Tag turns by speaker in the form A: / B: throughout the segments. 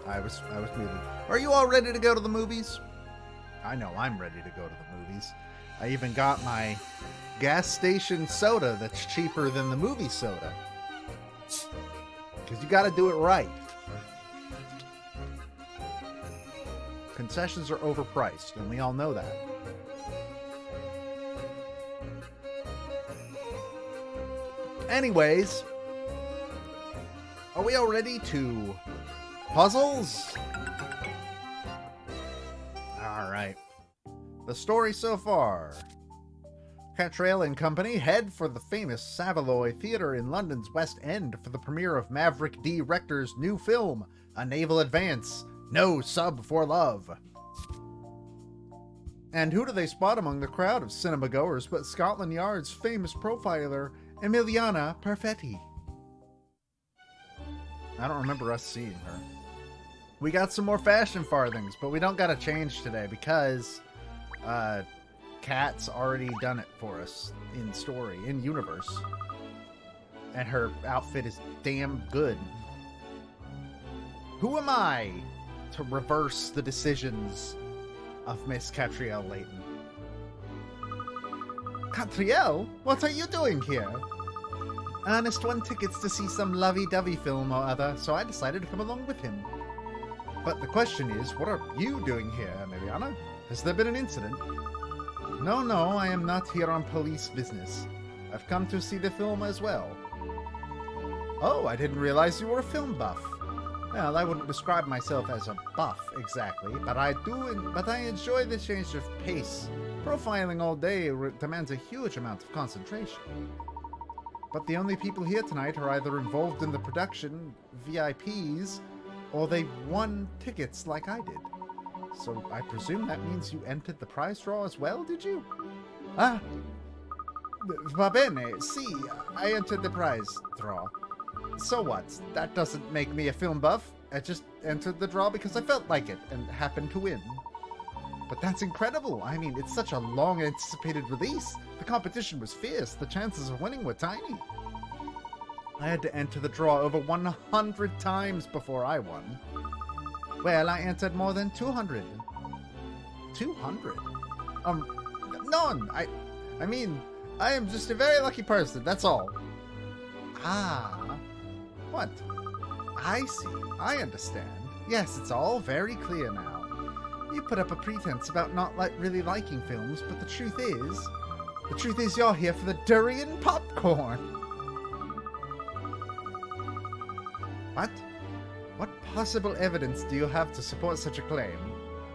A: I was muted. Are you all ready to go to the movies? I know I'm ready to go to the movies. I even got my gas station soda that's cheaper than the movie soda. Because you got to do it right. Concessions are overpriced, and we all know that. Anyways, are we all ready to puzzles? Alright. The story so far. Katrielle and company head for the famous Savoy Theatre in London's West End for the premiere of Maverick D. Rector's new film, A Naval Advance, No Sub for Love. And who do they spot among the crowd of cinema goers but Scotland Yard's famous profiler, Emiliana Perfetti? I don't remember us seeing her. We got some more fashion farthings, but we don't got to change today because Kat's already done it for us in story, in universe. And her outfit is damn good. Who am I to reverse the decisions of Miss Katrielle Layton? Katrielle? What are you doing here? Ernest won tickets to see some lovey-dovey film or other, so I decided to come along with him. But the question is, what are you doing here, Emiliana? Has there been an incident? No, I am not here on police business. I've come to see the film as well. Oh, I didn't realize you were a film buff. Well, I wouldn't describe myself as a buff, exactly, but I enjoy the change of pace. Profiling all day demands a huge amount of concentration. But the only people here tonight are either involved in the production, VIPs, or they won tickets like I did. So I presume that means you entered the prize draw as well, did you? Ah, va bene, sì, I entered the prize draw. So what? That doesn't make me a film buff. I just entered the draw because I felt like it and happened to win. But that's incredible. I mean, it's such a long-anticipated release. The competition was fierce. The chances of winning were tiny. I had to enter the draw over 100 times before I won. Well, I entered more than 200. 200? None. I mean, I am just a very lucky person, that's all. Ah. What? I see. I understand. Yes, it's all very clear now. You put up a pretense about not really liking films, but the truth is you're here for the durian popcorn. What? What possible evidence do you have to support such a claim?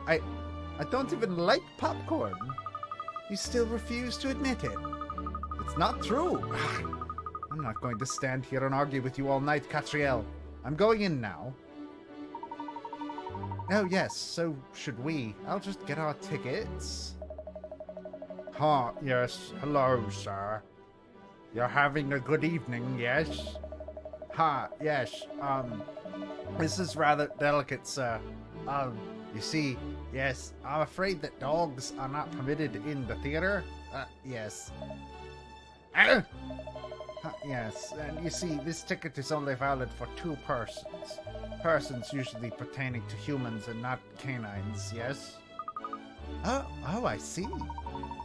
A: I don't even like popcorn. You still refuse to admit it. It's not true. I'm not going to stand here and argue with you all night, Katrielle. I'm going in now. Oh, yes, so should we. I'll just get our tickets. Yes. Hello, sir. You're having a good evening, yes? Yes. This is rather delicate, sir. You see, yes, I'm afraid that dogs are not permitted in the theater. Yes. Yes, and you see, this ticket is only valid for 2 persons. Persons usually pertaining to humans and not canines, yes? Oh, I see.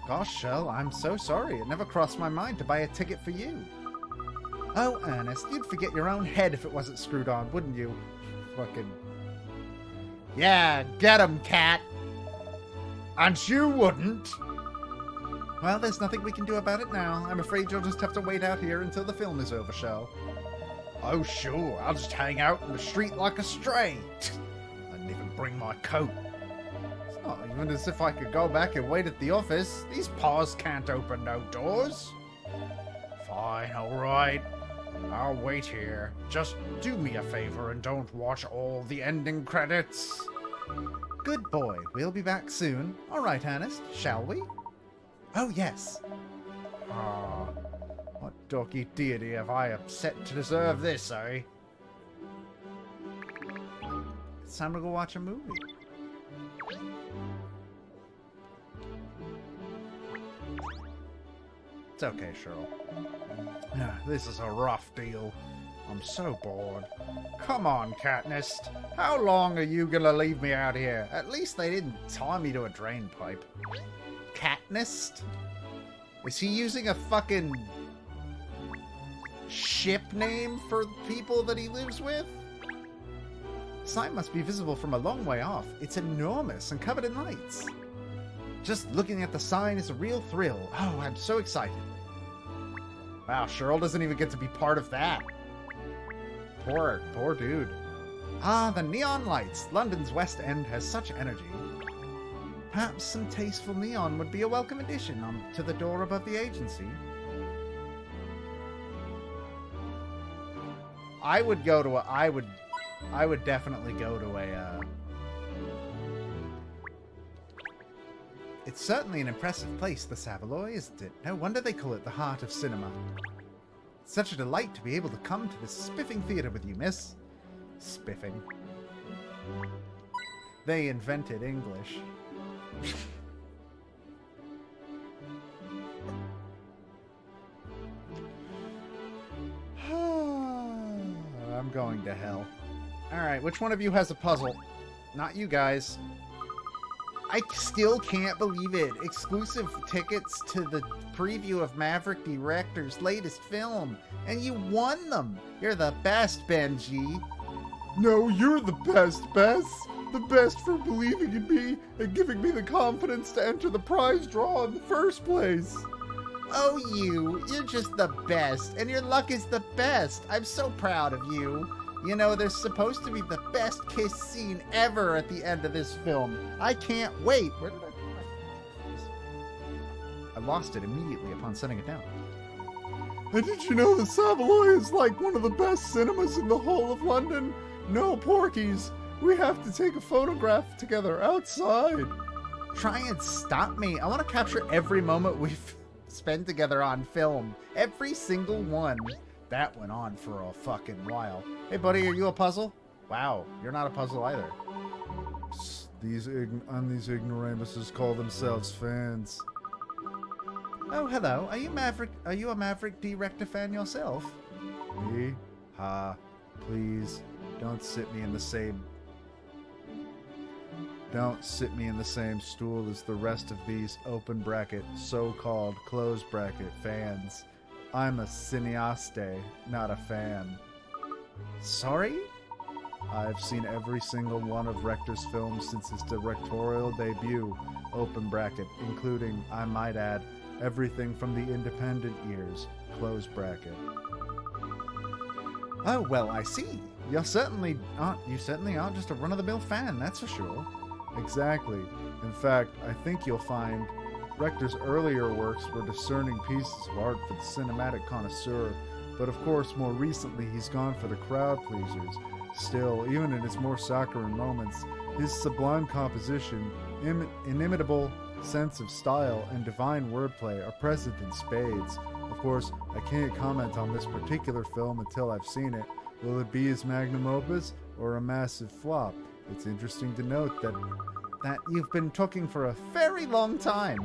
A: Gosh, Shell, I'm so sorry. It never crossed my mind to buy a ticket for you. Oh, Ernest, you'd forget your own head if it wasn't screwed on, wouldn't you? Fucking... Yeah, get him, cat! And you wouldn't! Well, there's nothing we can do about it now. I'm afraid you'll just have to wait out here until the film is over, Shell. Oh, sure. I'll just hang out in the street like a stray. I didn't even bring my coat. It's not even as if I could go back and wait at the office. These paws can't open no doors. Fine, all right. I'll wait here. Just do me a favor and don't watch all the ending credits. Good boy. We'll be back soon. All right, Ernest. Shall we? Oh, yes. What dorky deity have I upset to deserve this, eh? It's time to go watch a movie. It's okay, Cheryl. This is a rough deal. I'm so bored. Come on, Katniss. How long are you gonna leave me out here? At least they didn't tie me to a drain pipe. Katniss? Is he using a fucking ship name for people that he lives with? The sign must be visible from a long way off. It's enormous and covered in lights. Just looking at the sign is a real thrill. Oh, I'm so excited. Wow, Cheryl doesn't even get to be part of that. Poor dude. Ah, the neon lights. London's West End has such energy. Perhaps some tasteful neon would be a welcome addition to the door above the agency. I would definitely go to a, It's certainly an impressive place, the Savoy, isn't it? No wonder they call it the heart of cinema. It's such a delight to be able to come to this spiffing theater with you, miss. Spiffing. They invented English. I'm going to hell. Alright, which one of you has a puzzle? Not you guys. I still can't believe it. Exclusive tickets to the preview of Maverick Director's latest film. And you won them. You're the best, Benji. No, you're the best, Bess. The best for believing in me and giving me the confidence to enter the prize draw in the first place. Oh, you're just the best, and your luck is the best. I'm so proud of you. You know, there's supposed to be the best kiss scene ever at the end of this film. I can't wait. Where did I put my... I lost it immediately upon setting it down. And did you know the Savoy is like one of the best cinemas in the whole of London? No porkies. We have to take a photograph together outside. Try and stop me. I want to capture every moment we've spent together on film. Every single one. That went on for a fucking while. Hey, buddy, are you a puzzle? Wow, you're not a puzzle either. These ignoramuses call themselves fans. Oh, hello. Are you a Maverick Director fan yourself? Me? Ha. Please, don't sit me in the same stool as the rest of these open bracket, so-called close bracket fans. I'm a cineaste, not a fan. Sorry? I've seen every single one of Rector's films since his directorial debut, open bracket, including, I might add, everything from the independent years, close bracket. Oh, well, I see. You certainly aren't just a run-of-the-mill fan, that's for sure. Exactly. In fact, I think you'll find Rector's earlier works were discerning pieces of art for the cinematic connoisseur, but of course more recently he's gone for the crowd pleasers. Still, even in his more saccharine moments, his sublime composition, inimitable sense of style, and divine wordplay are present in spades. Of course, I can't comment on this particular film until I've seen it. Will it be his magnum opus or a massive flop? It's interesting to note that you've been talking for a very long time.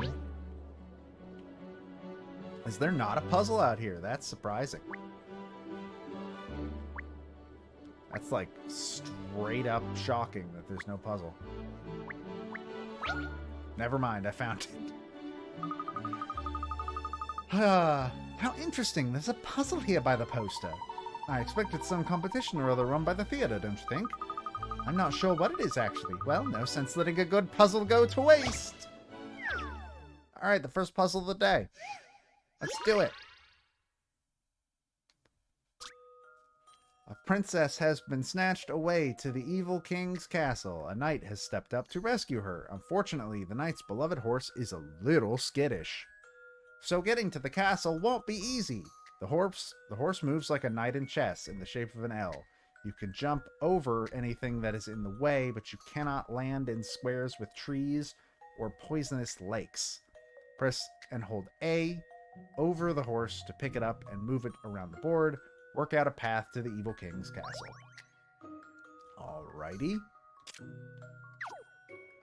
A: Is there not a puzzle out here? That's surprising. That's like straight up shocking that there's no puzzle. Never mind, I found it. How interesting. There's a puzzle here by the poster. I expected some competition or other run by the theater, don't you think? I'm not sure what it is, actually. Well, no sense letting a good puzzle go to waste. Alright, the first puzzle of the day. Let's do it. A princess has been snatched away to the evil king's castle. A knight has stepped up to rescue her. Unfortunately, the knight's beloved horse is a little skittish. So getting to the castle won't be easy. The horse moves like a knight in chess in the shape of an L. You can jump over anything that is in the way, but you cannot land in squares with trees or poisonous lakes. Press and hold A over the horse to pick it up and move it around the board. Work out a path to the evil king's castle. Alrighty.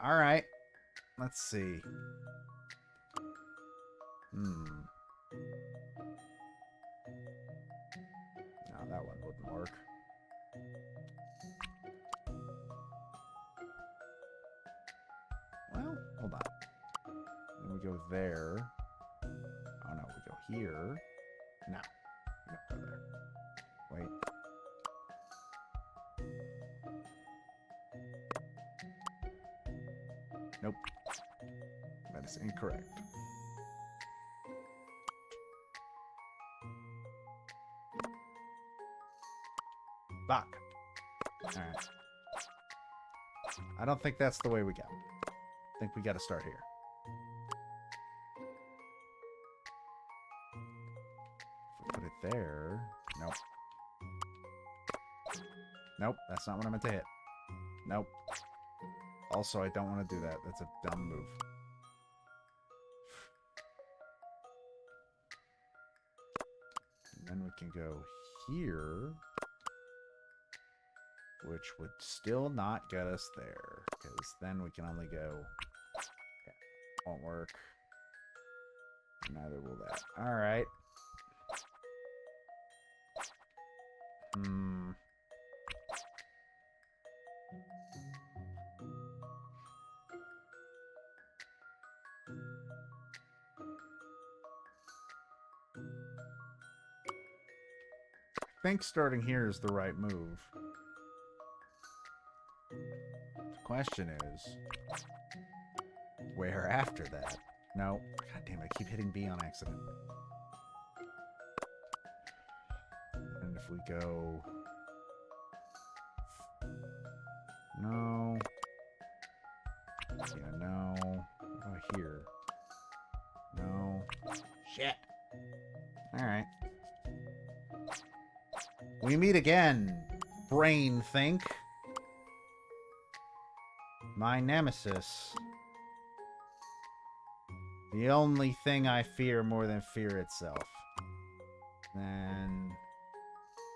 A: Alright. Let's see. No, that one wouldn't go there. Oh no, we go here. No, we don't go there. Wait. Nope. That is incorrect. Fuck. Alright. I don't think that's the way we go. I think we gotta start here. If we put it there... Nope. Nope, that's not what I meant to hit. Nope. Also, I don't want to do that. That's a dumb move. And then we can go here, which would still not get us there, because then we can only go... Yeah, won't work. Neither will that. Alright. I think starting here is the right move. The question is, where after that? No. God damn it, I keep hitting B on accident. And if we go... No. Yeah, no. What about here? No. Shit. Alright. We meet again, brain think. My nemesis. The only thing I fear more than fear itself. Then...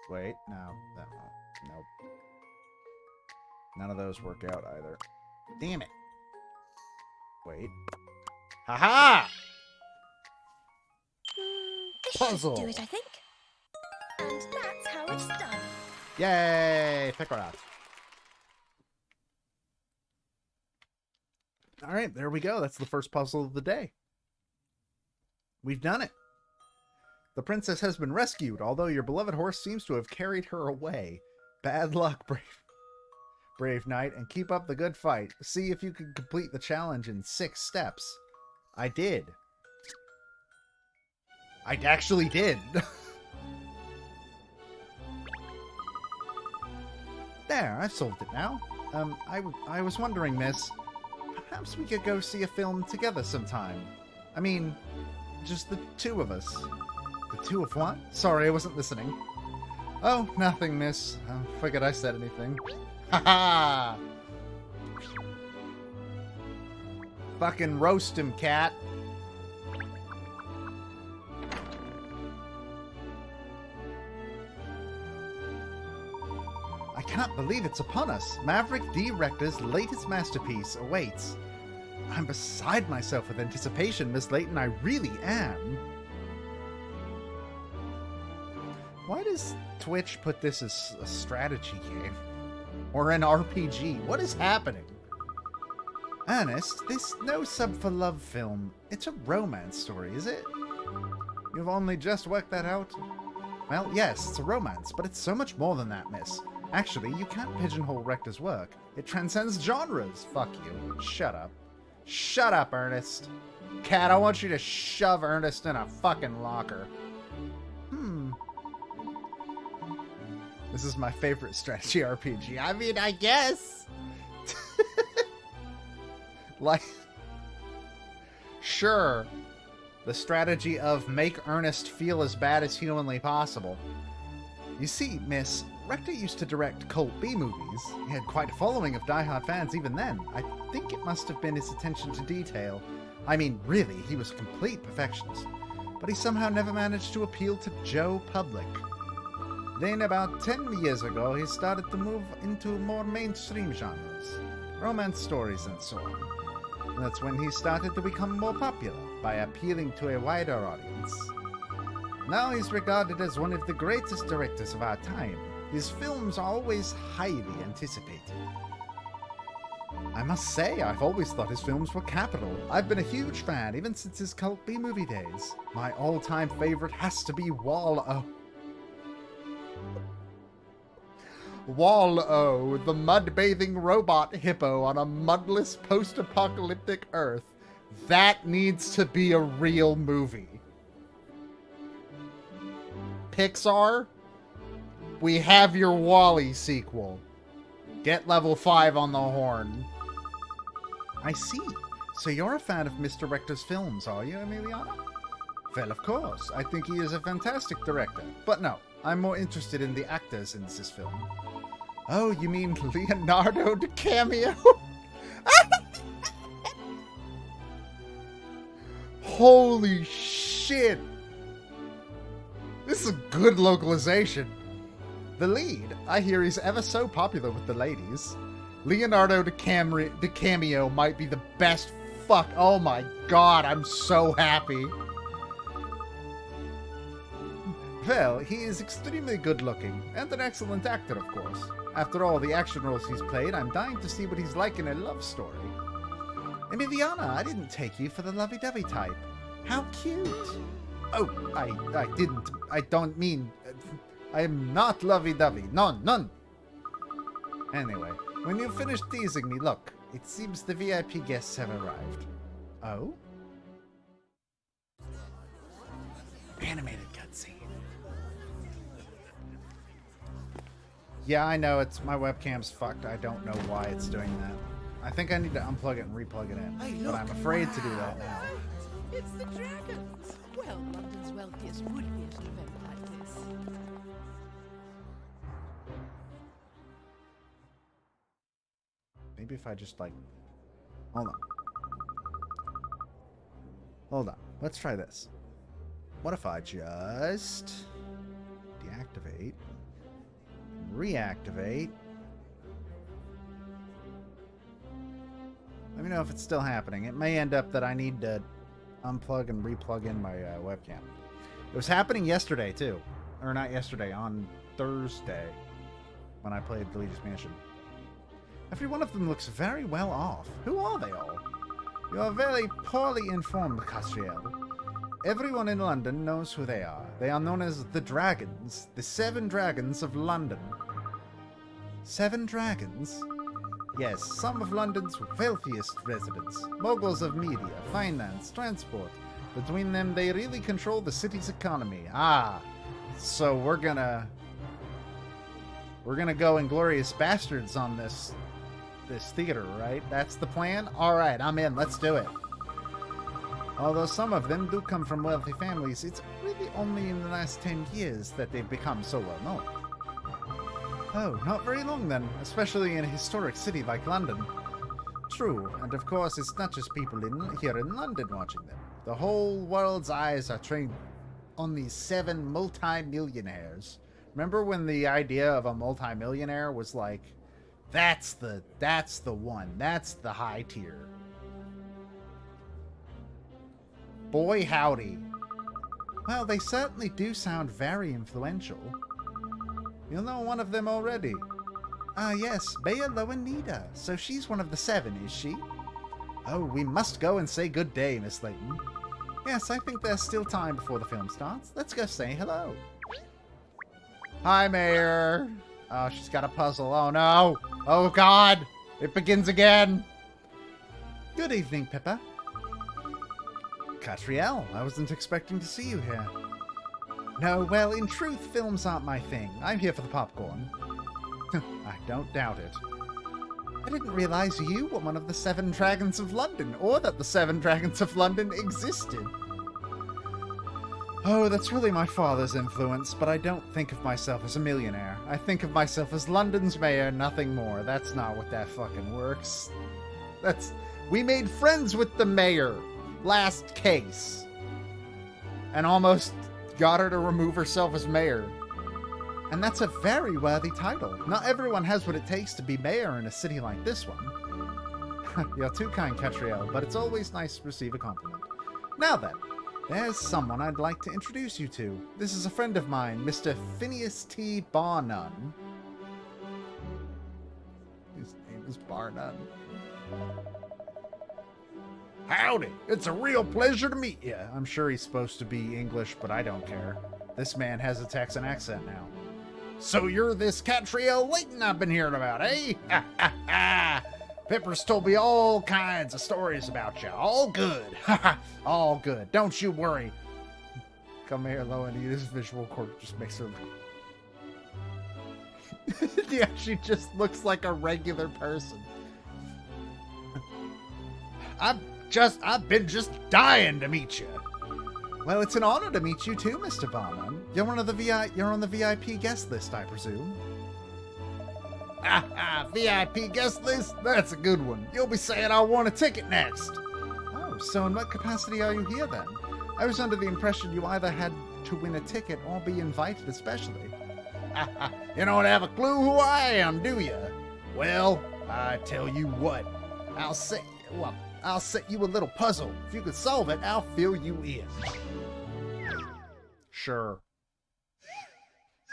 A: Wait, no, that won't. Nope. None of those work out either. Damn it. Wait. Haha!
B: This
A: Puzzle.
B: should do it, I think. And that's how it's done.
A: Yay! Pick her up. Alright, there we go. That's the first puzzle of the day. We've done it. The princess has been rescued, although your beloved horse seems to have carried her away. Bad luck, brave knight, and keep up the good fight. See if you can complete the challenge in 6 steps. I did. I actually did. There, I've solved it now. I was wondering, miss, perhaps we could go see a film together sometime. I mean, just the 2 of us. The 2 of what? Sorry, I wasn't listening. Oh, nothing, miss. Figured I said anything. Ha-ha! Fucking roast him, cat. I cannot believe it's upon us. Maverick D. Rector's latest masterpiece awaits. I'm beside myself with anticipation, Miss Layton. I really am. Why does Twitch put this as a strategy game? Or an RPG? What is happening? Ernest, this no sub for love film. It's a romance story, is it? You've only just worked that out? Well, yes, it's a romance, but it's so much more than that, miss. Actually, you can't pigeonhole Rector's work. It transcends genres. Fuck you. Shut up. Shut up, Ernest. Cat, I want you to shove Ernest in a fucking locker. This is my favorite strategy RPG. I mean, I guess. Like, sure. The strategy of make Ernest feel as bad as humanly possible. You see, miss, Rector used to direct cult B movies. He had quite a following of diehard fans even then. I think it must have been his attention to detail. I mean, really, he was a complete perfectionist. But he somehow never managed to appeal to Joe Public. Then about 10 years ago, he started to move into more mainstream genres. Romance stories and so on. And that's when he started to become more popular, by appealing to a wider audience. Now he's regarded as one of the greatest directors of our time. His films are always highly anticipated. I must say, I've always thought his films were capital. I've been a huge fan even since his cult B-movie days. My all-time favorite has to be Wall-O. Wall-O, the mud-bathing robot hippo on a mudless post-apocalyptic Earth. That needs to be a real movie. Pixar, we have your WALL-E sequel. Get level 5 on the horn. I see. So you're a fan of Mr. Rector's films, are you, Emiliana? Well, of course. I think he is a fantastic director. But no, I'm more interested in the actors in this film. Oh, you mean Leonardo DiCaprio? Holy shit! This is a good localization. The lead, I hear he's ever so popular with the ladies. Leonardo DiCaprio might be the best fuck. Oh my god, I'm so happy. Well, he is extremely good looking, and an excellent actor, of course. After all the action roles he's played, I'm dying to see what he's like in a love story. Emiliana, I didn't take you for the lovey-dovey type. How cute. Oh, I didn't. I don't mean... I am not lovey-dovey. None. Anyway, when you finish teasing me, look. It seems the VIP guests have arrived. Oh? Animated cutscene. Yeah, I know. It's my webcam's fucked. I don't know why it's doing that. I think I need to unplug it and replug it in. But I'm afraid to do that now.
C: It's the dragons. Well, London's wealthiest would be at an event like this.
A: Maybe if I just, like... Hold on. Hold on. Let's try this. What if I just... deactivate... reactivate... Let me know if it's still happening. It may end up that I need to unplug and replug in my webcam. It was happening yesterday, too. Or not yesterday, on Thursday, when I played The Luigi's Mansion. Every one of them looks very well off. Who are they all? You are very poorly informed, Katrielle. Everyone in London knows who they are. They are known as the Dragons, the 7 Dragons of London. 7 Dragons? Yes, some of London's wealthiest residents. Moguls of media, finance, transport. Between them, they really control the city's economy. Ah, so we're gonna go Inglourious Bastards on this theater, right? That's the plan? Alright, I'm in. Let's do it. Although some of them do come from wealthy families, it's really only in the last 10 years that they've become so well known. Oh, not very long then, especially in a historic city like London. True, and of course it's not just people here in London watching them. The whole world's eyes are trained on these 7 multi-millionaires. Remember when the idea of a multi-millionaire was like, that's the one, that's the high tier. Boy howdy. Well, they certainly do sound very influential. You'll know one of them already. Ah, yes, Bea Loanida. So she's one of the 7, is she? Oh, we must go and say good day, Miss Layton. Yes, I think there's still time before the film starts. Let's go say hello. Hi, Mayor. Oh, she's got a puzzle. Oh, no. Oh, God. It begins again. Good evening, Pippa. Katrielle, I wasn't expecting to see you here. No, well, in truth, films aren't my thing. I'm here for the popcorn. I don't doubt it. I didn't realize you were one of the 7 Dragons of London, or that the 7 Dragons of London existed. Oh, that's really my father's influence, but I don't think of myself as a millionaire. I think of myself as London's mayor, nothing more. That's not what that fucking works. We made friends with the mayor. Last case. And almost got her to remove herself as mayor. And that's a very worthy title. Not everyone has what it takes to be mayor in a city like this one. You're too kind, Katrielle, but it's always nice to receive a compliment. Now then, there's someone I'd like to introduce you to. This is a friend of mine, Mr. Phineas T. Barnum. His name is Barnum. Howdy, it's a real pleasure to meet you. I'm sure he's supposed to be English, but I don't care. This man has a Texan accent now. So you're this Katrielle Layton I've been hearing about, eh? Ha ha ha! Pepper's told me all kinds of stories about you. All good. Ha ha! All good. Don't you worry. Come here, low and his visual quirk just makes her look. Yeah, she just looks like a regular person. I've been just dying to meet you. Well, it's an honor to meet you too, Mr. Barnum. You're on the VIP guest list, I presume. VIP guest list? That's a good one. You'll be saying I want a ticket next. Oh, so in what capacity are you here then? I was under the impression you either had to win a ticket or be invited especially. You don't have a clue who I am, do you? Well, I tell you what. I'll set you a little puzzle. If you can solve it, I'll fill you in. Sure.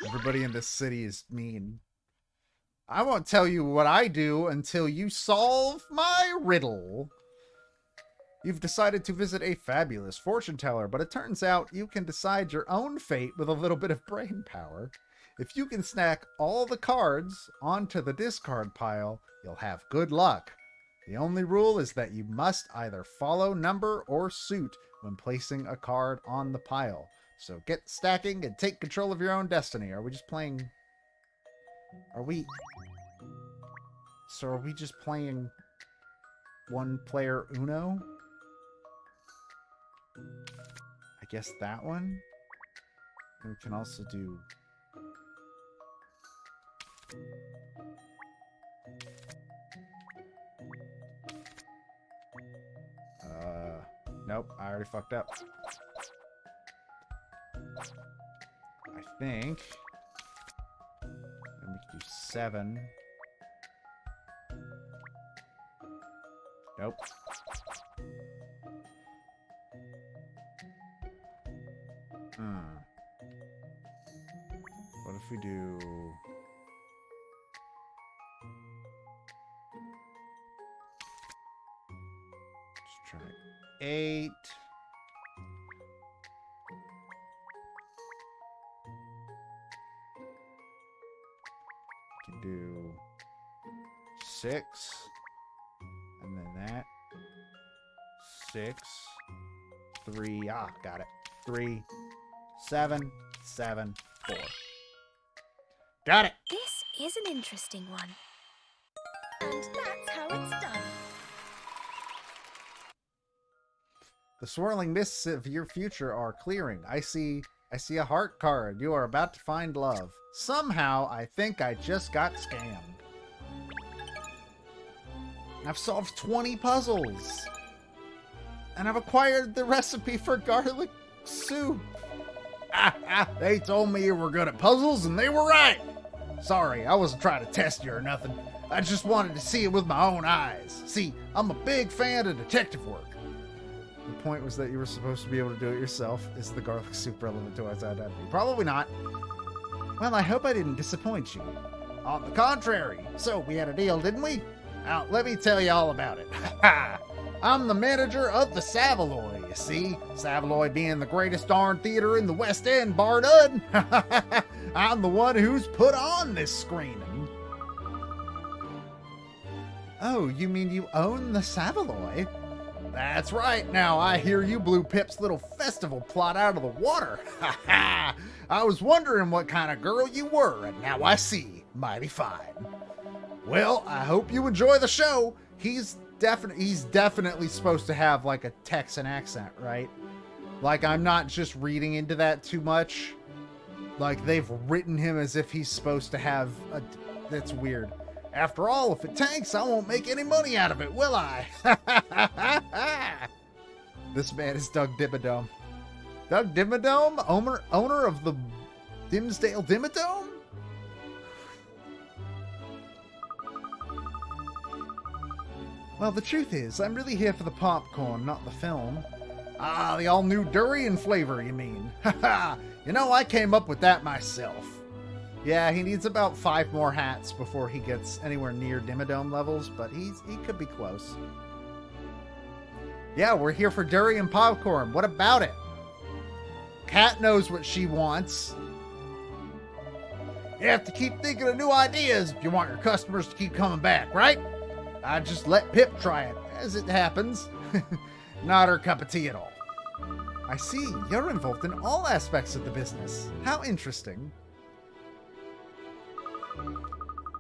A: Everybody in this city is mean. I won't tell you what I do until you solve my riddle. You've decided to visit a fabulous fortune teller, but it turns out you can decide your own fate with a little bit of brain power. If you can stack all the cards onto the discard pile, you'll have good luck. The only rule is that you must either follow number or suit when placing a card on the pile. So get stacking and take control of your own destiny. Are we just playing... Are we just playing one player Uno? I guess that one? And we can also do... Nope, I already fucked up. I think... And we can do 7. Nope. What if we do... Let's try 8. We can do 6. And then that. 6. 3. Ah, got it. 3. 7. 7. 4. Got it.
B: This is an interesting one. And that's how it's done.
A: The swirling mists of your future are clearing. I see a heart card. You are about to find love. Somehow, I think I just got scammed. I've solved 20 puzzles. And I've acquired the recipe for garlic soup. They told me you were good at puzzles, and they were right. Sorry, I wasn't trying to test you or nothing. I just wanted to see it with my own eyes. See, I'm a big fan of detective work. The point was that you were supposed to be able to do it yourself. Is the garlic soup relevant to our identity? Probably not. Well, I hope I didn't disappoint you. On the contrary. So, we had a deal, didn't we? Now, let me tell you all about it. I'm the manager of the Savoy, you see. Savoy being the greatest darn theater in the West End, bar none. I'm the one who's put on this screening. Oh, you mean you own the Savoy? That's right. Now I hear you blew Pip's little festival plot out of the water. I was wondering what kind of girl you were, and now I see. Mighty fine. Well, I hope you enjoy the show. He's definitely supposed to have like a Texan accent, right? Like, I'm not just reading into that too much. Like, they've written him as if he's supposed to have a... That's weird. After all, if it tanks, I won't make any money out of it, will I? This man is Doug Dimmadome. Doug Dimmadome? Owner of the Dimsdale Dimmadome? Well, the truth is, I'm really here for the popcorn, not the film. Ah, the all-new durian flavor, you mean? Haha, you know, I came up with that myself. Yeah, he needs about 5 more hats before he gets anywhere near Dimmadome levels, but he could be close. Yeah, we're here for durian popcorn. What about it? Kat knows what she wants. You have to keep thinking of new ideas if you want your customers to keep coming back, right? I just let Pip try it, as it happens. Not her cup of tea at all. I see, you're involved in all aspects of the business. How interesting.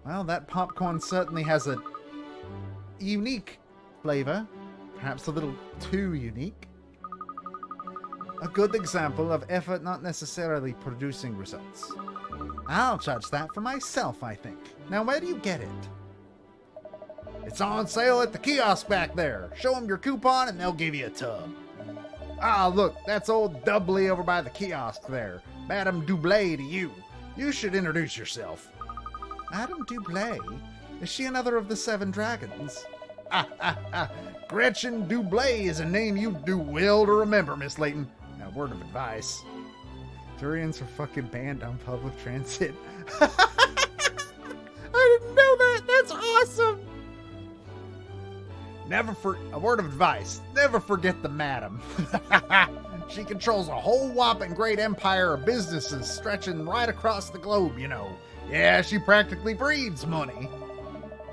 A: Well, that popcorn certainly has a unique flavor. Perhaps a little too unique. A good example of effort not necessarily producing results. I'll judge that for myself, I think. Now, where do you get it? It's on sale at the kiosk back there. Show them your coupon and they'll give you a tub. Ah, look, that's old Dudley over by the kiosk there. Madame Doublé to you. You should introduce yourself. Madame Doublé? Is she another of the 7 dragons? Gretchen Doublé is a name you do well to remember, Miss Layton. Now, word of advice. Durians are fucking banned on public transit. I didn't know that. That's awesome. A word of advice. Never forget the madam. She controls a whole whopping great empire of businesses stretching right across the globe, you know. Yeah, she practically breeds money.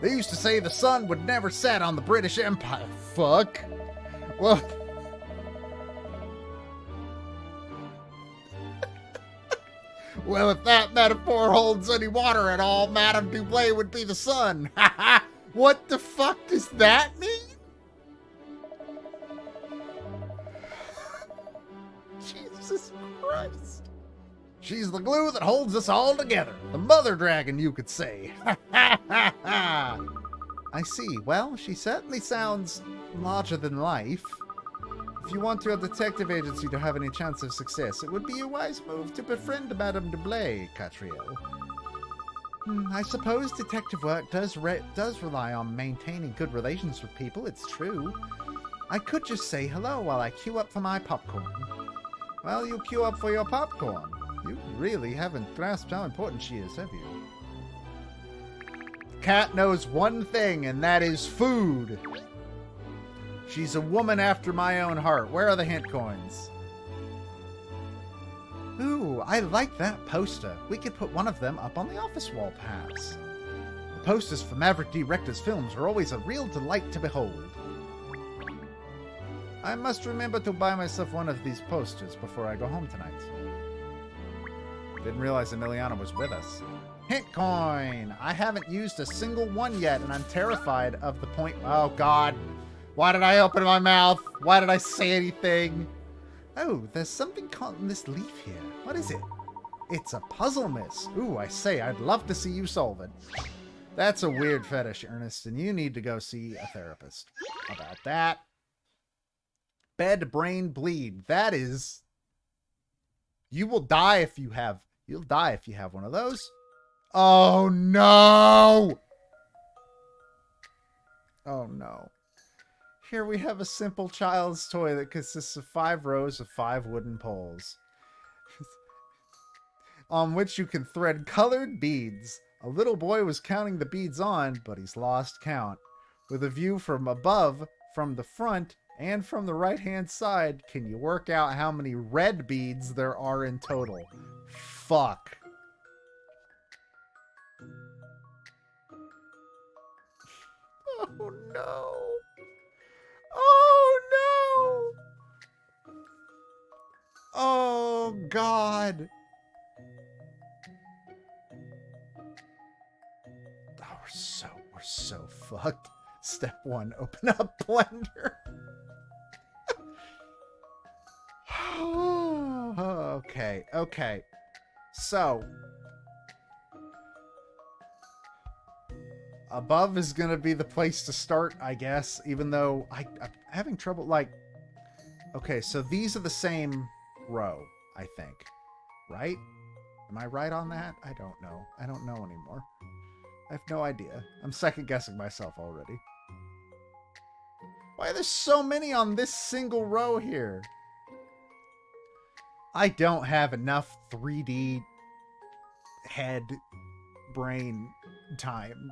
A: They used to say the sun would never set on the British Empire. Fuck. Well... well, if that metaphor holds any water at all, Madame Doublé would be the sun. What the fuck does that mean? Jesus Christ. She's the glue that holds us all together. The mother dragon, you could say. I see. Well, she certainly sounds larger than life. If you want your detective agency to have any chance of success, it would be a wise move to befriend Madame Doublé, Katrielle. I suppose detective work does rely on maintaining good relations with people, it's true. I could just say hello while I queue up for my popcorn. Well, you queue up for your popcorn. You really haven't grasped how important she is, have you? Kat knows one thing, and that is food. She's a woman after my own heart. Where are the hint coins? Ooh, I like that poster. We could put one of them up on the office wall, perhaps. The posters for Maverick D. Rector's films are always a real delight to behold. I must remember to buy myself one of these posters before I go home tonight. Didn't realize Emiliana was with us. Hint coin! I haven't used a single one yet, and I'm terrified of the point... Oh, God. Why did I open my mouth? Why did I say anything? Oh, there's something caught in this leaf here. What is it? It's a puzzle, miss. Ooh, I say, I'd love to see you solve it. That's a weird fetish, Ernest, and you need to go see a therapist about that. Bed, brain, bleed. That is... You will die if you have... You'll die if you have one of those. Oh, no! Oh, no. Here we have a simple child's toy that consists of 5 rows of 5 wooden poles, on which you can thread colored beads. A little boy was counting the beads on, but he's lost count. With a view from above, from the front, and from the right-hand side, can you work out how many red beads there are in total? Fuck. Oh, no. Oh, no! Oh, God! Oh, we're so fucked. Step 1, open up Blender. Okay. So, above is gonna be the place to start, I guess, even though I'm having trouble, like... Okay, so these are the same row, I think. Right? Am I right on that? I don't know. I don't know anymore. I have no idea. I'm second-guessing myself already. Why are there so many on this single row here? I don't have enough 3D head brain time.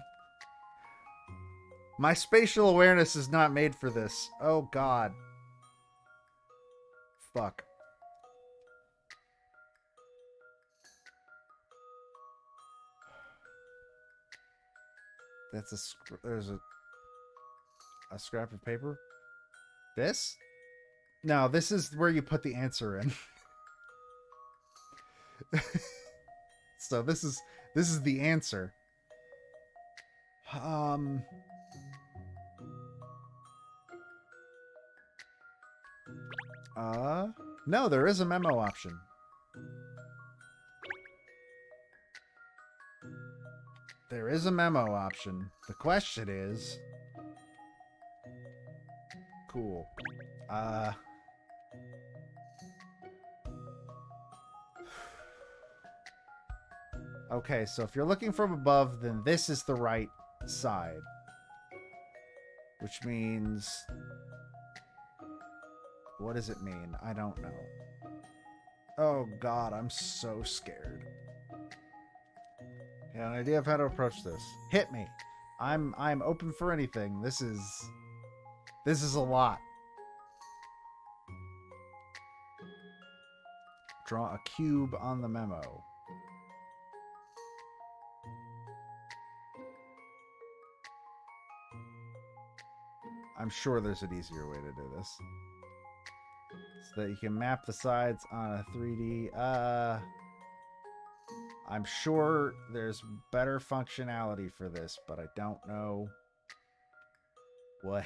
A: My spatial awareness is not made for this. Oh god. Fuck. That's there's a scrap of paper. This? No, this is where you put the answer in. So this is the answer. No, there is a memo option. There is a memo option. The question is... Cool. Okay, so if you're looking from above, then this is the right side. Which means... What does it mean? I don't know. Oh god, I'm so scared. Got an idea of how to approach this. Hit me. I'm open for anything. This is a lot. Draw a cube on the memo. I'm sure there's an easier way to do this. So that you can map the sides on a 3D. I'm sure there's better functionality for this, but I don't know what.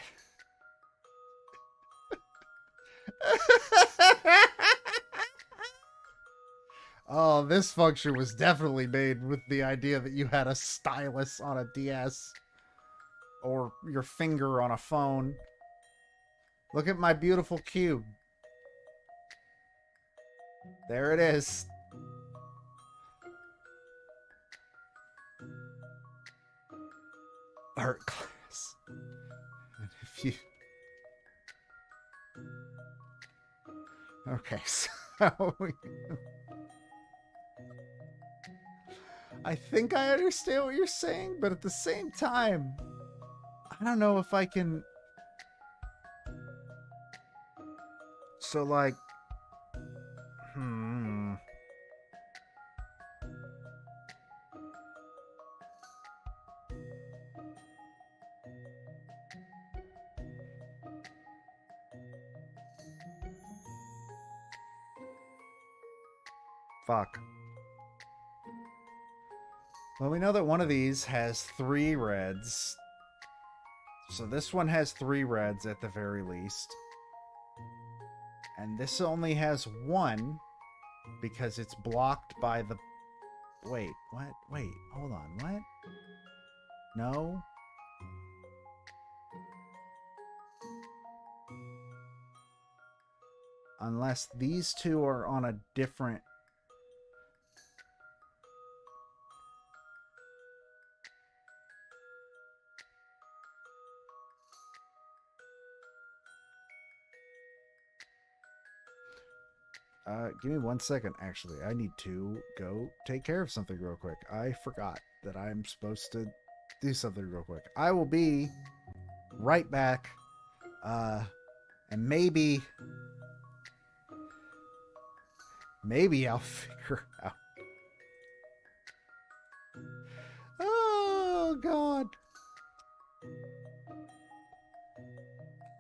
A: Oh, this function was definitely made with the idea that you had a stylus on a DS or your finger on a phone. Look at my beautiful cube. There it is. Art class. And if you... Okay, so... I think I understand what you're saying, but at the same time, I don't know if I can... So, like... Fuck. Well, we know that one of these has 3 reds. So this one has 3 reds at the very least. And this only has 1 because it's blocked by the... Wait, what? Wait, hold on, what? No? Unless these 2 are on a different... Give me 1 second, actually. I need to go take care of something real quick. I forgot that I'm supposed to do something real quick. I will be right back. And maybe I'll figure out. Oh, God.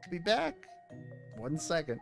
A: I'll be back. 1 second.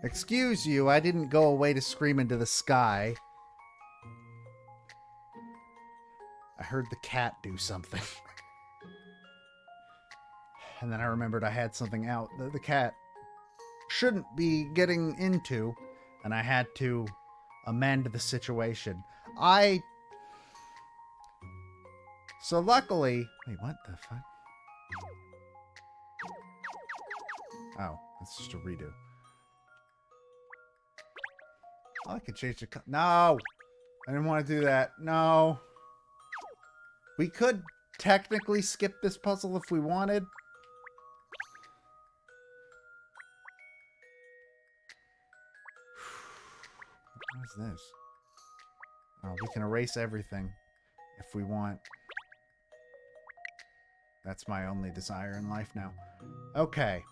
A: Excuse you, I didn't go away to scream into the sky. I heard the cat do something. And then I remembered I had something out that the cat shouldn't be getting into, and I had to amend the situation. So luckily... Wait, what the fuck? Oh, it's just a redo. Oh, I could change the... No! I didn't want to do that. No. We could technically skip this puzzle if we wanted. What is this? Oh, we can erase everything if we want. That's my only desire in life now. Okay.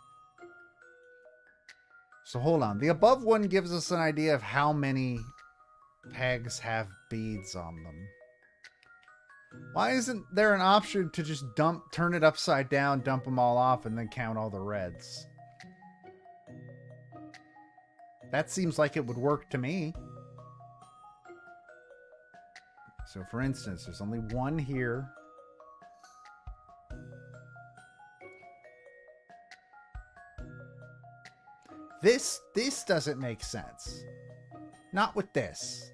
A: So hold on. The above one gives us an idea of how many pegs have beads on them. Why isn't there an option to just turn it upside down, dump them all off, and then count all the reds? That seems like it would work to me. So for instance, there's only one here. This doesn't make sense. Not with this.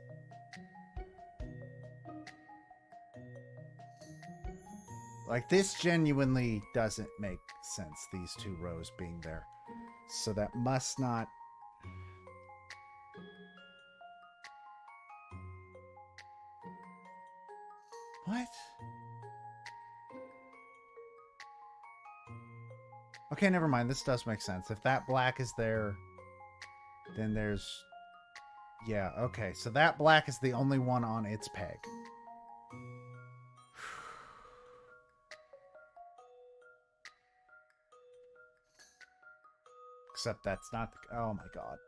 A: Like, this genuinely doesn't make sense, these two rows being there. So that must not... What? Okay, never mind. This does make sense. If that black is there, then there's... Yeah, okay. So that black is the only one on its peg. Except that's not the... Oh my god.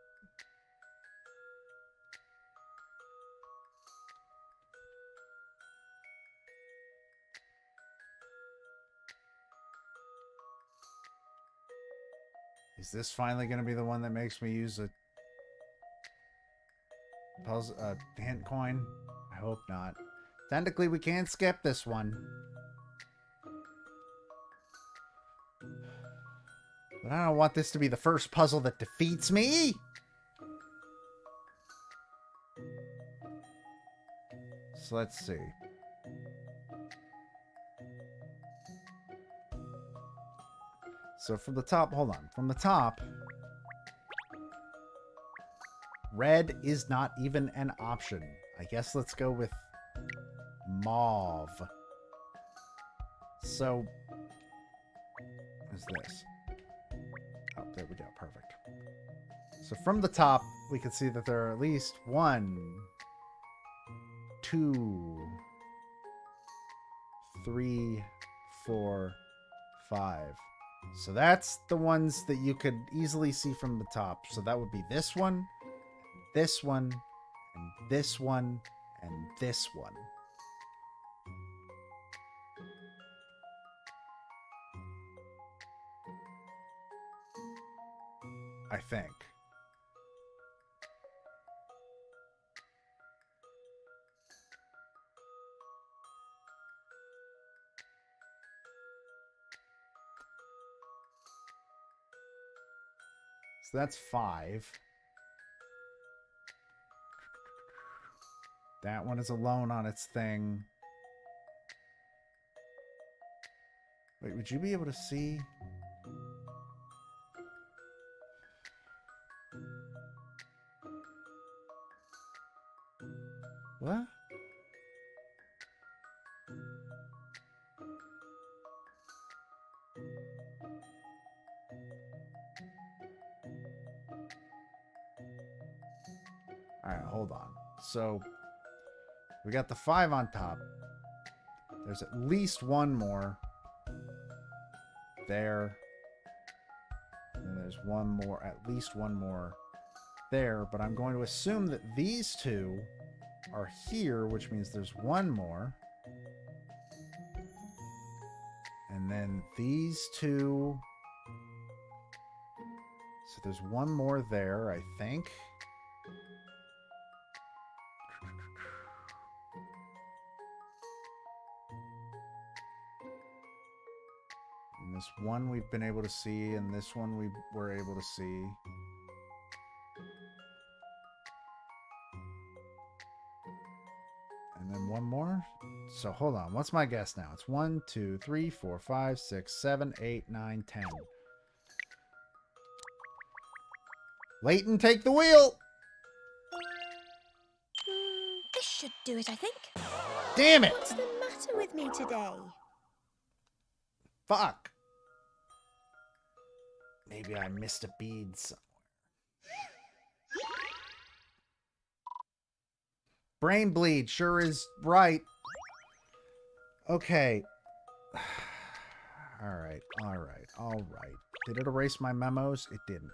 A: Is this finally going to be the one that makes me use a puzzle, hint coin? I hope not. Technically, we can't skip this one. But I don't want this to be the first puzzle that defeats me. So let's see. So from the top, hold on. From the top, red is not even an option. I guess let's go with mauve. So, what is this? Oh, there we go. Perfect. So from the top, we can see that there are at least 1, 2, 3, 4, 5. So that's the ones that you could easily see from the top. So that would be this one, and this one, and this one, and this one. I think. So that's 5. That one is alone on its thing. Wait, would you be able to see? What? Alright, hold on. So, we got the 5 on top. There's at least one more there. And there's one more, at least one more there. But I'm going to assume that these two are here, which means there's one more. And then these two. So there's one more there, I think. And this one we've been able to see, and this one we were able to see. And then one more. So hold on. What's my guess now? It's 1, 2, 3, 4, 5, 6, 7, 8, 9, 10. Layton, take the wheel!
B: This should do it, I think.
A: Damn it!
B: What's the matter with me today?
A: Fuck. Maybe I missed a bead somewhere. Brain bleed sure is right. Okay. Alright. Did it erase my memos? It didn't.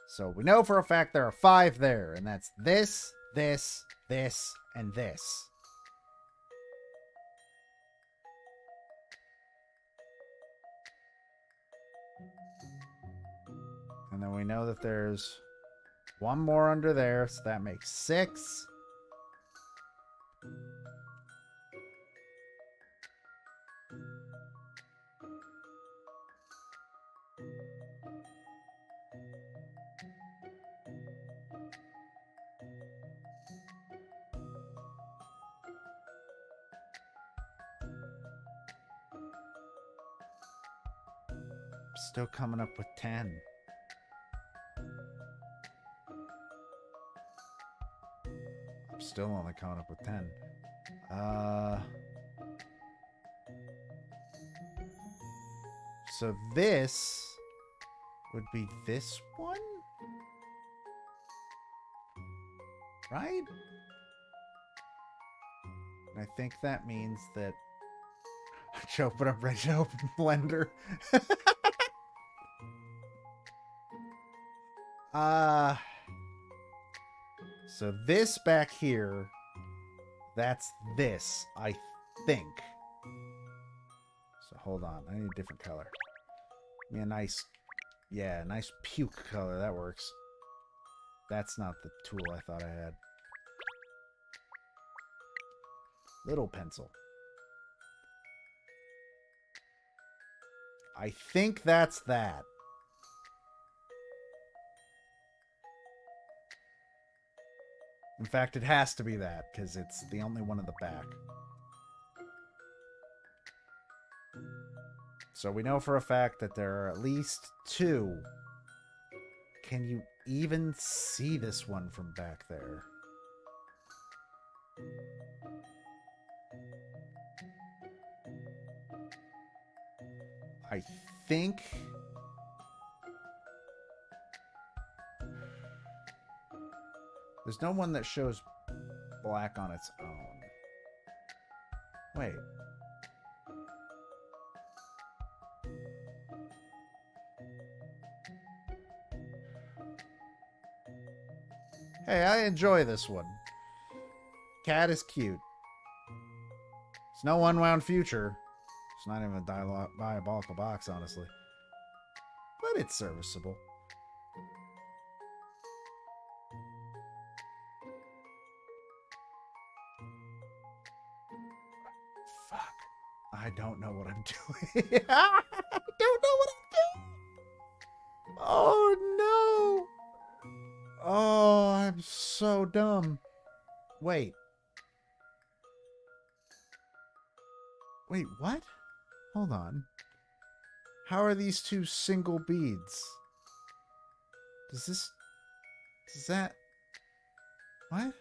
A: So we know for a fact there are 5 there, and that's this, this, this, and this. And then we know that there's one more under there, so that makes 6. Still coming up with 10. I'm still only coming up with 10. So this would be this one? Right? And I think that means that I should open up ready to open Blender. So this back here, that's this, I think. So hold on, I need a different color. Give me a nice, yeah, nice puke color, that works. That's not the tool I thought I had. Little pencil. I think that's that. In fact, it has to be that, because it's the only one in the back. So we know for a fact that there are at least 2. Can you even see this one from back there? I think... There's no one that shows black on its own. Wait. Hey, I enjoy this one. Cat is cute. It's no unwound future. It's not even a diabolical box, honestly. But it's serviceable. I don't know what I'm doing. I don't know what I'm doing. Oh, no. Oh, I'm so dumb. Wait. Wait, what? Hold on. How are these 2 single beads? Does that... What?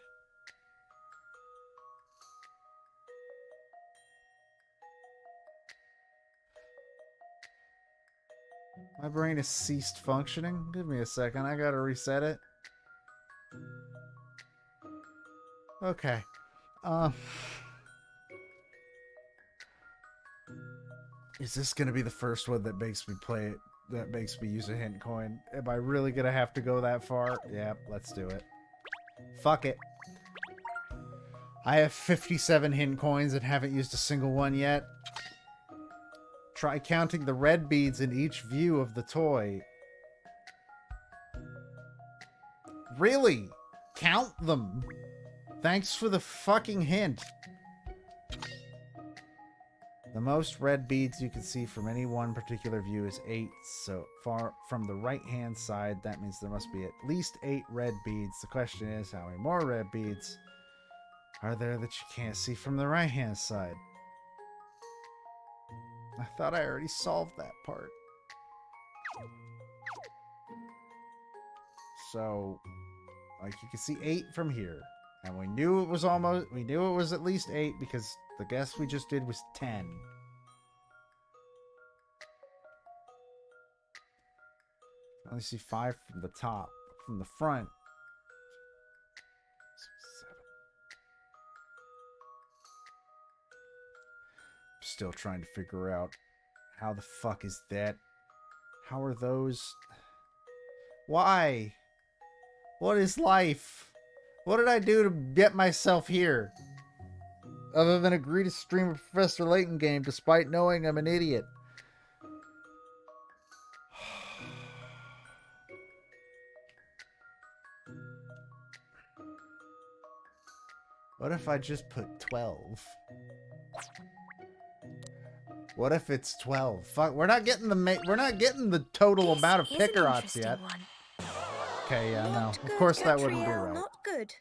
A: My brain has ceased functioning. Give me a second. I gotta reset it. Okay. Is this gonna be the first one that makes me play it? That makes me use a hint coin? Am I really gonna have to go that far? Yep, let's do it. Fuck it. I have 57 hint coins and haven't used a single one yet. Try counting the red beads in each view of the toy. Really? Count them. Thanks for the fucking hint. The most red beads you can see from any one particular view is 8. So far from the right-hand side, that means there must be at least 8 red beads. The question is, how many more red beads are there that you can't see from the right-hand side? I thought I already solved that part. So, like, you can see 8 from here. And we knew it was at least 8 because the guess we just did was 10. I only see 5 from the top. From the front. 7. Still trying to figure out how the fuck is that? How are those? Why? What is life? What did I do to get myself here? Other than agree to stream a Professor Layton game despite knowing I'm an idiot. What if I just put 12? What if it's 12? Fuck, we're not getting the total amount of Pickerots yet. Okay, yeah, no. Of course that wouldn't be right.
B: Not good.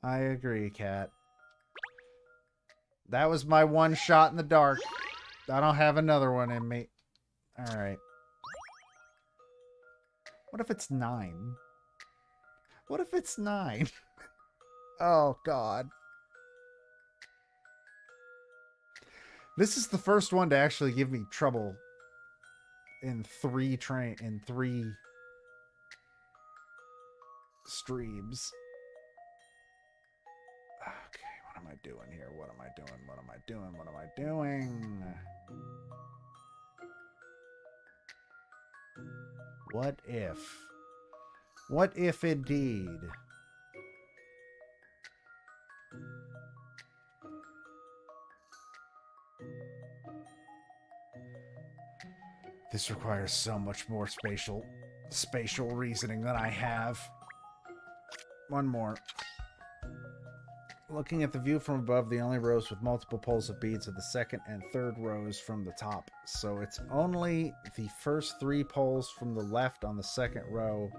A: I agree, Kat. That was my one shot in the dark. I don't have another one in me. Alright. What if it's 9? What if it's 9? Oh, God. This is the first one to actually give me trouble in 3 streams. Okay, what am I doing here? What am I doing? What am I doing? What am I doing? What if? What if indeed? This requires so much more spatial reasoning than I have. One more. Looking at the view from above, the only rows with multiple poles of beads are the second and third rows from the top. So it's only the first 3 poles from the left on the second row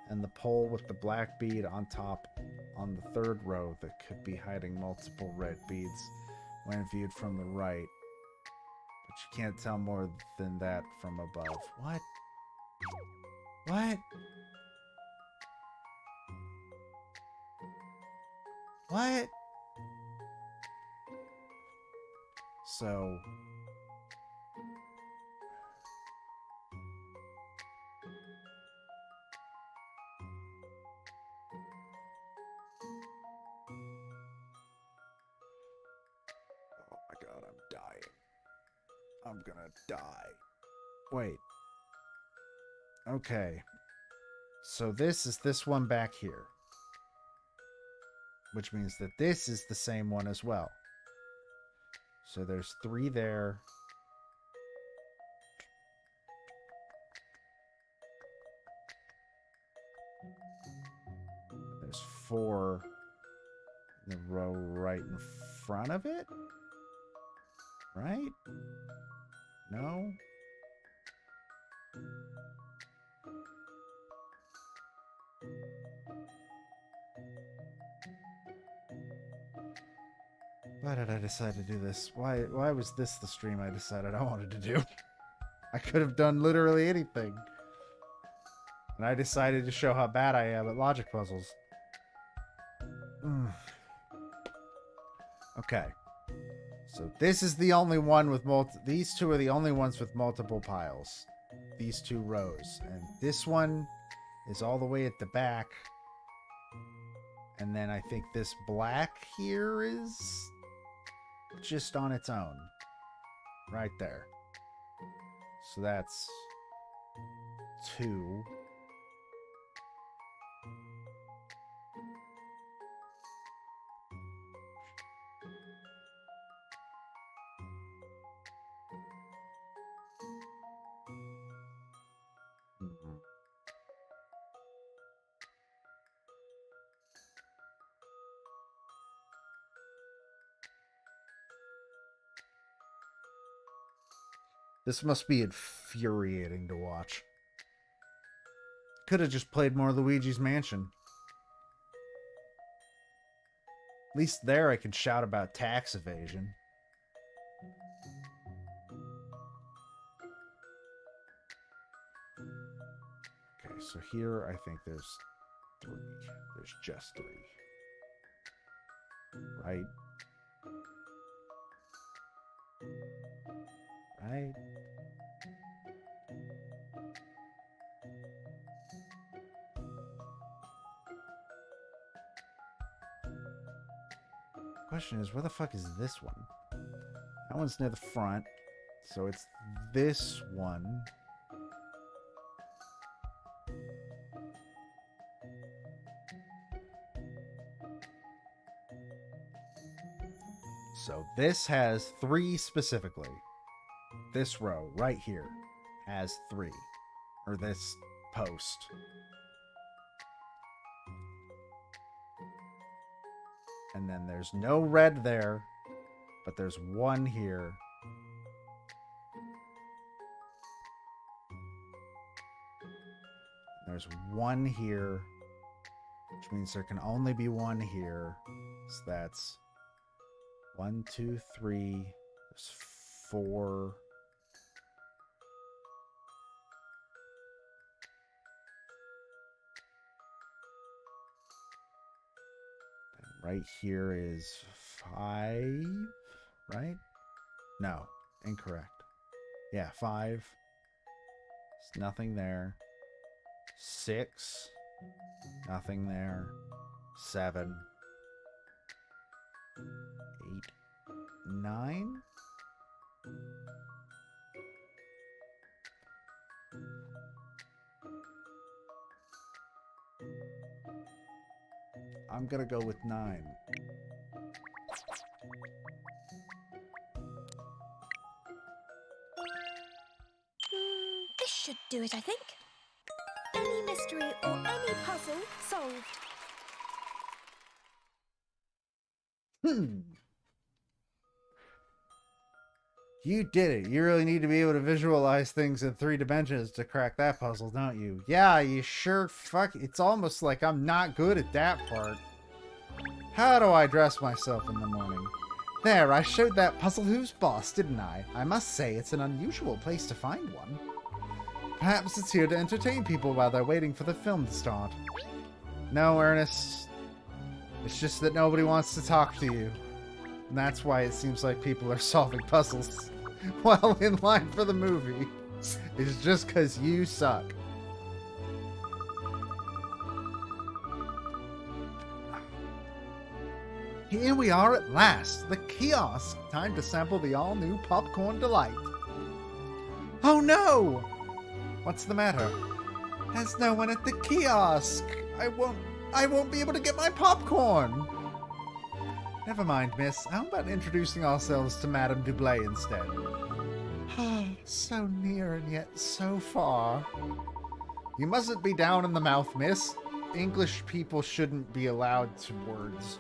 A: and the pole with the black bead on top on the third row that could be hiding multiple red beads when viewed from the right. But you can't tell more than that from above. What? What? What? So... Oh my god, I'm dying. I'm gonna die. Wait. Okay. So this is this one back here. Which means that this is the same one as well. So there's 3 there. There's 4 in the row right in front of it. Right? No? Why did I decide to do this? Why was this the stream I decided I wanted to do? I could have done literally anything. And I decided to show how bad I am at logic puzzles. Okay. So this is the only one with these 2 are the only ones with multiple piles. These 2 rows. And this one is all the way at the back. And then I think this black here is just on its own. Right there. So that's 2. This must be infuriating to watch. Could have just played more Luigi's Mansion. At least there I could shout about tax evasion. Okay, so here I think there's 3. There's just 3. Right? Right? Question is, where the fuck is this one? That one's near the front, so it's this one. So this has 3 specifically. This row right here has 3. Or this post. And then there's no red there, but there's 1 here. There's 1 here, which means there can only be 1 here. So that's 1, 2, 3. There's 4. Right here is 5, right? No, incorrect. Yeah, 5. There's nothing there. 6. Nothing there. 7. 8. 9. I'm gonna go with 9.
B: This should do it, I think. Any mystery or any puzzle solved.
A: You did it. You really need to be able to visualize things in 3 dimensions to crack that puzzle, don't you? Yeah, you sure fuck. It's almost like I'm not good at that part. How do I dress myself in the morning? There, I showed that puzzle who's boss, didn't I? I must say, it's an unusual place to find one. Perhaps it's here to entertain people while they're waiting for the film to start. No, Ernest. It's just that nobody wants to talk to you. And that's why it seems like people are solving puzzles while in line for the movie. It's just because you suck. Here we are at last, the kiosk. Time to sample the all-new popcorn delight. Oh no! What's the matter? There's no one at the kiosk. I won't be able to get my popcorn. Never mind, miss. How about introducing ourselves to Madame Dublé instead? So near and yet so far. You mustn't be down in the mouth, miss. English people shouldn't be allowed to words.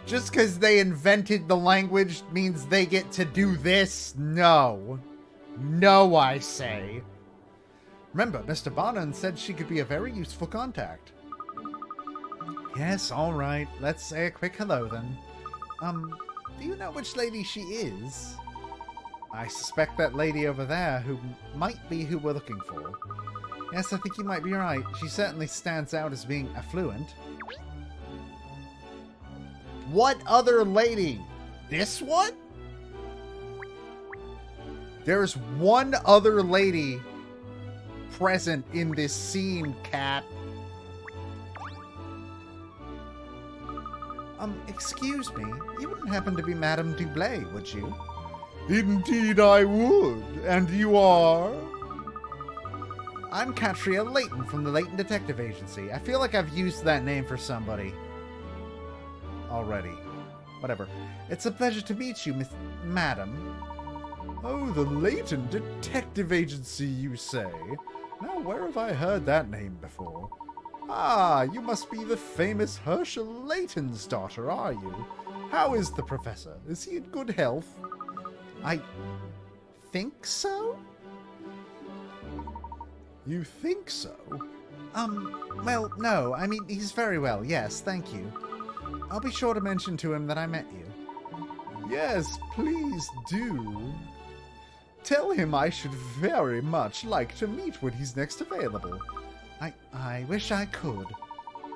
A: Just because they invented the language means they get to do this? No. No, I say. Remember, Mr. Barnum said she could be a very useful contact. Yes, all right. Let's say a quick hello, then. Do you know which lady she is? I suspect that lady over there who might be who we're looking for. Yes, I think you might be right. She certainly stands out as being affluent. What other lady? This one? There's one other lady present in this scene, Cat. Excuse me. You wouldn't happen to be Madame Dublé, would you? Indeed I would. And you are? I'm Katrielle Layton from the Layton Detective Agency. I feel like I've used that name for somebody already. Whatever. It's a pleasure to meet you, Madam. Oh, the Layton Detective Agency, you say? Now, where have I heard that name before? Ah, you must be the famous Herschel Layton's daughter, are you? How is the professor? Is he in good health? I think so? You think so? Well, no. I mean, he's very well. Yes, thank you. I'll be sure to mention to him that I met you. Yes, please do. Tell him I should very much like to meet when he's next available. I wish I could.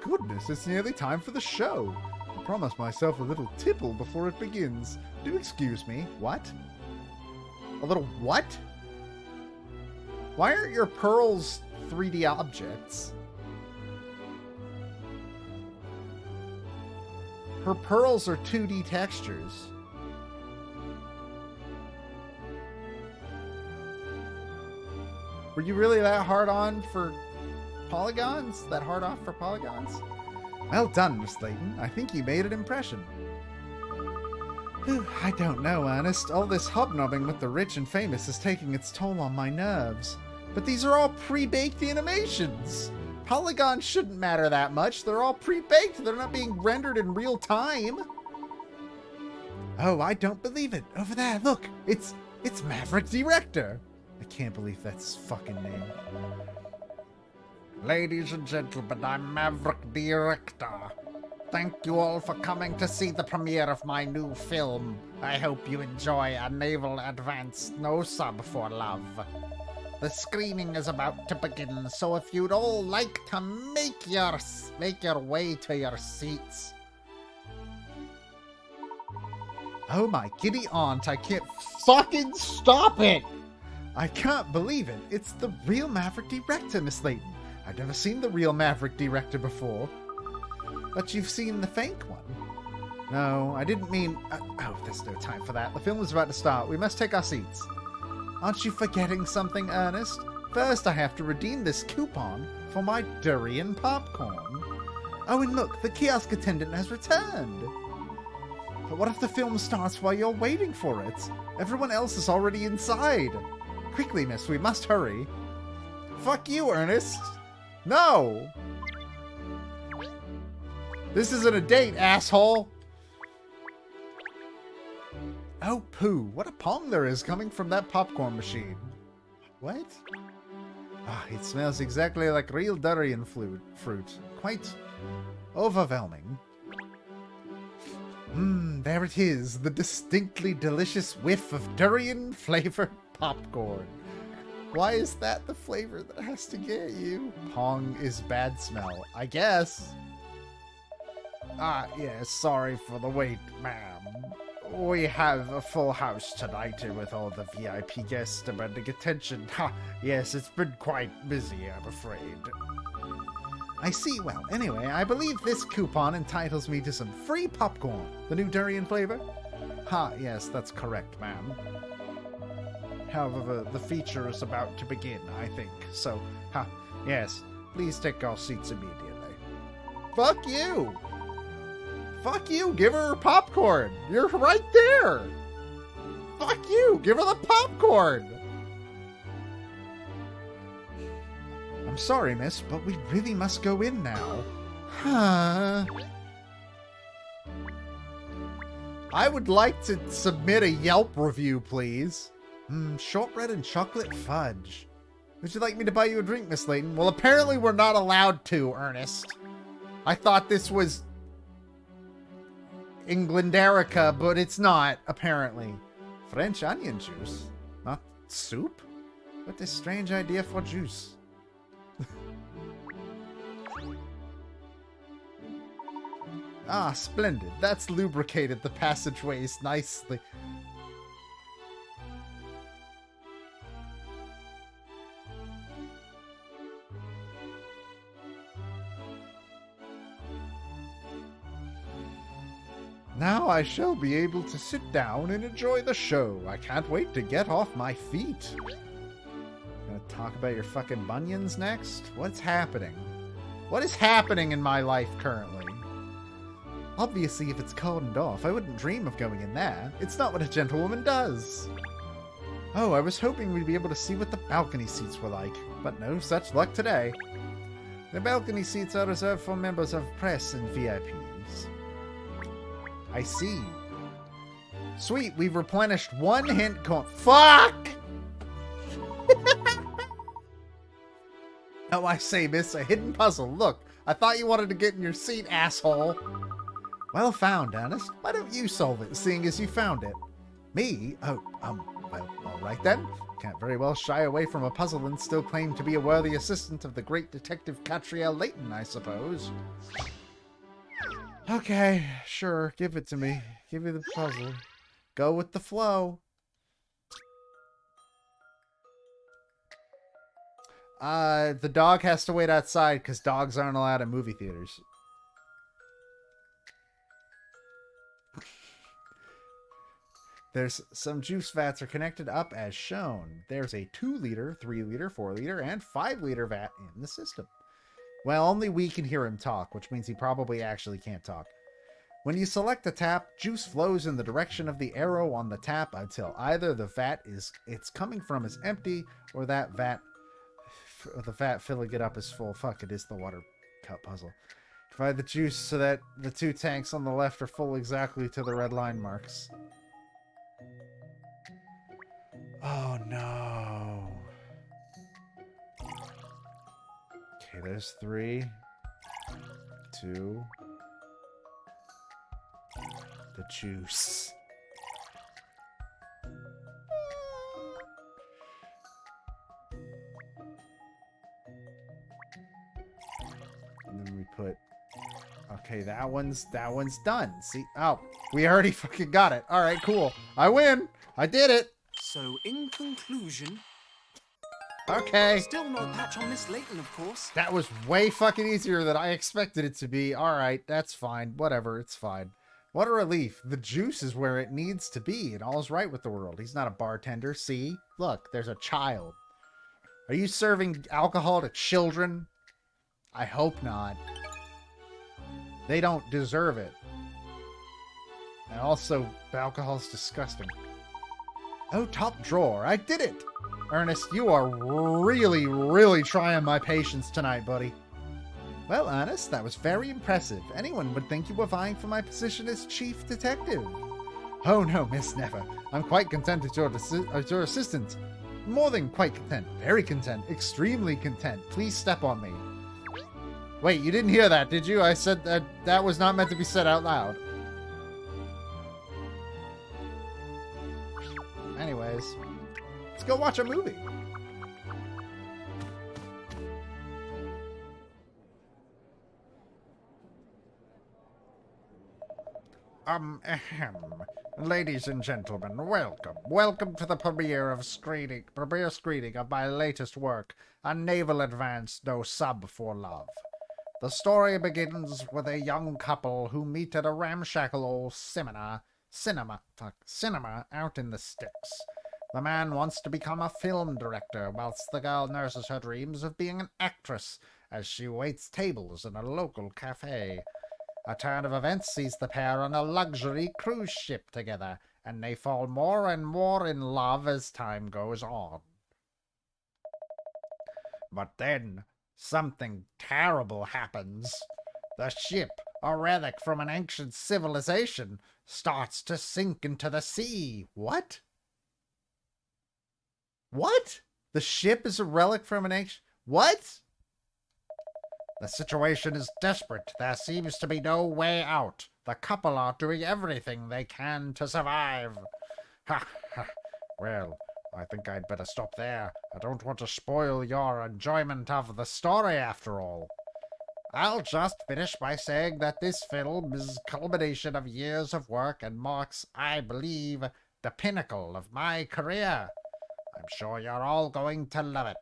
A: Goodness, it's nearly time for the show. I promised myself a little tipple before it begins. Do excuse me. What? A little what? Why aren't your pearls 3D objects? Her pearls are 2D textures. Were you really that hard on for polygons? That hard off for polygons? Well done, Miss Layton. I think you made an impression. Whew, I don't know, Ernest. All this hobnobbing with the rich and famous is taking its toll on my nerves. But these are all pre-baked animations. Polygons shouldn't matter that much. They're all pre-baked. They're not being rendered in real time. Oh, I don't believe it. Over there, look. It's Maverick Director. I can't believe that's his fucking name. Ladies and gentlemen, I'm Maverick Director. Thank you all for coming to see the premiere of my new film. I hope you enjoy A Naval Advance No Sub for Love. The screening is about to begin, so if you'd all like to make your way to your seats. Oh my giddy aunt, I can't fucking stop it! I can't believe it. It's the real Maverick Director, Miss Layton. I've never seen the real Maverick Director before. But you've seen the fake one. No, I didn't mean... oh, there's no time for that. The film is about to start. We must take our seats. Aren't you forgetting something, Ernest? First, I have to redeem this coupon for my durian popcorn. Oh, and look, the kiosk attendant has returned. But what if the film starts while you're waiting for it? Everyone else is already inside. Quickly, miss, we must hurry. Fuck you, Ernest. No! This isn't a date, asshole! Oh, poo. What a pong there is coming from that popcorn machine. What? Ah, it smells exactly like real durian fruit. Quite overwhelming. There it is. The distinctly delicious whiff of durian-flavored popcorn. Why is that the flavor that has to get you? Pong is bad smell, I guess. Ah, yes, sorry for the wait, ma'am. We have a full house tonight with all the VIP guests demanding attention. Ha, yes, it's been quite busy, I'm afraid. I see. Well, anyway, I believe this coupon entitles me to some free popcorn. The new durian flavor? Ha, yes, that's correct, ma'am. However, the feature is about to begin, I think. So, ha, yes, please take our seats immediately. Fuck you! Fuck you! Give her popcorn! You're right there! Fuck you! Give her the popcorn! I'm sorry, miss, but we really must go in now. Huh. I would like to submit a Yelp review, please. Shortbread and chocolate fudge. Would you like me to buy you a drink, Miss Layton? Well, apparently we're not allowed to, Ernest. I thought this was Englanderica, but it's not, apparently. French onion juice? Not soup? What a strange idea for juice. Ah, splendid. That's lubricated the passageways nicely. Now I shall be able to sit down and enjoy the show. I can't wait to get off my feet. Gonna talk about your fucking bunions next? What's happening? What is happening in my life currently? Obviously, if it's cordoned off, I wouldn't dream of going in there. It's not what a gentlewoman does. Oh, I was hoping we'd be able to see what the balcony seats were like, but no such luck today. The balcony seats are reserved for members of press and VIPs. I see. Sweet, we've replenished one hint coin. Fuck! Oh, I say, miss, a hidden puzzle. Look, I thought you wanted to get in your seat, asshole. Well found, Ernest. Why don't you solve it, seeing as you found it? Me? Oh, well, all right then. Can't very well shy away from a puzzle and still claim to be a worthy assistant of the great detective Katrielle Layton, I suppose. Okay, sure, give it to me. Give me the puzzle. Go with the flow. The dog has to wait outside because dogs aren't allowed in movie theaters. There's some juice vats are connected up as shown. There's a 2-liter, 3-liter, 4-liter, and 5-liter vat in the system. Well, only we can hear him talk, which means he probably actually can't talk. When you select a tap, juice flows in the direction of the arrow on the tap until either the vat it's coming from is empty or the vat filling it up is full. Fuck, it is the water cup puzzle. Divide the juice so that the 2 tanks on the left are full exactly to the red line marks. Oh no. Okay, there's 3. 2. The juice. And then we put... Okay, that one's done. See? Oh, we already fucking got it. All right, cool. I win. I did it.
D: So, in conclusion...
A: Okay.
D: Still no patch on Miss Layton, of course.
A: That was way fucking easier than I expected it to be. All right, that's fine. Whatever, it's fine. What a relief. The juice is where it needs to be, and all's right with the world. He's not a bartender. See? Look, there's a child. Are you serving alcohol to children? I hope not. They don't deserve it. And also, alcohol's disgusting. Oh, top drawer. I did it! Ernest, you are really, really trying my patience tonight, buddy. Well, Ernest, that was very impressive. Anyone would think you were vying for my position as chief detective. Oh no, Miss Never. I'm quite content as your assistant. More than quite content. Very content. Extremely content. Please step on me. Wait, you didn't hear that, did you? I said that was not meant to be said out loud. Anyways, let's go watch a movie. Ladies and gentlemen, welcome. Welcome to the premiere screening of my latest work, A Naval Advance No Sub for Love. The story begins with a young couple who meet at a ramshackle old cinema out in the sticks. The man wants to become a film director, whilst the girl nurses her dreams of being an actress as she waits tables in a local cafe. A turn of events sees the pair on a luxury cruise ship together, and they fall more and more in love as time goes on. But then, something terrible happens. The ship, a relic from an ancient civilization, starts to sink into the sea. What? What? The ship is a relic from an ancient... What? The situation is desperate. There seems to be no way out. The couple are doing everything they can to survive. Ha ha. Well, I think I'd better stop there. I don't want to spoil your enjoyment of the story after all. I'll just finish by saying that this film is a culmination of years of work and marks, I believe, the pinnacle of my career. I'm sure you're all going to love it.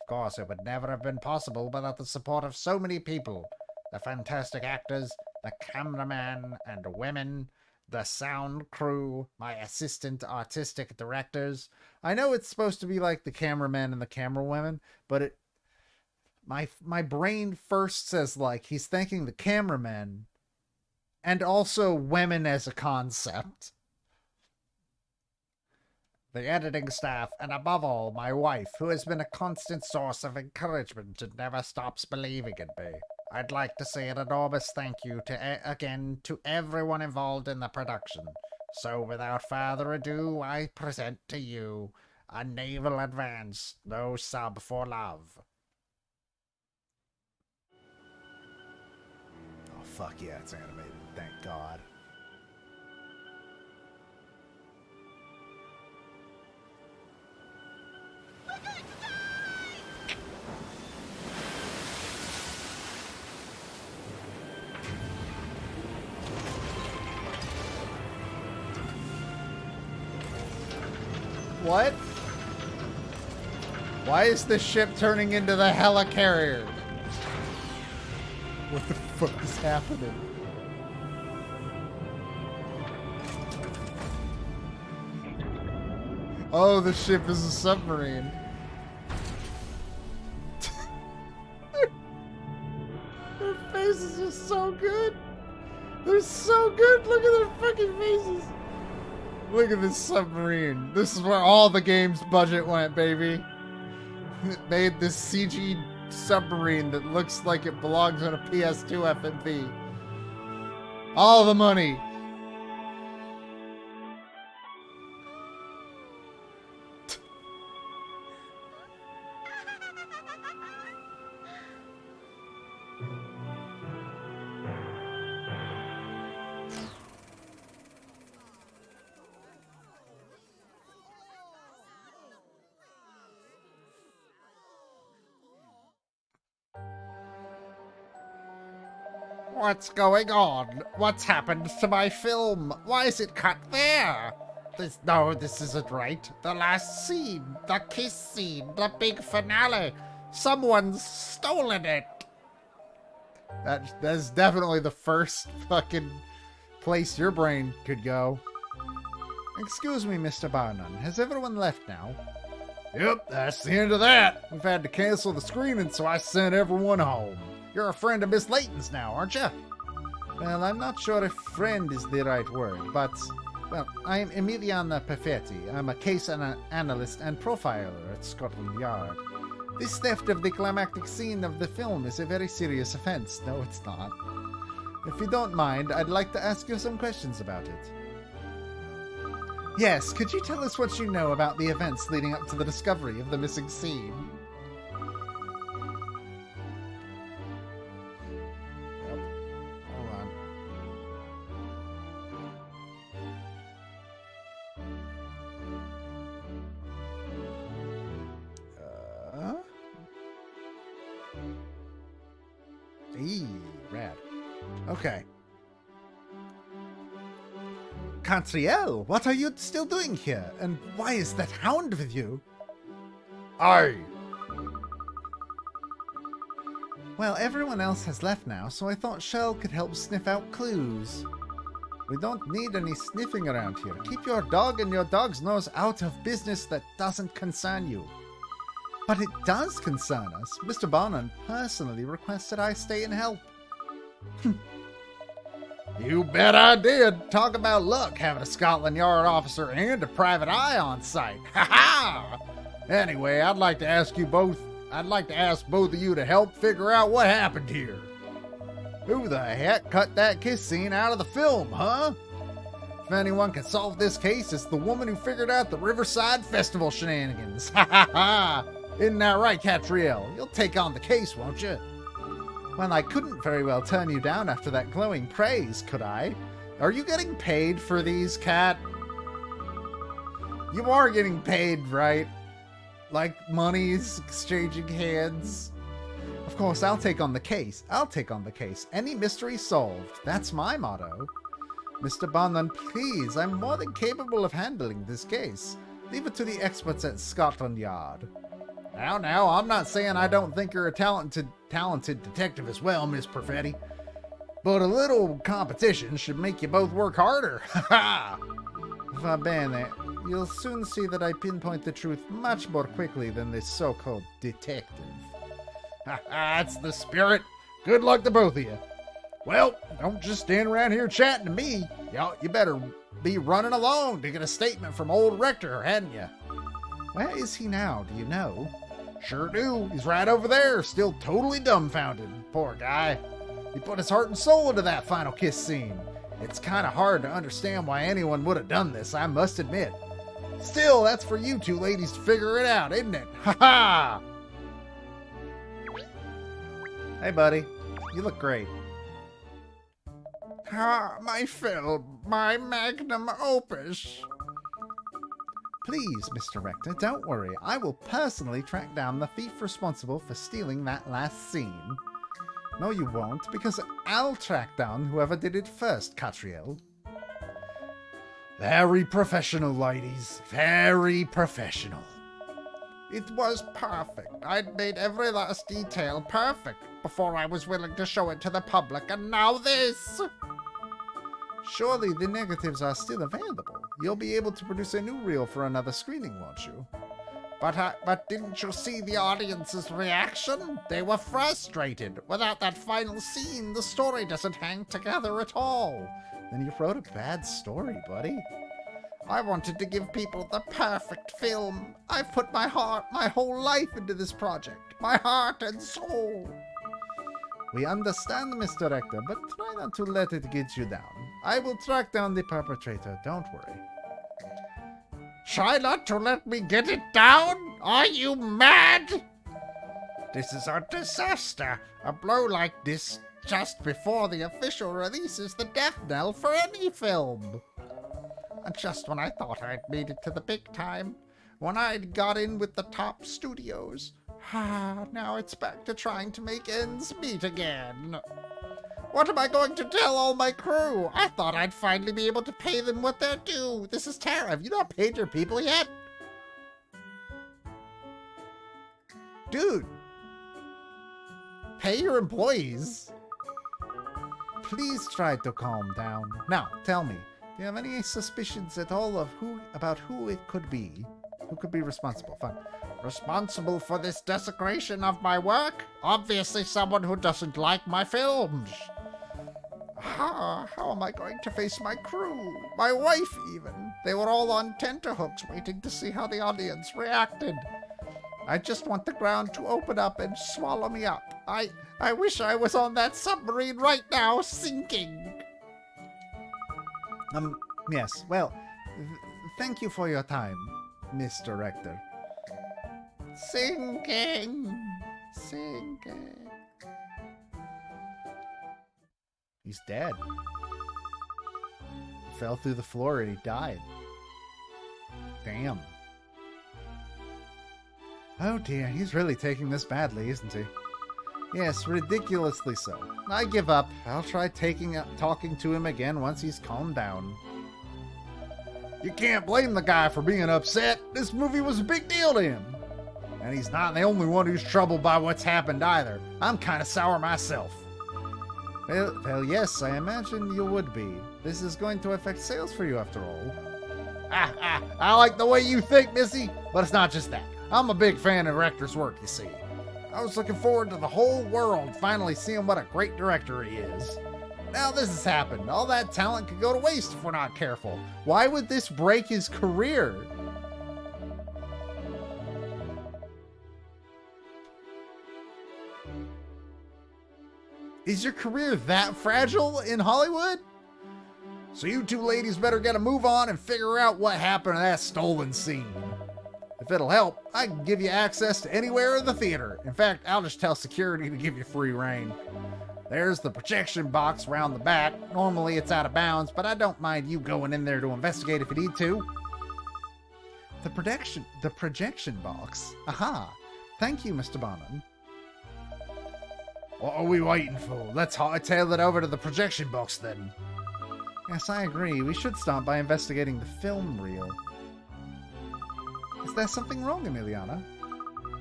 A: Of course, it would never have been possible without the support of so many people. The fantastic actors, the cameraman and women, the sound crew, my assistant artistic directors. I know it's supposed to be like the cameraman and the camera women, but my brain first says like he's thanking the cameramen and also women as a concept. The editing staff, and above all, my wife, who has been a constant source of encouragement and never stops believing in me. I'd like to say an enormous thank you again to everyone involved in the production. So without further ado, I present to you a naval advance, no sub for love. Oh, fuck yeah, it's animated. Thank God. What? Why is this ship turning into the helicarrier? What the fuck is happening? Oh, the ship is a submarine. Their faces are so good. They're so good. Look at their fucking faces. Look at this submarine. This is where all the game's budget went, baby. It made this CG submarine that looks like it belongs on a PS2 FMV. All the money. What's going on? What's happened to my film? Why is it cut there? This isn't right. The last scene, the kiss scene, the big finale. Someone's stolen it. That's definitely the first fucking place your brain could go. Excuse me, Mr. Barnum. Has everyone left now? Yep, that's the end of that. We've had to cancel the screening, so I sent everyone home. You're a friend of Miss Layton's now, aren't you? Well, I'm not sure if friend is the right word, but, well, I'm Emiliana Perfetti. I'm a case analyst and profiler at Scotland Yard. This theft of the climactic scene of the film is a very serious offense. No, it's not. If you don't mind, I'd like to ask you some questions about it. Yes, could you tell us what you know about the events leading up to the discovery of the missing scene? Rad. Okay. Katrielle, what are you still doing here? And why is that hound with you? Aye. Well, everyone else has left now, so I thought Shell could help sniff out clues. We don't need any sniffing around here. Keep your dog and your dog's nose out of business that doesn't concern you. But it does concern us. Mr. Barnum personally requested I stay and help. You bet I did. Talk about luck, having a Scotland Yard officer and a private eye on site. Ha ha! Anyway, I'd like to ask both of you to help figure out what happened here. Who the heck cut that kiss scene out of the film, huh? If anyone can solve this case, it's the woman who figured out the Riverside Festival shenanigans. Ha ha ha! Isn't that right, Katrielle? You'll take on the case, won't you? Well, I couldn't very well turn you down after that glowing praise, could I? Are you getting paid for these, Kat? You are getting paid, right? Like money's exchanging hands? Of course, I'll take on the case. Any mystery solved. That's my motto. Mr. Barnum, please, I'm more than capable of handling this case. Leave it to the experts at Scotland Yard. Now, I'm not saying I don't think you're a talented detective as well, Miss Perfetti. But a little competition should make you both work harder. Ha ha! Va bene. You'll soon see that I pinpoint the truth much more quickly than this so-called detective. Ha ha! That's the spirit. Good luck to both of you. Well, don't just stand around here chatting to me. You better be running along to get a statement from old Rector, hadn't you? Where is he now, do you know? Sure do. He's right over there, still totally dumbfounded. Poor guy. He put his heart and soul into that final kiss scene. It's kind of hard to understand why anyone would have done this, I must admit. Still, that's for you two ladies to figure it out, isn't it? Ha ha! Hey, buddy. You look great. My film, my magnum opus. Please, Mr. Rector, don't worry. I will personally track down the thief responsible for stealing that last scene. No, you won't, because I'll track down whoever did it first, Katrielle. Very professional, ladies. Very professional. It was perfect. I'd made every last detail perfect before I was willing to show it to the public, and now this! Surely the negatives are still available. You'll be able to produce a new reel for another screening, won't you? But didn't you see the audience's reaction? They were frustrated. Without that final scene, the story doesn't hang together at all. Then you wrote a bad story, buddy. I wanted to give people the perfect film. I've put my heart, my whole life into this project. My heart and soul. We understand, Mr. Rector, but try not to let it get you down. I will track down the perpetrator, don't worry. Try not to let me get it down? Are you mad? This is a disaster. A blow like this just before the official release is the death knell for any film. And just when I thought I'd made it to the big time, when I'd got in with the top studios, now it's back to trying to make ends meet again. What am I going to tell all my crew? I thought I'd finally be able to pay them what they're due. This is terrible. Have you not paid your people yet? Dude. Pay your employees. Please try to calm down. Now, tell me, do you have any suspicions at all of about who it could be? Who could be responsible? Fine. Responsible for this desecration of my work? Obviously someone who doesn't like my films. How am I going to face my crew? My wife, even. They were all on tenterhooks waiting to see how the audience reacted. I just want the ground to open up and swallow me up. I wish I was on that submarine right now, sinking. Yes, well, thank you for your time, Mr. Rector. Sinking. He's dead. He fell through the floor and he died. Damn. Oh dear, he's really taking this badly, isn't he? Yes, ridiculously so. I give up. I'll try talking to him again once he's calmed down. You can't blame the guy for being upset. This movie was a big deal to him. And he's not the only one who's troubled by what's happened either. I'm kind of sour myself. Well, yes, I imagine you would be. This is going to affect sales for you after all. I like the way you think, Missy, but it's not just that. I'm a big fan of Rector's work, you see. I was looking forward to the whole world finally seeing what a great director he is. Now this has happened. All that talent could go to waste if we're not careful. Why would this break his career? Is your career that fragile in Hollywood? So you two ladies better get a move on and figure out what happened to that stolen scene. If it'll help, I can give you access to anywhere in the theater. In fact, I'll just tell security to give you free reign. There's the projection box around the back. Normally it's out of bounds, but I don't mind you going in there to investigate if you need to. The projection box? Aha. Thank you, Mr. Bonham. What are we waiting for? Let's hightail it over to the projection box then. Yes, I agree. We should start by investigating the film reel. Is there something wrong, Emiliana?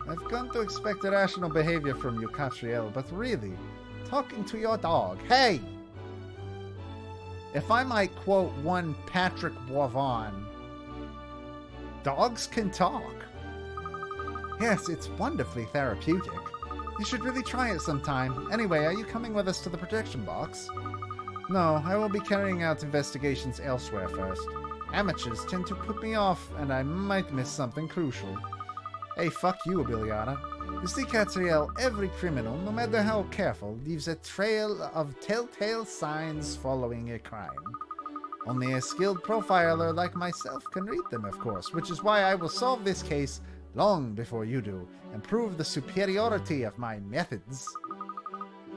A: I've come to expect irrational behavior from you, Katrielle, but really, talking to your dog. Hey! If I might quote one Patrick Boivin, dogs can talk. Yes, it's wonderfully therapeutic. You should really try it sometime. Anyway, are you coming with us to the projection box? No, I will be carrying out investigations elsewhere first. Amateurs tend to put me off, and I might miss something crucial. Hey, fuck you, Abiliana. You see, Katrielle, every criminal, no matter how careful, leaves a trail of telltale signs following a crime. Only a skilled profiler like myself can read them, of course, which is why I will solve this case long before you do, and prove the superiority of my methods.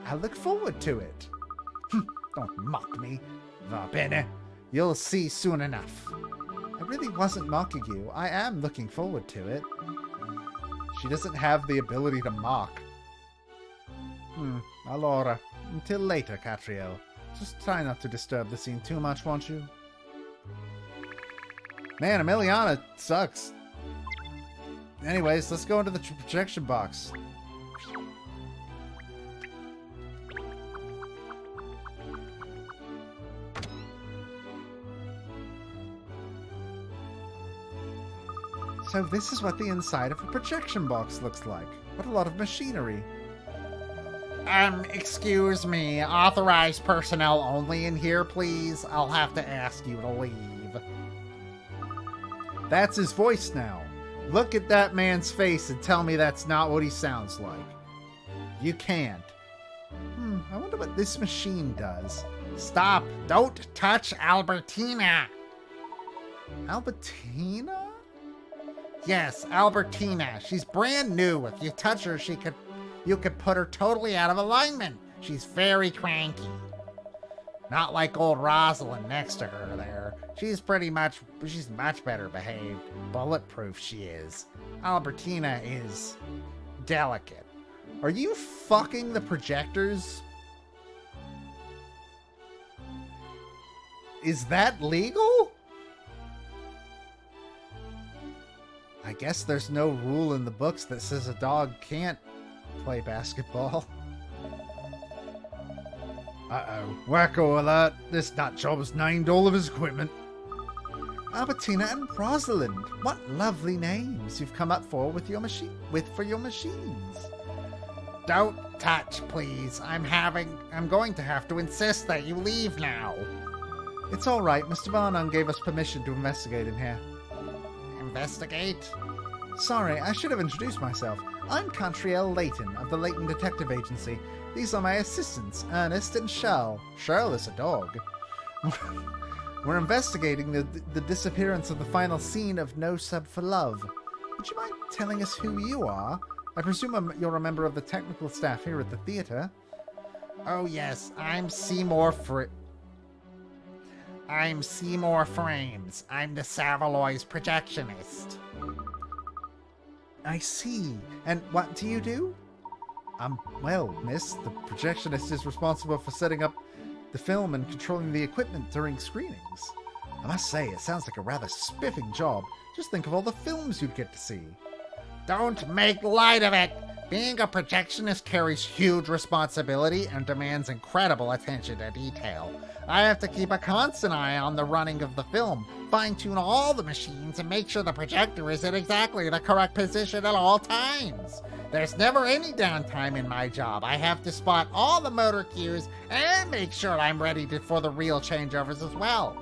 A: I look forward to it. Don't mock me. Va bene. You'll see soon enough. I really wasn't mocking you. I am looking forward to it. She doesn't have the ability to mock. Allora. Until later, Katrielle. Just try not to disturb the scene too much, won't you? Man, Emiliana sucks. Anyways, let's go into the projection box. So this is what the inside of a projection box looks like. What a lot of machinery. Excuse me. Authorized personnel only in here, please. I'll have to ask you to leave. That's his voice now. Look at that man's face and tell me that's not what he sounds like. You can't. I wonder what this machine does. Stop. Don't touch Albertina. Albertina? Yes, Albertina. She's brand new. If you touch her, you could put her totally out of alignment. She's very cranky. Not like old Rosalind next to her there. She's much better behaved. Bulletproof she is. Albertina is delicate. Are you fucking the projectors? Is that legal? I guess there's no rule in the books that says a dog can't play basketball. Uh-oh. Wacko alert. This nut job's named all of his equipment. Albertina and Rosalind. What lovely names you've come up for your machines. Don't touch, please. I'm going to have to insist that you leave now. It's all right. Mr. Varnon gave us permission to investigate in here. Investigate? Sorry, I should have introduced myself. I'm Katrielle Layton of the Layton Detective Agency. These are my assistants, Ernest and Shell. Shell is a dog. We're investigating the disappearance of the final scene of No Sub for Love. Would you mind telling us who you are? I presume you're a member of the technical staff here at the theater. Oh yes, I'm Seymour Frames. I'm the Savaloy's projectionist. I see. And what do you do? Well, miss, the projectionist is responsible for setting up the film and controlling the equipment during screenings. I must say, it sounds like a rather spiffing job. Just think of all the films you'd get to see. Don't make light of it! Being a projectionist carries huge responsibility and demands incredible attention to detail. I have to keep a constant eye on the running of the film, fine-tune all the machines, and make sure the projector is in exactly the correct position at all times. There's never any downtime in my job. I have to spot all the motor cues and make sure I'm ready for the real changeovers as well.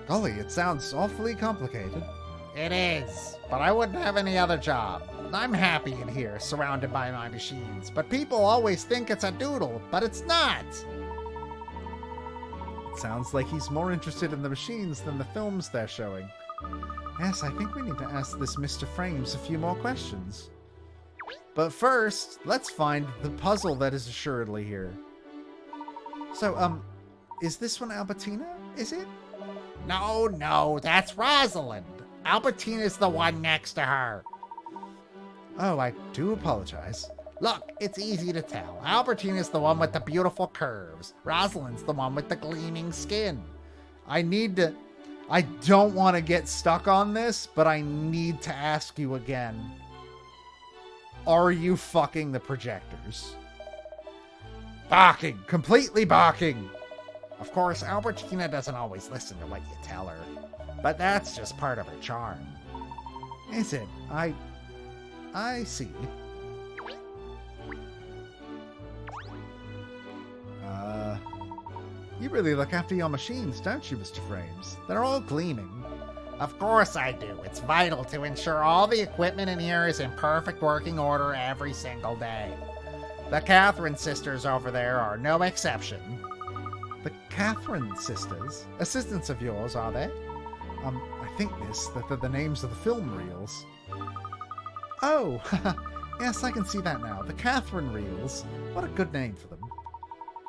A: Golly, it sounds awfully complicated. It is, but I wouldn't have any other job. I'm happy in here, surrounded by my machines, but people always think it's a doodle, but it's not. It sounds like he's more interested in the machines than the films they're showing. Yes, I think we need to ask this Mr. Frames a few more questions. But first, let's find the puzzle that is assuredly here. So, is this one Albertina? Is it? No, that's Rosalind. Albertina's the one next to her. Oh, I do apologize. Look, it's easy to tell. Albertina's the one with the beautiful curves. Rosalind's the one with the gleaming skin. I don't want to get stuck on this, but I need to ask you again. Are you fucking the projectors? Barking! Completely barking! Of course, Albertina doesn't always listen to what you tell her, but that's just part of her charm. Is it? I see. You really look after your machines, don't you, Mr. Frames? They're all gleaming.
E: Of course I do. It's vital to ensure all the equipment in here is in perfect working order every single day. The Catherine sisters over there are no exception.
A: The Catherine sisters? Assistants of yours, are they? I think, miss, that they're the names of the film reels. Oh, yes, I can see that now. The Catherine reels. What a good name for them.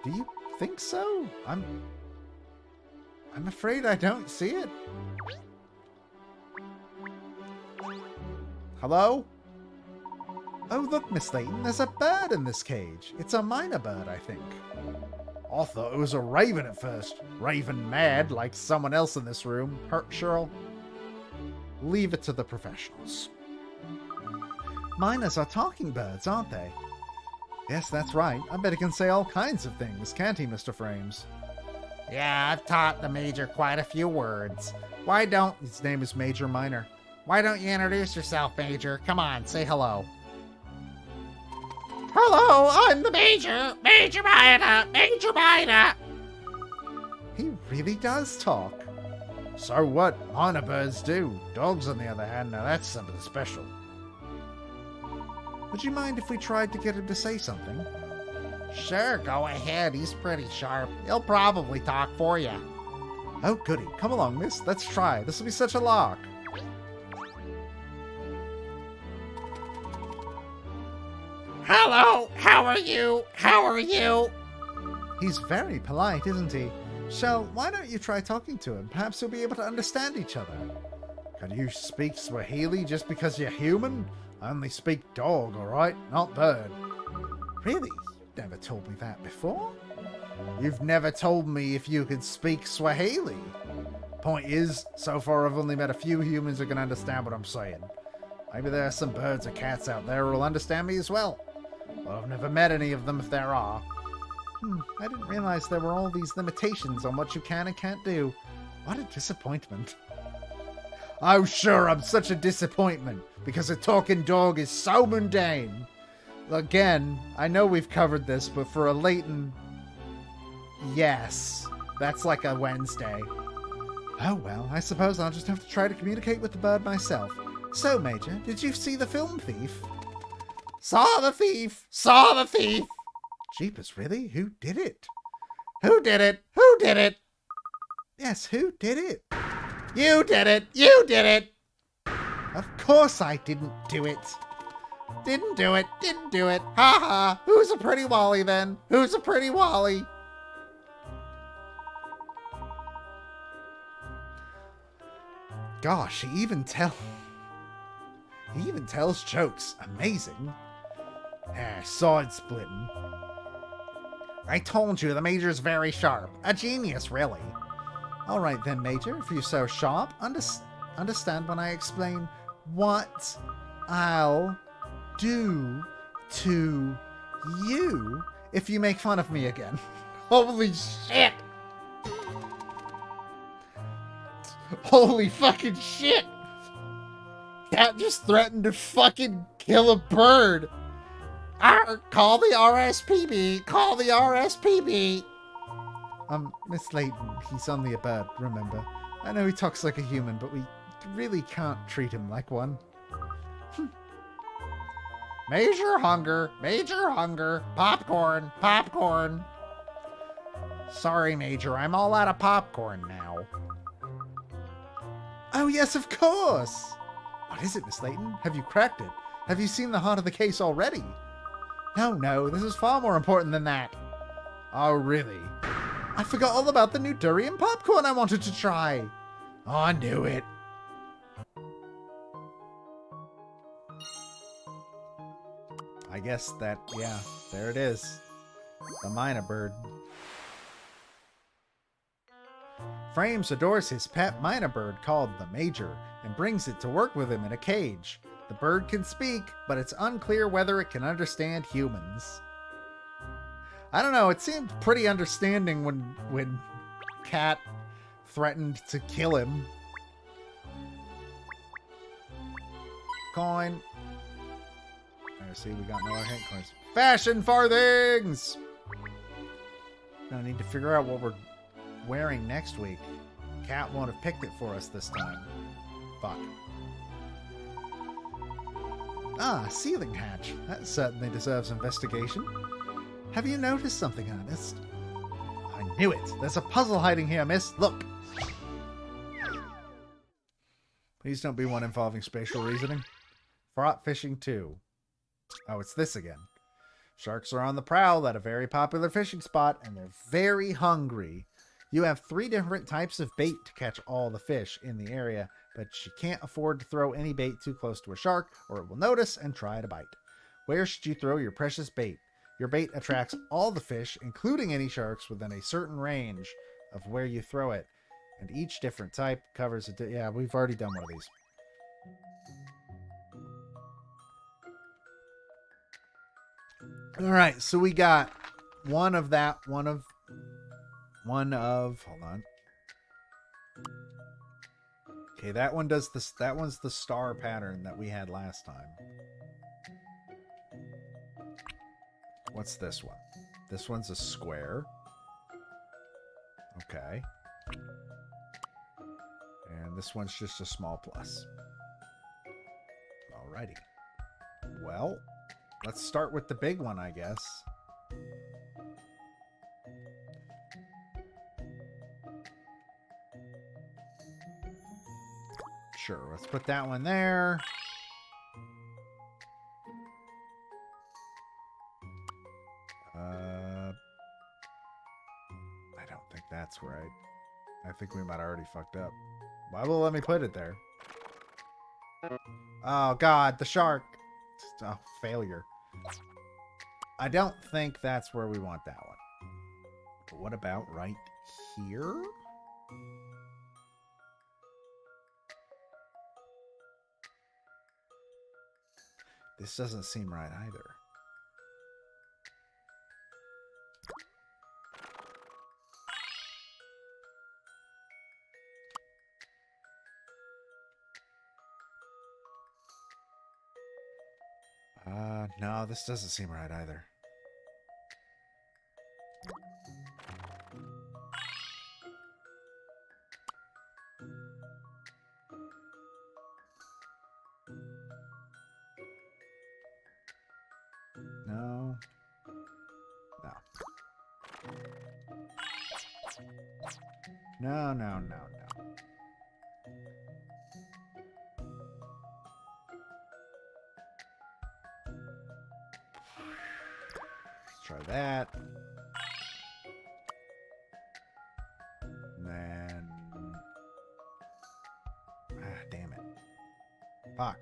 A: Do you think so? I'm afraid I don't see it. Hello? Oh, look, Miss Layton, there's a bird in this cage. It's a minor bird, I think. I thought it was a raven at first. Raven mad, like someone else in this room. Hurt, Cheryl? Leave it to the professionals. Miners are talking birds, aren't they? Yes, that's right. I bet he can say all kinds of things, can't he, Mr. Frames?
E: Yeah, I've taught the Major quite a few words. Why don't...
A: His name is Major Minor.
E: Why don't you introduce yourself, Major? Come on, say hello. Hello, I'm the Major! Major Minor! Major Minor!
A: He really does talk. So what? Minor birds do. Dogs, on the other hand, now that's something special. Would you mind if we tried to get him to say something?
E: Sure, go ahead. He's pretty sharp. He'll probably talk for you.
A: Oh, goody. Come along, miss. Let's try. This will be such a lark.
E: Hello, how are you? How are you?
A: He's very polite, isn't he? Shell, why don't you try talking to him? Perhaps you'll be able to understand each other. Can you speak Swahili just because you're human? I only speak dog, alright? Not bird. Really? You've never told me that before? You've never told me if you could speak Swahili. Point is, so far I've only met a few humans who can understand what I'm saying. Maybe there are some birds or cats out there who'll understand me as well. But I've never met any of them if there are. I didn't realize there were all these limitations on what you can and can't do. What a disappointment. Oh, sure, I'm such a disappointment, because a talking dog is so mundane. Again, I know we've covered this, but for a Layton... Yes, that's like a Wednesday. Oh, well, I suppose I'll just have to try to communicate with the bird myself. So, Major, did you see the film Thief?
E: Saw the thief! Saw the thief!
A: Jeepers, really? Who did it?
E: Who did it? Who did it?
A: Yes, who did it?
E: You did it! You did it!
A: Of course I didn't do it.
E: Didn't do it! Didn't do it! Ha ha! Who's a pretty Wally then? Who's a pretty Wally?
A: Gosh, he even tells jokes. Amazing. Side splitting.
E: I told you, the Major's very sharp. A genius, really.
A: All right then, Major, if you're so sharp, understand when I explain what I'll do to you if you make fun of me again.
E: Holy shit!
A: Holy fucking shit!
E: Cat just threatened to fucking kill a bird. Call the RSPB. Call the RSPB.
A: Miss Layton, he's only a bird, remember. I know he talks like a human, but we really can't treat him like one.
E: Major hunger. Major hunger. Popcorn. Popcorn. Sorry, Major. I'm all out of popcorn now.
A: Oh, yes, of course! What is it, Miss Layton? Have you cracked it? Have you seen the heart of the case already? No, this is far more important than that. Oh, really? I forgot all about the new durian popcorn I wanted to try. Oh, I knew it. I guess that, yeah, there it is. The minor bird. Frames adores his pet minor bird called the Major and brings it to work with him in a cage. The bird can speak, but it's unclear whether it can understand humans. I don't know, it seemed pretty understanding when Cat threatened to kill him. Coin. There, see, we got no other hint coins. Fashion farthings! Now I need to figure out what we're wearing next week. Cat won't have picked it for us this time. Fuck. Ah, ceiling hatch. That certainly deserves investigation. Have you noticed something, Ernest? I knew it. There's a puzzle hiding here, miss. Look. Please don't be one involving spatial reasoning. Fraught fishing 2. Oh, it's this again. Sharks are on the prowl at a very popular fishing spot, and they're very hungry. You have 3 different types of bait to catch all the fish in the area, but you can't afford to throw any bait too close to a shark, or it will notice and try to bite. Where should you throw your precious bait? Your bait attracts all the fish, including any sharks, within a certain range of where you throw it, and each different type covers a... yeah, we've already done one of these. All right, so we got one of, hold on. Okay, that one does this. That one's the star pattern that we had last time. What's this one? This one's a square. Okay. And this one's just a small plus. Alrighty. Well, let's start with the big one, I guess. Sure, let's put that one there. I don't think that's right. I think we might have already fucked up. Why will it let me put it there? Oh, God, the shark. Oh, failure. I don't think that's where we want that one. But what about right here? This doesn't seem right either. No, this doesn't seem right either. No. No. No, no, no, no. Let's try that. And then... ah, damn it. Fuck.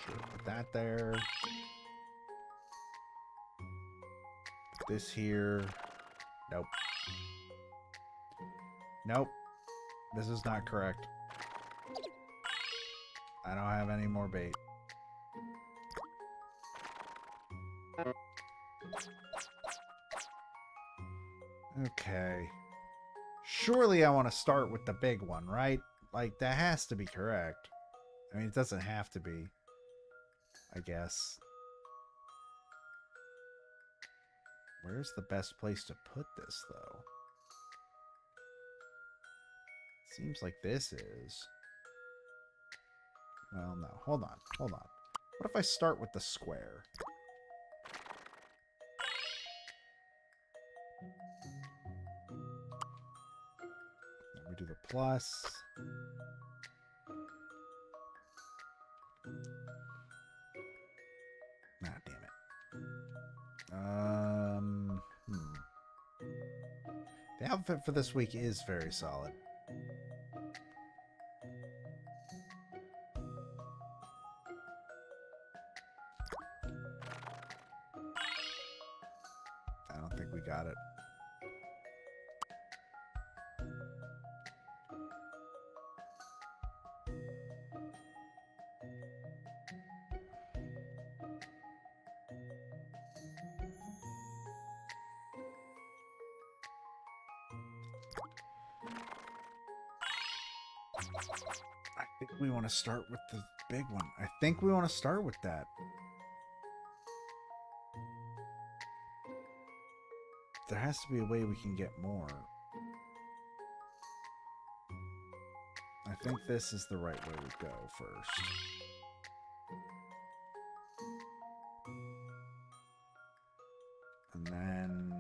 A: Sure, put that there. Put this here. Nope. Nope. This is not correct. I don't have any more bait. Okay. Surely I want to start with the big one, right? Like, that has to be correct. I mean, it doesn't have to be, I guess. Where's the best place to put this, though? Seems like this is. Well, no. Hold on. Hold on. What if I start with the square? Then we do the plus. Ah, damn it. The outfit for this week is very solid. I don't think we got it. I think we want to start with the big one. I think we want to start with that. there has to be a way we can get more. I think this is the right way to go first. And then...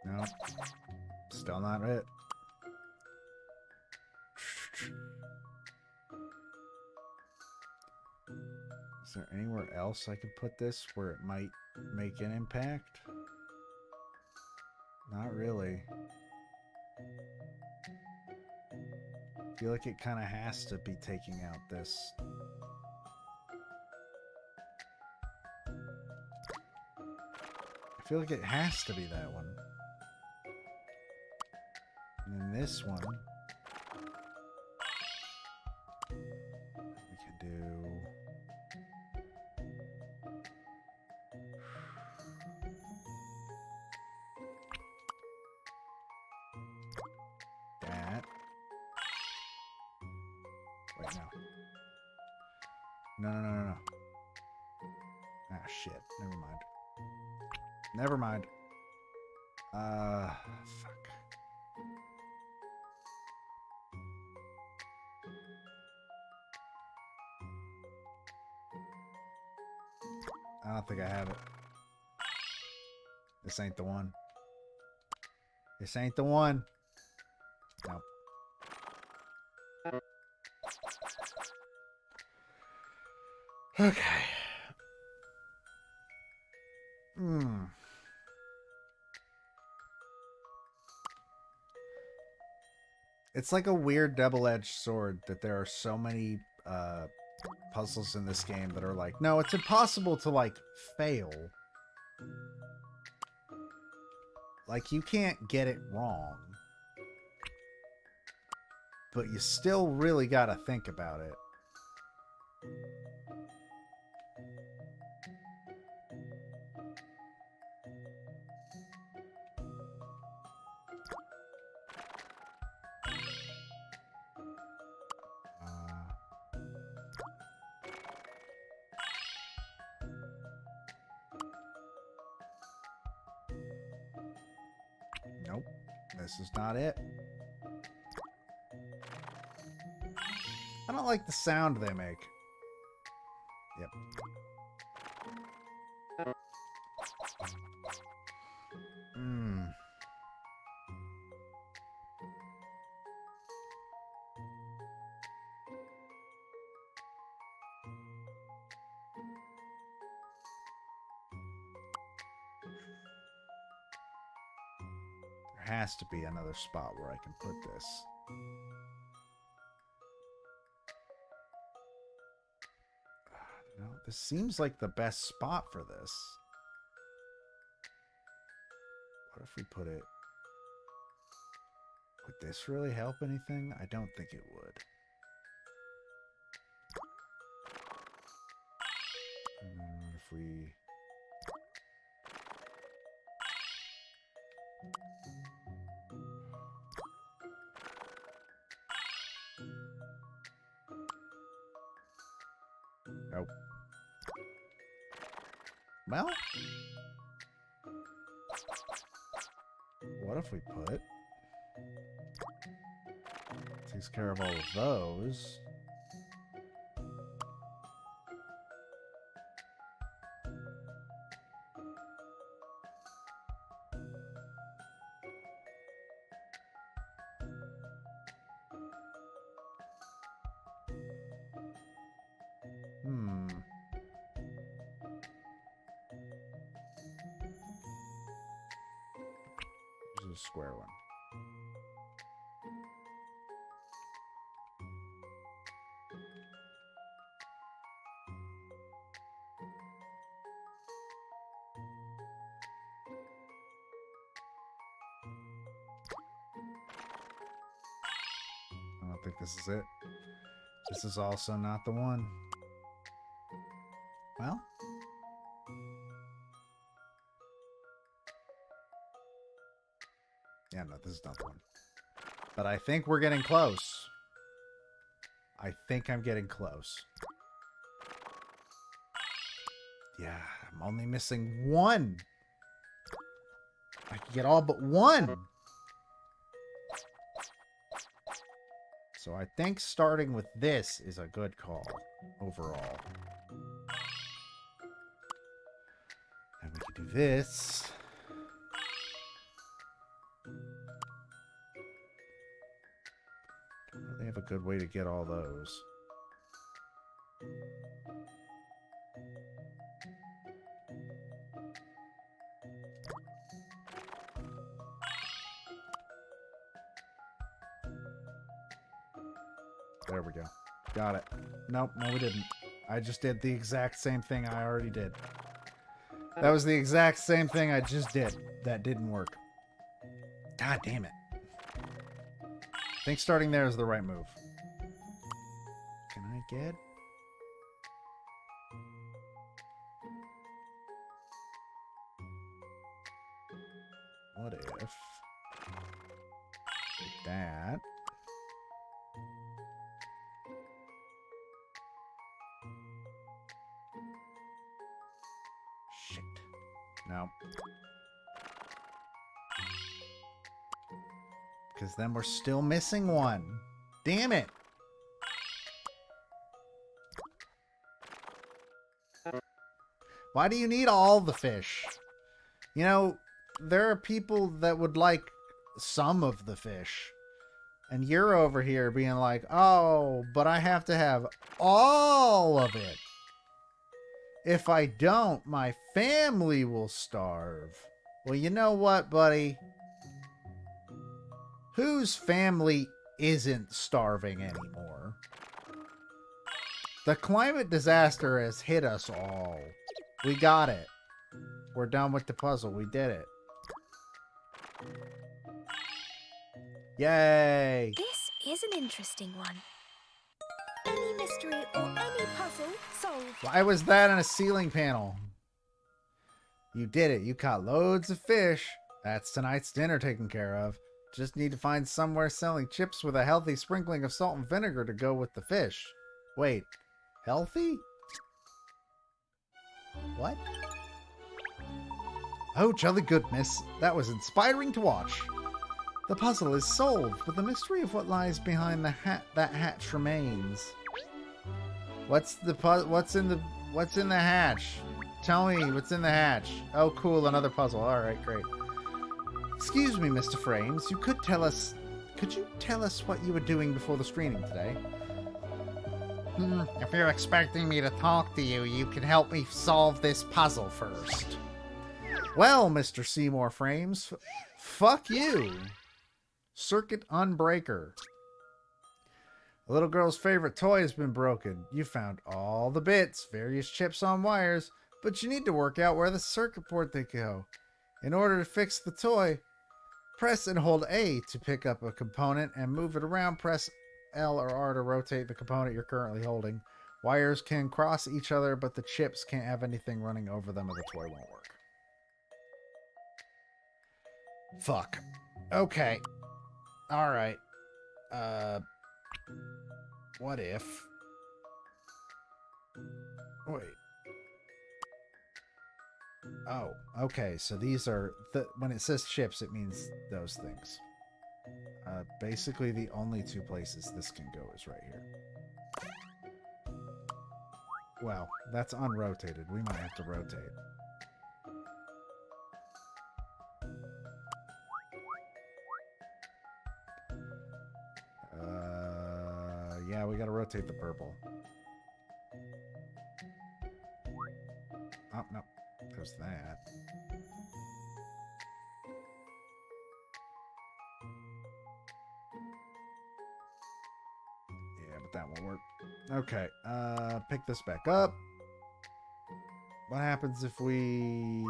A: No, still not it. Is there anywhere else I could put this where it might make an impact? Not really. I feel like it kind of has to be taking out this. I feel like it has to be that one. And then this one. We can do... that. Wait, no. No. Ah, shit. Never mind. Never mind. Fuck. I don't think I have it. This ain't the one. This ain't the one. Nope. Okay. It's like a weird double-edged sword that there are so many puzzles in this game that are like, no, it's impossible to, like, fail. Like, you can't get it wrong. But you still really gotta think about it. Nope. This is not it. I don't like the sound they make. Yep. There has to be another spot where I can put this. No, this seems like the best spot for this. What if we put it... Would this really help anything? I don't think it would. If we... Nope. Well, what if we put... Takes care of all of those. This is a square one. I don't think this is it. This is also not the one. Well. Yeah, no, this is not the one. But I think we're getting close. I think I'm getting close. Yeah, I'm only missing one. I can get all but one. So I think starting with this is a good call overall. And we can do this. Don't really have a good way to get all those. There we go. Got it. Nope, no we didn't. I just did the exact same thing I already did. That was the exact same thing I just did. That didn't work. God damn it. I think starting there is the right move. Can I get... What if... that... Shit. No. Because then we're still missing one. Damn it. Why do you need all the fish? You know, there are people that would like some of the fish. And you're over here being like, oh, but I have to have all of it. If I don't, my family will starve. Well, you know what, buddy? Whose family isn't starving anymore? The climate disaster has hit us all. We got it. We're done with the puzzle. We did it. Yay!
B: This is an interesting one. Any mystery or any puzzle solved.
A: Why was that on a ceiling panel? You did it. You caught loads of fish. That's tonight's dinner taken care of. Just need to find somewhere selling chips with a healthy sprinkling of salt and vinegar to go with the fish. Wait, healthy? What? Oh, jolly good, miss. That was inspiring to watch. The puzzle is solved, but the mystery of what lies behind that hatch remains. What's in the hatch? Tell me what's in the hatch. Oh, cool, another puzzle. All right, great. Excuse me, Mr. Frames. Could you tell us what you were doing before the screening today? If you're expecting me to talk to you, you can help me solve this puzzle first. Well, Mr. Seymour Frames, fuck you. Circuit Unbreaker. A little girl's favorite toy has been broken. You found all the bits, various chips on wires, but you need to work out where the circuit board they go. In order to fix the toy, press and hold A to pick up a component and move it around. Press L or R to rotate the component you're currently holding. Wires can cross each other, but the chips can't have anything running over them or the toy won't work. Fuck. Okay. Alright. What if... Wait. Oh, okay. So these are... when it says chips, it means those things. Basically, the only two places this can go is right here. Well, that's unrotated. We might have to rotate. Yeah, we gotta rotate the purple. Oh, no. There's that. Yeah, but that won't work. Okay, pick this back up. What happens if we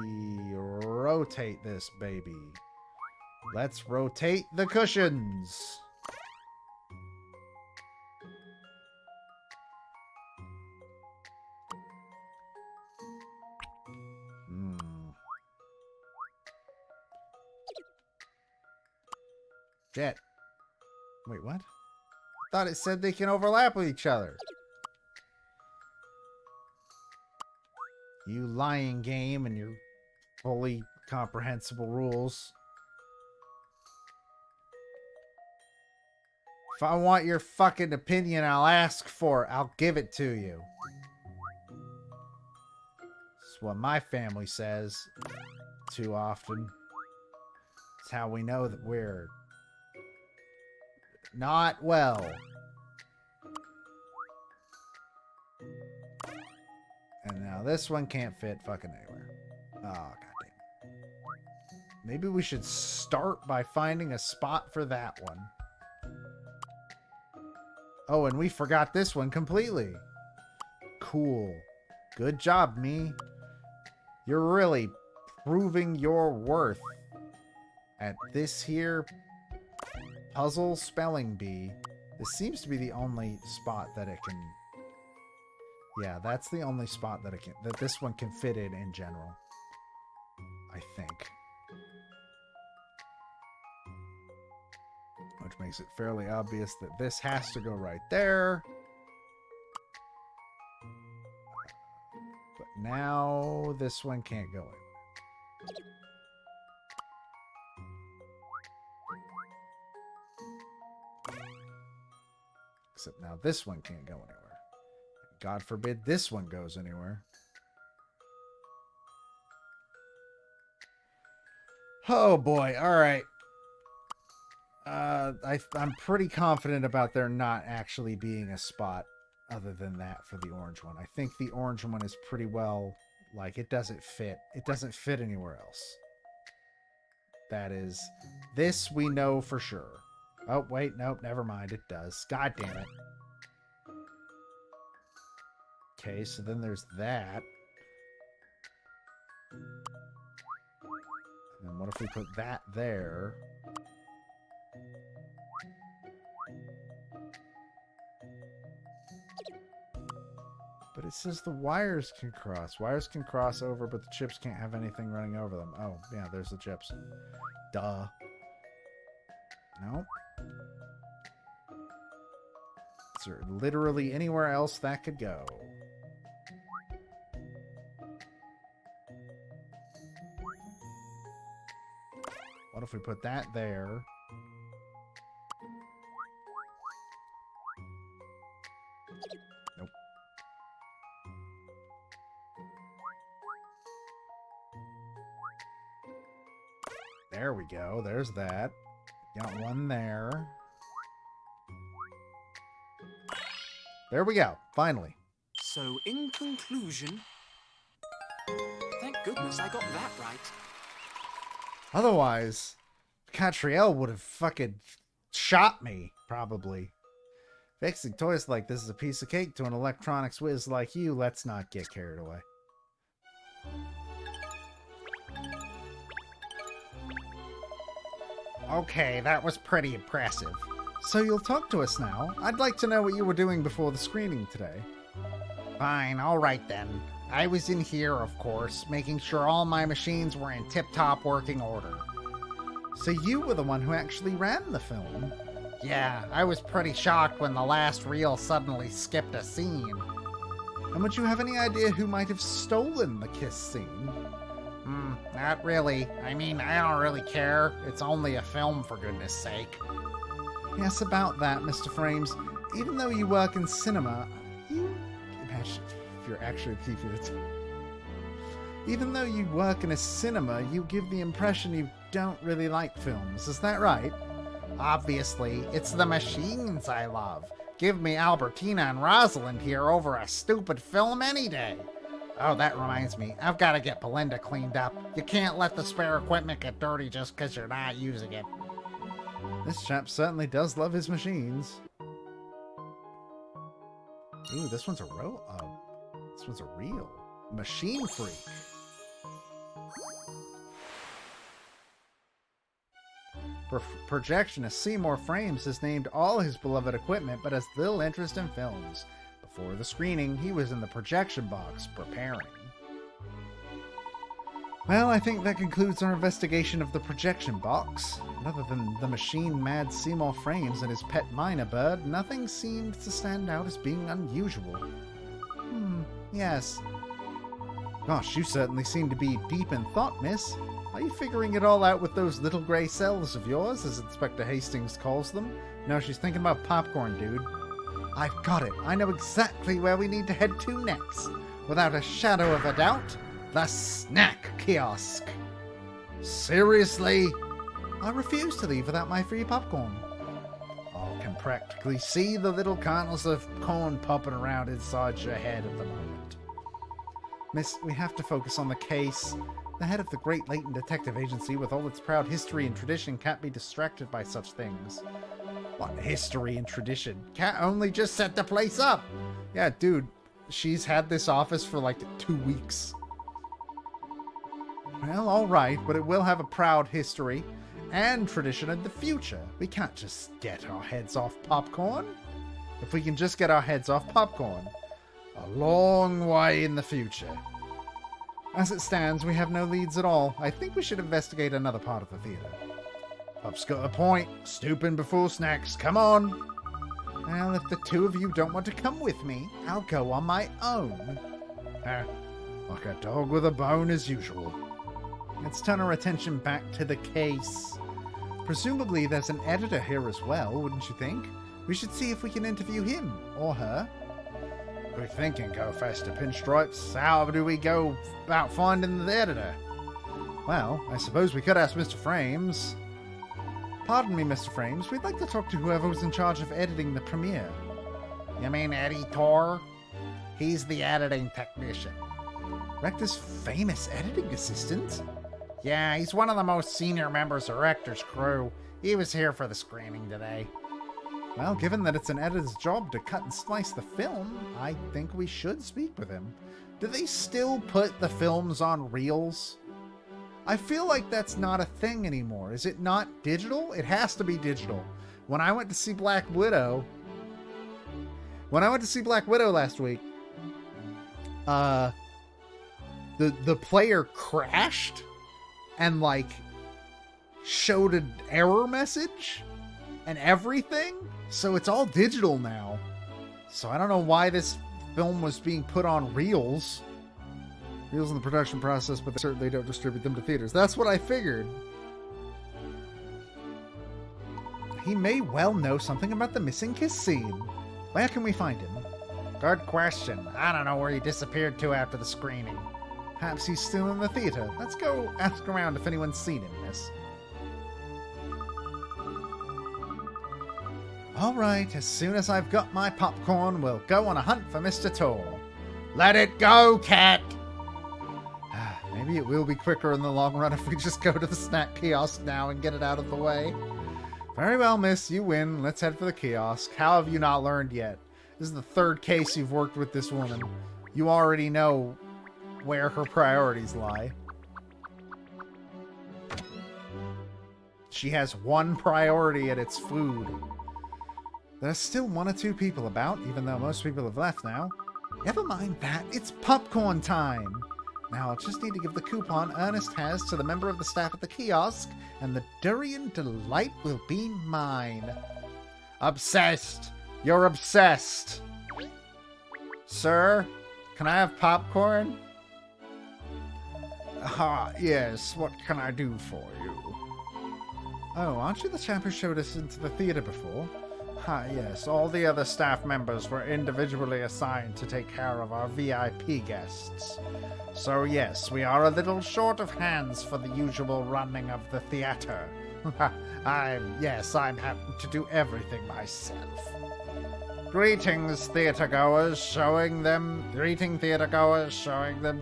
A: rotate this baby? Let's rotate the cushions. Shit. Wait, what? I thought it said they can overlap with each other. You lying game and your fully comprehensible rules. If I want your fucking opinion, I'll ask for it. I'll give it to you. It's what my family says too often. It's how we know that we're not well. And now this one can't fit fucking anywhere. Oh, goddamn. Maybe we should start by finding a spot for that one. Oh, and we forgot this one completely. Cool. Good job, me. You're really proving your worth at this here puzzle spelling bee. This seems to be the only spot that it can... Yeah, that's the only spot that this one can fit in general. I think. Which makes it fairly obvious that this has to go right there. But now this one can't go in. Except now this one can't go anywhere. God forbid this one goes anywhere. Oh boy, alright. I'm pretty confident about there not actually being a spot other than that for the orange one. I think the orange one is pretty well, like, it doesn't fit. It doesn't fit anywhere else. That is, this we know for sure. Oh, wait, nope, never mind, it does. God damn it. Okay, so then there's that. And then what if we put that there? But it says the wires can cross. Wires can cross over, but the chips can't have anything running over them. Oh, yeah, there's the chips. Duh. Nope. Is there literally anywhere else that could go? What if we put that there? Nope. There we go. There's that. Got one there. There we go. Finally.
D: So, in conclusion... Thank goodness I got that right.
A: Otherwise, Katrielle would have fucking shot me, probably. Fixing toys like this is a piece of cake to an electronics whiz like you. Let's not get carried away. Okay, that was pretty impressive. So you'll talk to us now? I'd like to know what you were doing before the screening today. Fine, alright then. I was in here, of course, making sure all my machines were in tip-top working order. So you were the one who actually ran the film? Yeah, I was pretty shocked when the last reel suddenly skipped a scene. And would you have any idea who might have stolen the kiss scene? Not really. I mean, I don't really care. It's only a film, for goodness sake. Yes, about that, Mr. Frames. Even though you work in cinema, imagine if you're actually a TV that's... Even though you work in a cinema, you give the impression you don't really like films. Is that right? Obviously, it's the machines I love. Give me Albertina and Rosalind here over a stupid film any day. Oh, that reminds me. I've got to get Belinda cleaned up. You can't let the spare equipment get dirty just because you're not using it. This chap certainly does love his machines. Ooh, this one's a this one's a real machine freak. Projectionist Seymour Frames has named all his beloved equipment but has little interest in films. Before the screening, he was in the projection box, preparing. Well, I think that concludes our investigation of the projection box. And other than the machine-mad Seymour Frames and his pet minor bird, nothing seemed to stand out as being unusual. Yes. Gosh, you certainly seem to be deep in thought, miss. Are you figuring it all out with those little grey selves of yours, as Inspector Hastings calls them? No, she's thinking about popcorn, dude. I've got it. I know exactly where we need to head to next. Without a shadow of a doubt, the snack kiosk. Seriously? I refuse to leave without my free popcorn. I can practically see the little kernels of corn popping around inside your head at the moment. Miss, we have to focus on the case. The head of the great Layton Detective Agency, with all its proud history and tradition, can't be distracted by such things. What history and tradition? Cat only just set the place up. Yeah, dude, she's had this office for like 2 weeks. Well, alright, but it will have a proud history and tradition in the future. We can't just get our heads off popcorn. If we can just get our heads off popcorn, a long way in the future. As it stands, we have no leads at all. I think we should investigate another part of the theater. Pup's got a point. Stooping before snacks. Come on. Well, if the two of you don't want to come with me, I'll go on my own. Like a dog with a bone as usual. Let's turn our attention back to the case. Presumably there's an editor here as well, wouldn't you think? We should see if we can interview him, or her. Quick thinking, go faster, Pinstripes. How do we go about finding the editor? Well, I suppose we could ask Mr. Frames. Pardon me, Mr. Frames. We'd like to talk to whoever was in charge of editing the premiere. You mean editor? He's the editing technician. Rector's famous editing assistant? Yeah, he's one of the most senior members of Rector's crew. He was here for the screening today. Well, given that it's an editor's job to cut and slice the film, I think we should speak with him. Do they still put the films on reels? I feel like that's not a thing anymore. Is it not digital? It has to be digital. When I went to see Black Widow last week, the player crashed and like showed an error message and everything. So it's all digital now. So I don't know why this film was being put on reels. Reels in the production process, but they certainly don't distribute them to theaters. That's what I figured. He may well know something about the missing kiss scene. Where can we find him? Good question. I don't know where he disappeared to after the screening. Perhaps he's still in the theater. Let's go ask around if anyone's seen him, miss. Alright, as soon as I've got my popcorn, we'll go on a hunt for Mr. Tor. Let it go, cat! Maybe it will be quicker in the long run if we just go to the snack kiosk now and get it out of the way. Very well, miss, you win. Let's head for the kiosk. How have you not learned yet? This is the third case you've worked with this woman. You already know where her priorities lie. She has one priority, and it's food. There's still 1 or 2 people about, even though most people have left now. Never mind that, it's popcorn time! Now I'll just need to give the coupon Ernest has to the member of the staff at the kiosk, and the durian delight will be mine. Obsessed! You're obsessed! Sir, can I have popcorn? Yes, what can I do for you? Oh, aren't you the chap who showed us into the theater before? Yes, all the other staff members were individually assigned to take care of our VIP guests. So yes, we are a little short of hands for the usual running of the theater. I'm happy to do everything myself. Greeting theatergoers, showing them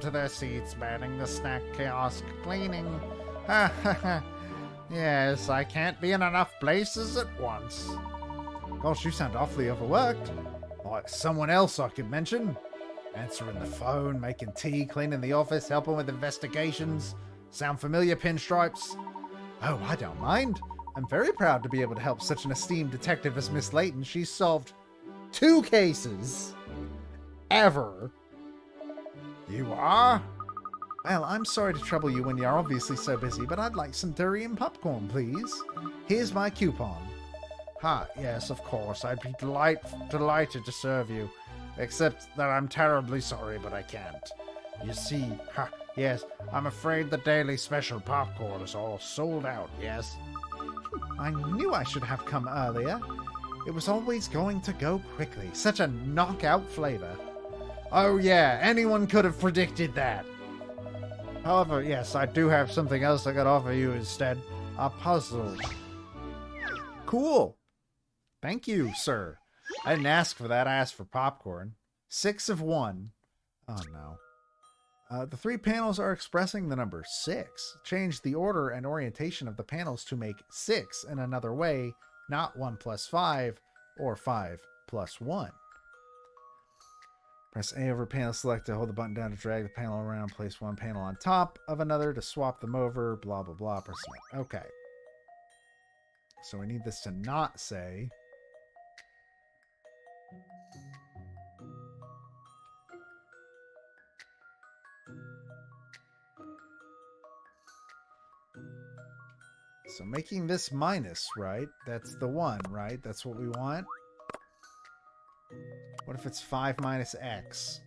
A: to their seats, manning the snack kiosk, cleaning. Yes, I can't be in enough places at once. Gosh, you sound awfully overworked. Like someone else I could mention. Answering the phone, making tea, cleaning the office, helping with investigations. Sound familiar, Pinstripes? Oh, I don't mind. I'm very proud to be able to help such an esteemed detective as Miss Layton. She's solved 2 cases. Ever. You are? Well, I'm sorry to trouble you when you're obviously so busy, but I'd like some durian popcorn, please. Here's my coupon. Ha, yes, of course. I'd be delighted to serve you. Except that I'm terribly sorry, but I can't. You see, yes, I'm afraid the daily special popcorn is all sold out, yes? I knew I should have come earlier. It was always going to go quickly. Such a knockout flavor. Oh yeah, anyone could have predicted that. However, yes, I do have something else I could offer you instead. A puzzle. Cool. Thank you, sir. I didn't ask for that. I asked for popcorn. 6 of 1. Oh, no. The 3 panels are expressing the number 6. Change the order and orientation of the panels to make 6 in another way, not 1 plus 5 or 5 plus 1. Press A over panel select to hold the button down to drag the panel around. Place one panel on top of another to swap them over. Blah, blah, blah. Press A. Okay. So we need this to not say... So making this minus, right? That's the 1, right? That's what we want. What if it's 5 minus x?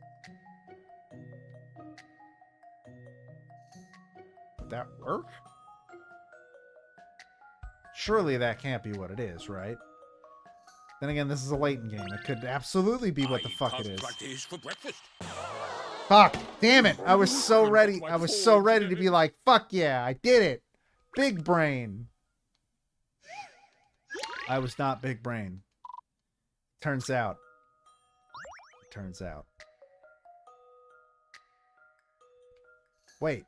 A: Would that work? Surely that can't be what it is, right? Then again, this is a Layton game. It could absolutely be what the fuck it is.
F: Like this for breakfast.
A: Fuck! Damn it! I was so ready. I was so ready to be like, fuck yeah, I did it! Big brain. I was not big brain. Turns out. Turns out. Wait.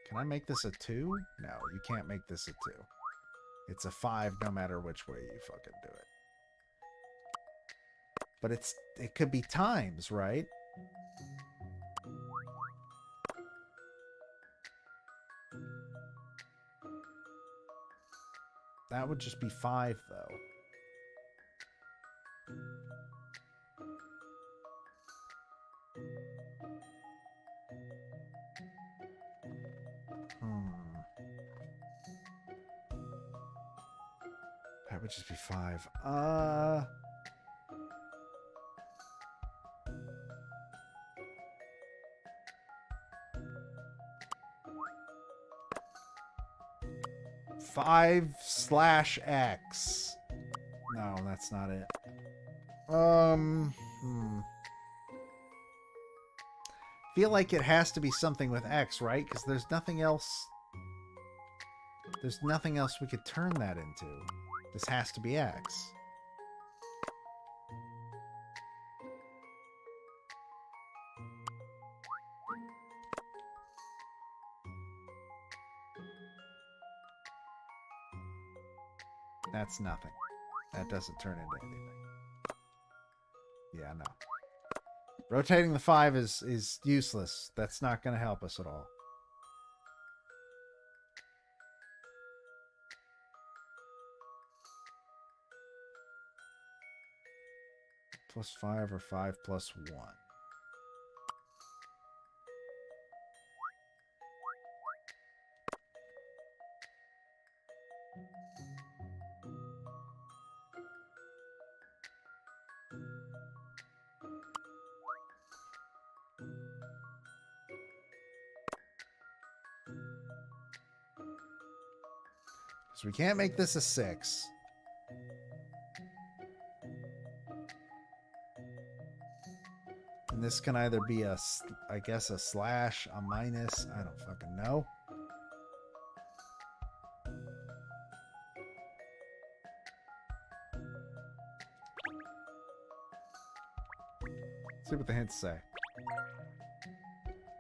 A: Can I make this a 2? No, you can't make this a 2. It's a 5 no matter which way you fucking do it. But it could be times, right? That would just be 5, though. That would just be 5. 5/x. No, that's not it. Feel like it has to be something with x, right? Because there's nothing else. There's nothing else we could turn that into. This has to be x. That's nothing. That doesn't turn into anything. Yeah, no. Rotating the 5 is useless. That's not going to help us at all. +5 or 5 plus 1. So we can't make this a 6. And this can either be a, I guess, a slash, a minus. I don't fucking know. Let's see what the hints say.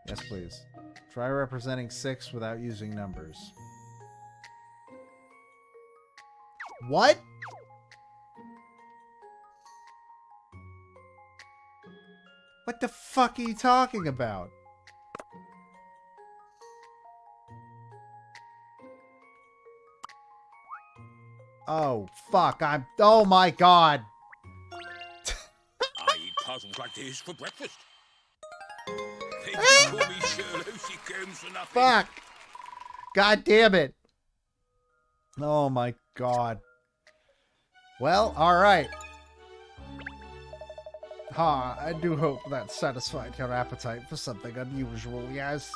A: Yes, please. Try representing 6 without using numbers. What? What the fuck are you talking about? Oh, fuck. Oh my god.
F: I eat puzzles like this for breakfast. They just call me Sherlock Holmes for nothing.
A: Fuck. God damn it. Oh my god. Well, alright. I do hope that satisfied your appetite for something unusual, yes?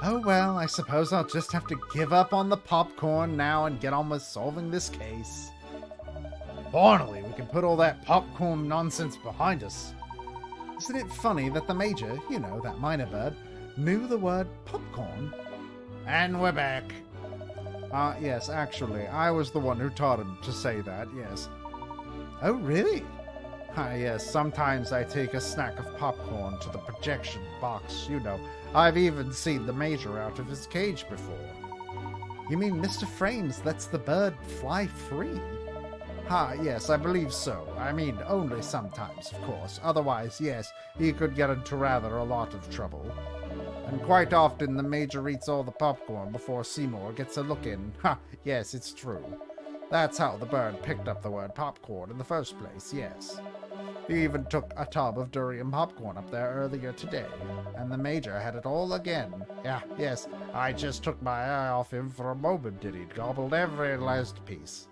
A: Oh well, I suppose I'll just have to give up on the popcorn now and get on with solving this case. Finally, we can put all that popcorn nonsense behind us. Isn't it funny that the Major, you know, that minor bird, knew the word popcorn? And we're back. Yes, actually, I was the one who taught him to say that, yes. Oh, really? Yes, sometimes I take a snack of popcorn to the projection box, you know. I've even seen the Major out of his cage before. You mean Mr. Frames lets the bird fly free? Yes, I believe so. I mean, only sometimes, of course. Otherwise, yes, he could get into rather a lot of trouble. And quite often the Major eats all the popcorn before Seymour gets a look in. Yes, it's true. That's how the bird picked up the word popcorn in the first place, yes. He even took a tub of durian popcorn up there earlier today, and the Major had it all again. Yes, I just took my eye off him for a moment and he'd gobbled every last piece.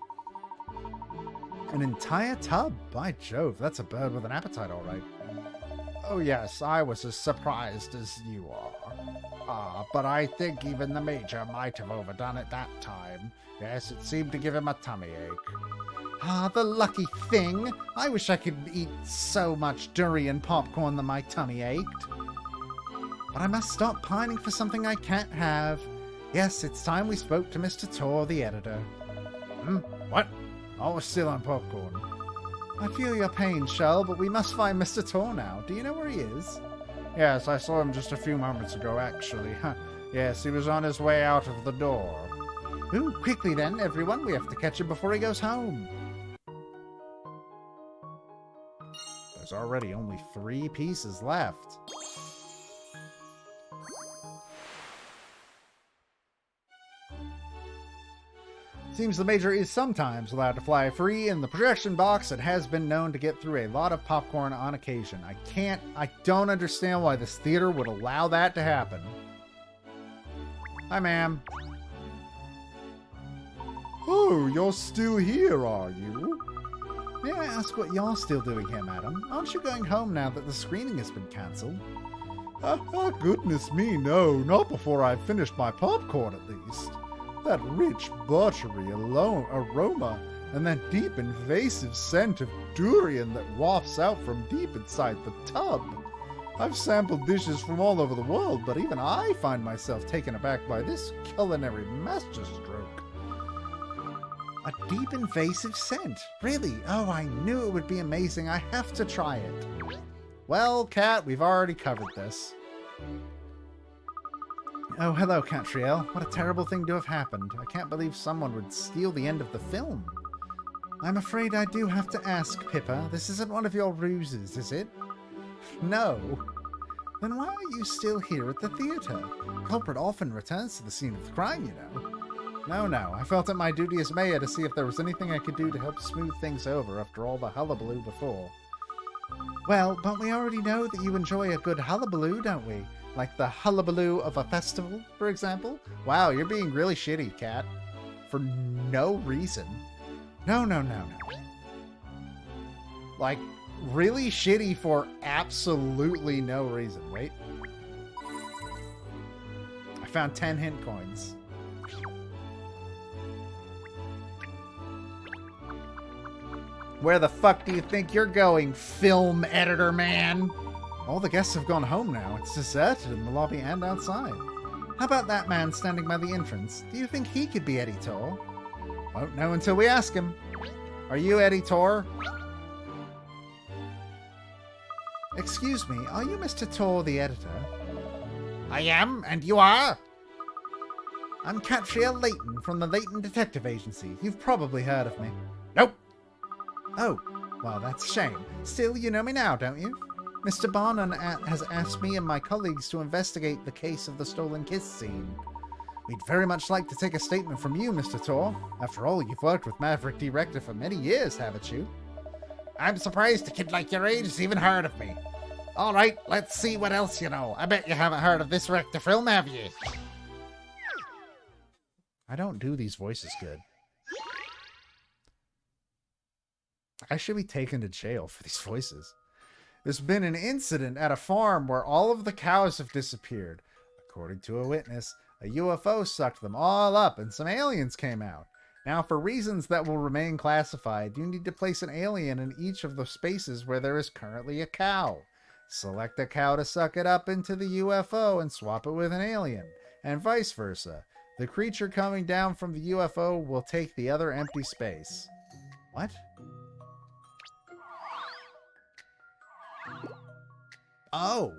A: An entire tub? By Jove, that's a bird with an appetite, all right. Oh yes, I was as surprised as you are. But I think even the Major might have overdone it that time. Yes, it seemed to give him a tummy ache. The lucky thing! I wish I could eat so much durian popcorn that my tummy ached. But I must stop pining for something I can't have. Yes, it's time we spoke to Mr. Tor, the editor. What? Oh, we're still on popcorn. I feel your pain, Shell, but we must find Mr. Tor now. Do you know where he is? Yes, I saw him just a few moments ago, actually. Yes, he was on his way out of the door. Ooh, quickly then, everyone. We have to catch him before he goes home. There's already only 3 pieces left. Seems the Major is sometimes allowed to fly free in the projection box and has been known to get through a lot of popcorn on occasion. I don't understand why this theater would allow that to happen. Hi, ma'am. Oh, you're still here, are you? May I ask what you're still doing here, madam? Aren't you going home now that the screening has been cancelled? Goodness me, no. Not before I've finished my popcorn, at least. That rich, buttery aroma and that deep, invasive scent of durian that wafts out from deep inside the tub. I've sampled dishes from all over the world, but even I find myself taken aback by this culinary masterstroke. A deep, invasive scent? Really? Oh, I knew it would be amazing. I have to try it. Well, Kat, we've already covered this. Oh, hello, Katrielle. What a terrible thing to have happened. I can't believe someone would steal the end of the film. I'm afraid I do have to ask, Pippa. This isn't one of your ruses, is it? No. Then why are you still here at the theatre? The culprit often returns to the scene of the crime, you know. No. I felt it my duty as mayor to see if there was anything I could do to help smooth things over after all the hullabaloo before. Well, but we already know that you enjoy a good hullabaloo, don't we? Like the hullabaloo of a festival, for example? Wow, you're being really shitty, Kat. For no reason. No. Like, really shitty for absolutely no reason. Wait. I found 10 hint coins. Where the fuck do you think you're going, film editor man? All the guests have gone home now. It's deserted in the lobby and outside. How about that man standing by the entrance? Do you think he could be Eddie Tor? Won't know until we ask him. Are you Eddie Tor? Excuse me, are you Mr. Tor, the editor? I am, and you are? I'm Katrielle Layton from the Layton Detective Agency. You've probably heard of me. Nope. Oh, well, that's a shame. Still, you know me now, don't you? Mr. Barnum has asked me and my colleagues to investigate the case of the stolen kiss scene. We'd very much like to take a statement from you, Mr. Tor. After all, you've worked with Maverick Director for many years, haven't you?
E: I'm surprised a kid like your age has even heard of me. All right, let's see what else you know. I bet you haven't heard of this Rector film, have you?
A: I don't do these voices good. I should be taken to jail for these voices. There's been an incident at a farm where all of the cows have disappeared. According to a witness, a UFO sucked them all up and some aliens came out. Now, for reasons that will remain classified, you need to place an alien in each of the spaces where there is currently a cow. Select a cow to suck it up into the UFO and swap it with an alien, and vice versa. The creature coming down from the UFO will take the other empty space. What? Oh.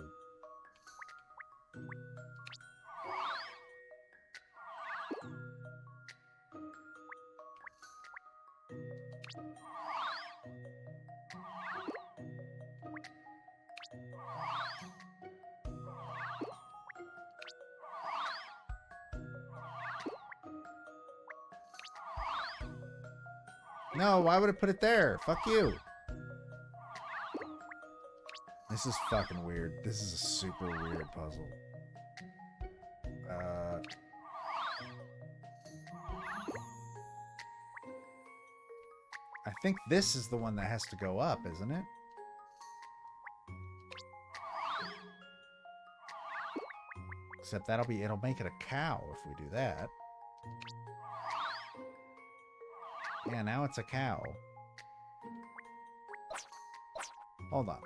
A: No, why would it put it there? Fuck you. This is fucking weird. This is a super weird puzzle. I think this is the one that has to go up, isn't it? Except it'll make it a cow if we do that. Yeah, now it's a cow. Hold on.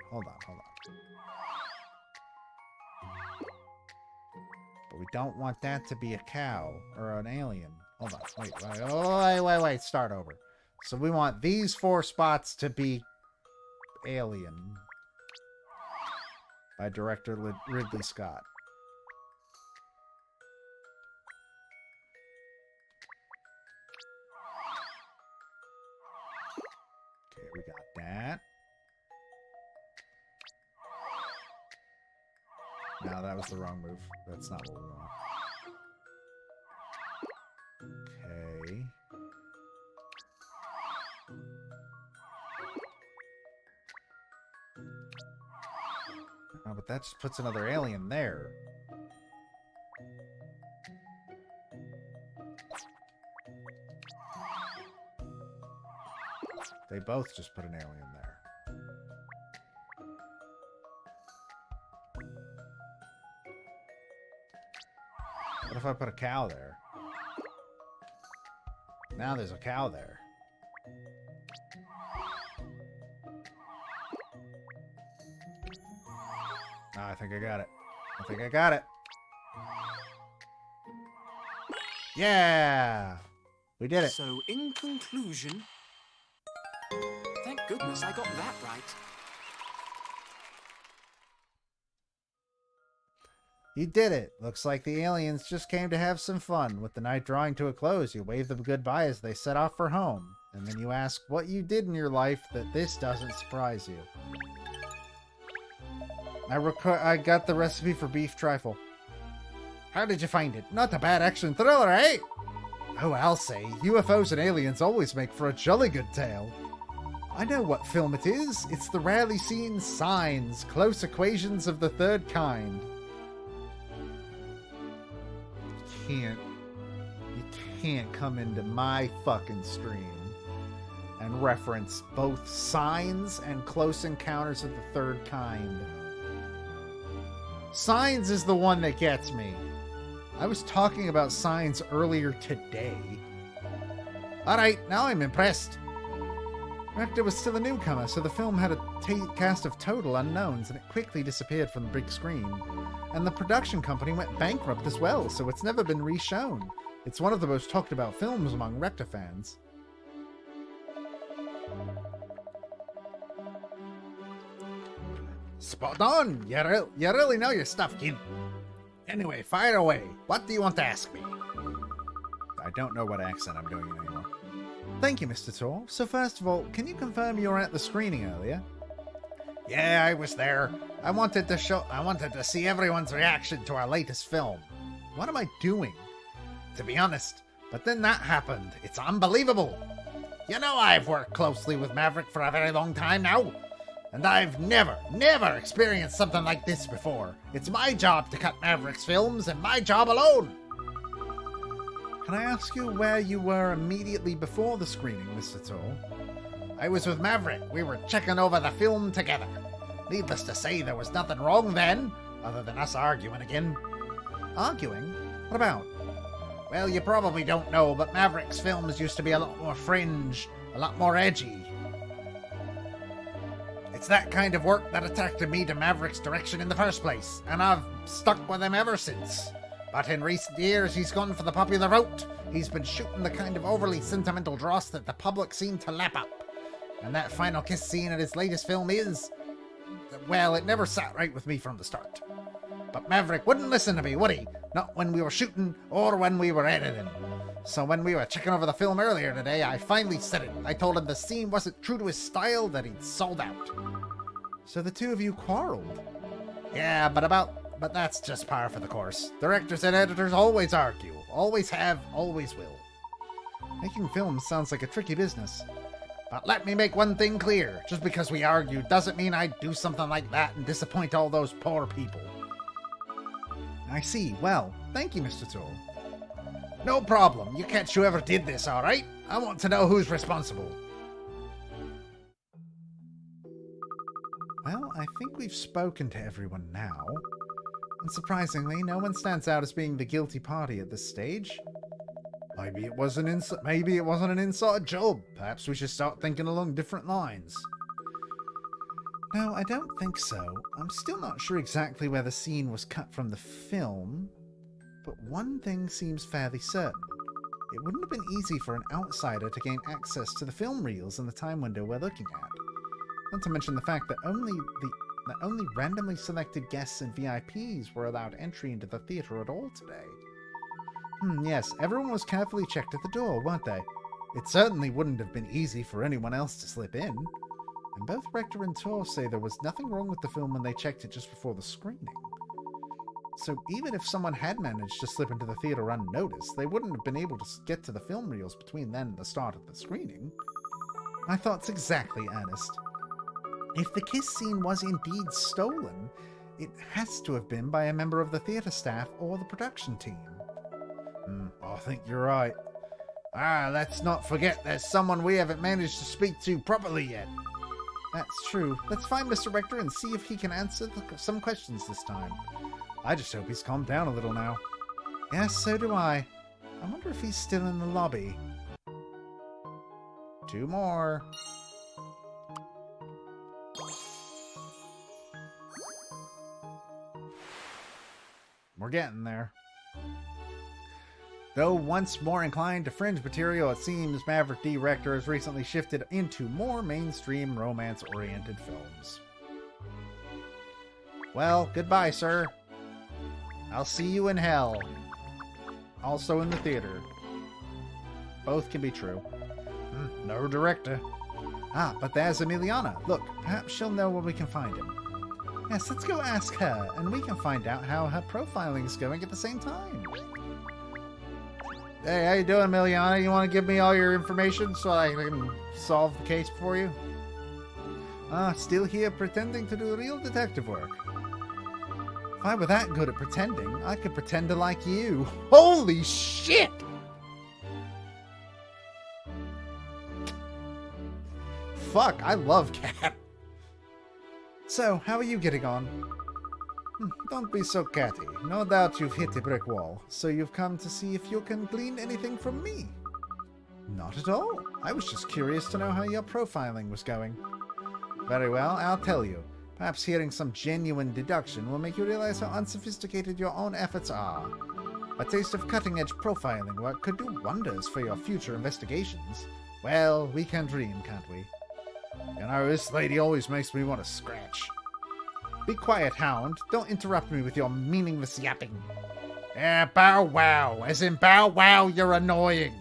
A: But we don't want that to be a cow or an alien. Hold on. Wait. Start over. So we want these 4 spots to be Alien by director Ridley Scott. Okay, we got that. No, that was the wrong move. That's not what we want. Okay. Oh, but that just puts another alien there. They both just put an alien there. What if I put a cow there? Now there's a cow there. Oh, I think I got it. Yeah! We did it.
D: So, in conclusion, thank goodness I got that right.
A: You did it. Looks like the aliens just came to have some fun. With the night drawing to a close, you wave them goodbye as they set off for home. And then you ask what you did in your life that this doesn't surprise you. I got the recipe for beef trifle. How did you find it? Not a bad action thriller, eh? Oh, I'll say, UFOs and aliens always make for a jolly good tale. I know what film it is. It's the rarely seen Signs, Close Equations of the Third Kind. You can't come into my fucking stream and reference both Signs and Close Encounters of the Third Kind. Signs is the one that gets me. I was talking about Signs earlier today. Alright, now I'm impressed. Rector was still a newcomer, so the film had a cast of total unknowns, and it quickly disappeared from the big screen. And the production company went bankrupt as well, so it's never been re-shown. It's one of the most talked about films among Rector fans. Spot on! You really know your stuff, kid. Anyway, fire away. What do you want to ask me? I don't know what accent I'm doing anymore. Thank you, Mr. Tor. So first of all, can you confirm you were at the screening earlier? Yeah, I was there. I wanted to see everyone's reaction to our latest film. What am I doing?
E: to be honest. But then that happened. It's unbelievable. You know, I've worked closely with Maverick for a very long time now. And I've never experienced something like this before. It's my job to cut Maverick's films, and my job alone.
A: Can I ask you where you were immediately before the screening, Mr. Toll?
E: I was with Maverick. We were checking over the film together. Needless to say, there was nothing wrong then, other than us arguing again.
A: Arguing? What about?
E: Well, you probably don't know, but Maverick's films used to be a lot more fringe, a lot more edgy. It's that kind of work that attracted me to Maverick's direction in the first place, and I've stuck with him ever since. But in recent years, he's gone for the popular route. He's been shooting the kind of overly sentimental dross that the public seem to lap up. And that final kiss scene in his latest film is... well, it never sat right with me from the start. But Maverick wouldn't listen to me, would he? Not when we were shooting or when we were editing. So when we were checking over the film earlier today, I finally said it. I told him the scene wasn't true to his style, that he'd sold out.
A: So the two of you quarreled?
E: Yeah, but that's just par for the course. Directors and editors always argue. Always have, always will.
A: Making films sounds like a tricky business.
E: But let me make one thing clear. Just because we argue doesn't mean I'd do something like that and disappoint all those poor people.
A: I see. Well, thank you, Mr. Toll.
E: No problem. You catch whoever did this, all right? I want to know who's responsible.
A: Well, I think we've spoken to everyone now. And surprisingly, no one stands out as being the guilty party at this stage. Maybe it wasn't an inside job. Perhaps we should start thinking along different lines. No, I don't think so. I'm still not sure exactly where the scene was cut from the film, but one thing seems fairly certain. It wouldn't have been easy for an outsider to gain access to the film reels in the time window we're looking at. Not to mention the fact that only randomly selected guests and VIPs were allowed entry into the theater at all today. Yes, everyone was carefully checked at the door, weren't they? It certainly wouldn't have been easy for anyone else to slip in. And both Rector and Tor say there was nothing wrong with the film when they checked it just before the screening. So even if someone had managed to slip into the theater unnoticed, they wouldn't have been able to get to the film reels between then and the start of the screening. My thoughts exactly, Ernest. If the kiss scene was indeed stolen, it has to have been by a member of the theater staff or the production team. I think you're right. Let's not forget there's someone we haven't managed to speak to properly yet. That's true. Let's find Mr. Rector and see if he can answer some questions this time. I just hope he's calmed down a little now. Yes, so do I. I wonder if he's still in the lobby. 2 more. We're getting there. Though once more inclined to fringe material, it seems Maverick D. Rector has recently shifted into more mainstream romance-oriented films. Well, goodbye, sir. I'll see you in hell. Also in the theater. Both can be true. No director. But there's Emiliana. Look, perhaps she'll know where we can find him. Yes, let's go ask her, and we can find out how her profiling is going at the same time. Hey, how you doing, Millionaire? You want to give me all your information so I can solve the case for you? Still here pretending to do real detective work. If I were that good at pretending, I could pretend to like you. Holy shit! Fuck, I love Cat. So, how are you getting on? Don't be so catty. No doubt you've hit a brick wall, so you've come to see if you can glean anything from me. Not at all. I was just curious to know how your profiling was going. Very well, I'll tell you. Perhaps hearing some genuine deduction will make you realize how unsophisticated your own efforts are. A taste of cutting-edge profiling work could do wonders for your future investigations. Well, we can dream, can't we? You know, this lady always makes me want to scratch. Be quiet, Hound. Don't interrupt me with your meaningless yapping. Bow wow. As in bow wow, you're annoying.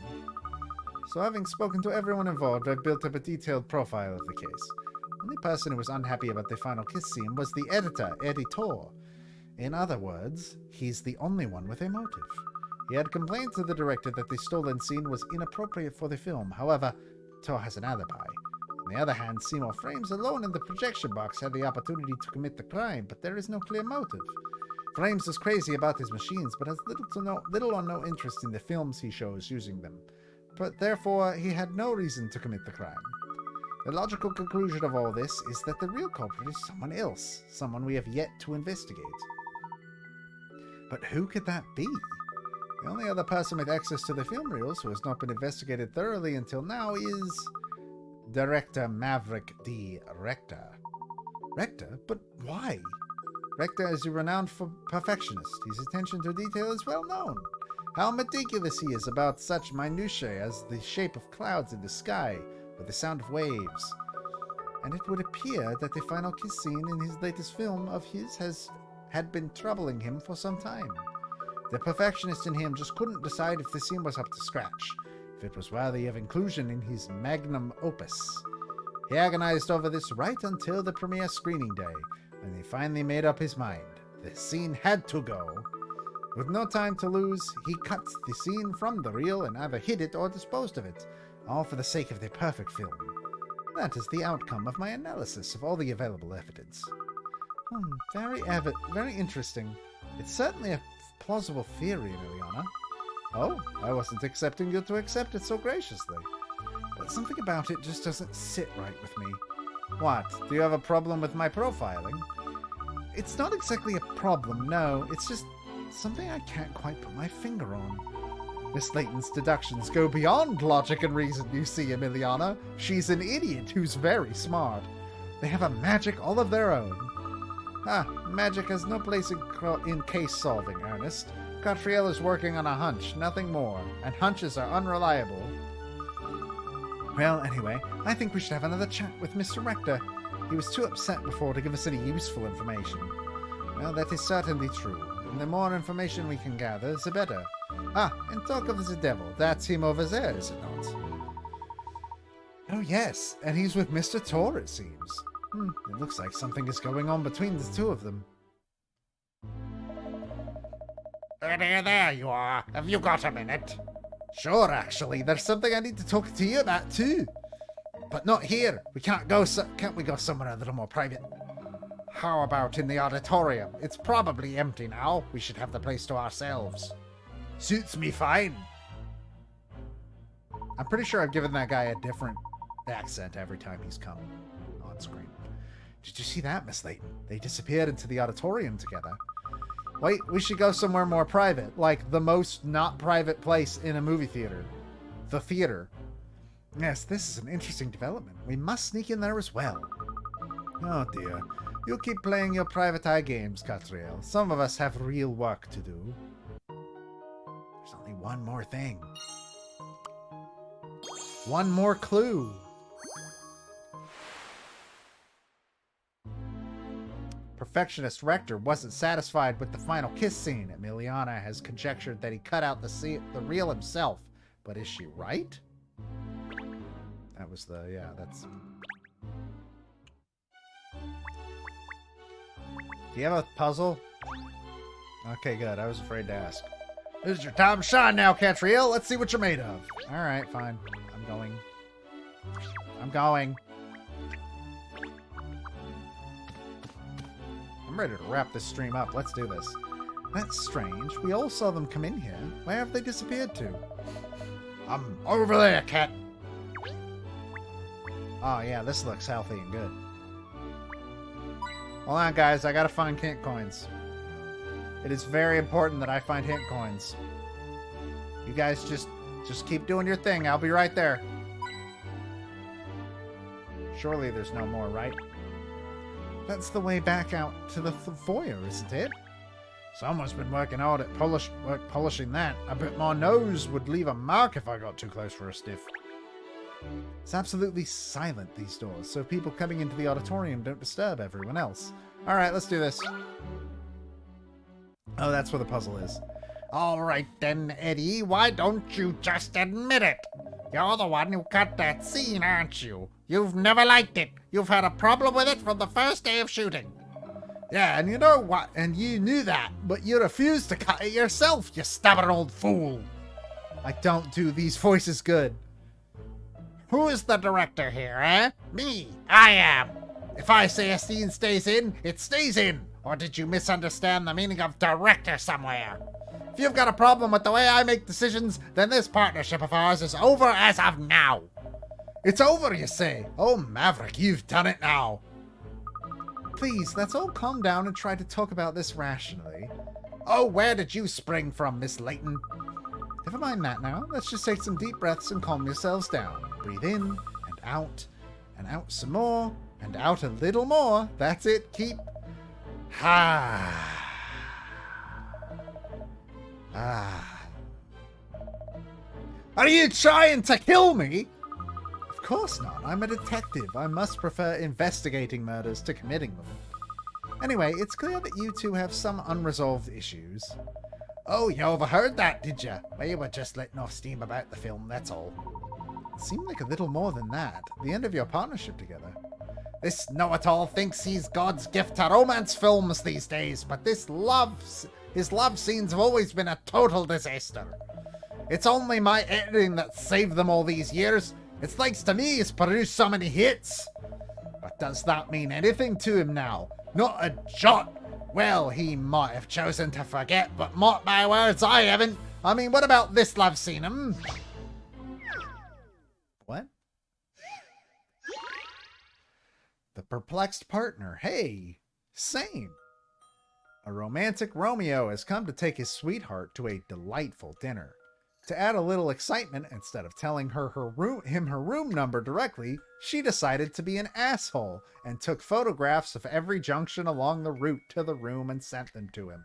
A: So having spoken to everyone involved, I've built up a detailed profile of the case. The only person who was unhappy about the final kiss scene was the editor, Editor. In other words, he's the only one with a motive. He had complained to the director that the stolen scene was inappropriate for the film. However, Tor has an alibi. On the other hand, Seymour Frames alone in the projection box had the opportunity to commit the crime, but there is no clear motive. Frames is crazy about his machines, but has little or no interest in the films he shows using them. But therefore, he had no reason to commit the crime. The logical conclusion of all this is that the real culprit is someone else, someone we have yet to investigate. But who could that be? The only other person with access to the film reels who has not been investigated thoroughly until now is Director Maverick D. Rector. Rector? But why? Rector is a renowned perfectionist. His attention to detail is well known. How meticulous he is about such minutiae as the shape of clouds in the sky or the sound of waves. And it would appear that the final kiss scene in his latest film of his had been troubling him for some time. The perfectionist in him just couldn't decide if the scene was up to scratch, if it was worthy of inclusion in his magnum opus. He agonized over this right until the premiere screening day, when he finally made up his mind. The scene had to go. With no time to lose, he cut the scene from the reel and either hid it or disposed of it, all for the sake of the perfect film. That is the outcome of my analysis of all the available evidence. Very interesting. It's certainly a plausible theory, Miliana. Oh, I wasn't expecting you to accept it so graciously. But something about it just doesn't sit right with me. What? Do you have a problem with my profiling? It's not exactly a problem, no. It's just something I can't quite put my finger on. Miss Layton's deductions go beyond logic and reason, you see, Emiliana. She's an idiot who's very smart. They have a magic all of their own. Magic has no place in case solving, Ernest. Katrielle is working on a hunch, nothing more, and hunches are unreliable. Well, anyway, I think we should have another chat with Mr. Rector. He was too upset before to give us any useful information. Well, that is certainly true, and the more information we can gather, the better. And talk of the devil, that's him over there, is it not? Oh yes, and he's with Mr. Tor, it seems. It looks like something is going on between the two of them.
E: There you are. Have you got a minute?
A: Sure, actually. There's something I need to talk to you about, too. But not here. We can't we go somewhere a little more private?
E: How about in the auditorium? It's probably empty now. We should have the place to ourselves.
A: Suits me fine. I'm pretty sure I've given that guy a different accent every time he's come on screen. Did you see that, Miss Layton? They disappeared into the auditorium together. Wait, we should go somewhere more private, like the most not private place in a movie theater. The theater. Yes, this is an interesting development. We must sneak in there as well. Oh dear. You keep playing your private eye games, Katrielle. Some of us have real work to do. There's only one more thing. One more clue. Perfectionist Rector wasn't satisfied with the final kiss scene. Emiliana has conjectured that he cut out the reel himself. But is she right? That was that's... Do you have a puzzle? Okay, good. I was afraid to ask. This is your time to shine now, Katrielle. Let's see what you're made of. Alright, fine. I'm going. I'm ready to wrap this stream up. Let's do this. That's strange. We all saw them come in here. Where have they disappeared to?
E: I'm over there, cat.
A: Oh, yeah, this looks healthy and good. Hold on, guys. I gotta find hint coins. It is very important that I find hint coins. You guys just keep doing your thing. I'll be right there. Surely there's no more, right? That's the way back out to the foyer, isn't it? Someone's been working hard at polishing that. I bet my nose would leave a mark if I got too close for a sniff. It's absolutely silent, these doors, so people coming into the auditorium don't disturb everyone else. Alright, let's do this. Oh, that's where the puzzle is.
E: All right then, Eddie, why don't you just admit it? You're the one who cut that scene, aren't you? You've never liked it. You've had a problem with it from the first day of shooting. Yeah, and you know what? And you knew that, but you refused to cut it yourself, you stubborn old fool.
A: I don't do these voices good.
E: Who is the director here, eh? Me. I am. If I say a scene stays in, it stays in. Or did you misunderstand the meaning of director somewhere? If you've got a problem with the way I make decisions, then this partnership of ours is over as of now. It's over, you say? Oh, Maverick, you've done it now.
A: Please, let's all calm down and try to talk about this rationally.
E: Oh, where did you spring from, Miss Layton?
A: Never mind that now. Let's just take some deep breaths and calm yourselves down. Breathe in and out some more, and out a little more. That's it. Keep.
E: Ah.
A: Are you trying to kill me? Of course not. I'm a detective. I must prefer investigating murders to committing them. Anyway, it's clear that you two have some unresolved issues.
E: Oh, you overheard that, did you? We were just letting off steam about the film, that's all.
A: It seemed like a little more than that. The end of your partnership together.
E: This know-it-all thinks he's God's gift to romance films these days, but his love scenes have always been a total disaster. It's only my editing that saved them all these years. It's thanks to me he's produced so many hits. But does that mean anything to him now? Not a jot. Well, he might have chosen to forget, but mark my words, I haven't. I mean, what about this love scene,
A: What? The perplexed partner. Hey, same. A romantic Romeo has come to take his sweetheart to a delightful dinner. To add a little excitement, instead of telling her room number directly, she decided to be an asshole and took photographs of every junction along the route to the room and sent them to him.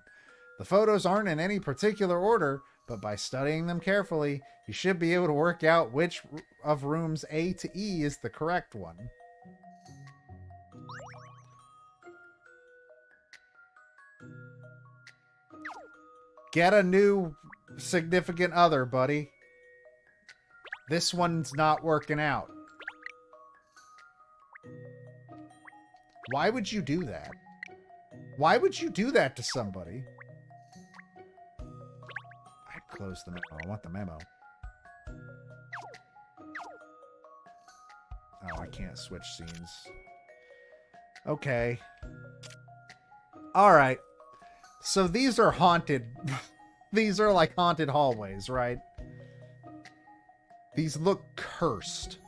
A: The photos aren't in any particular order, but by studying them carefully, you should be able to work out which of rooms A to E is the correct one. Get a new significant other, buddy. This one's not working out. Why would you do that? Why would you do that to somebody? I'd close the memo. I want the memo. Oh, I can't switch scenes. Okay. Alright. So these are haunted. These are like haunted hallways, right? These look cursed.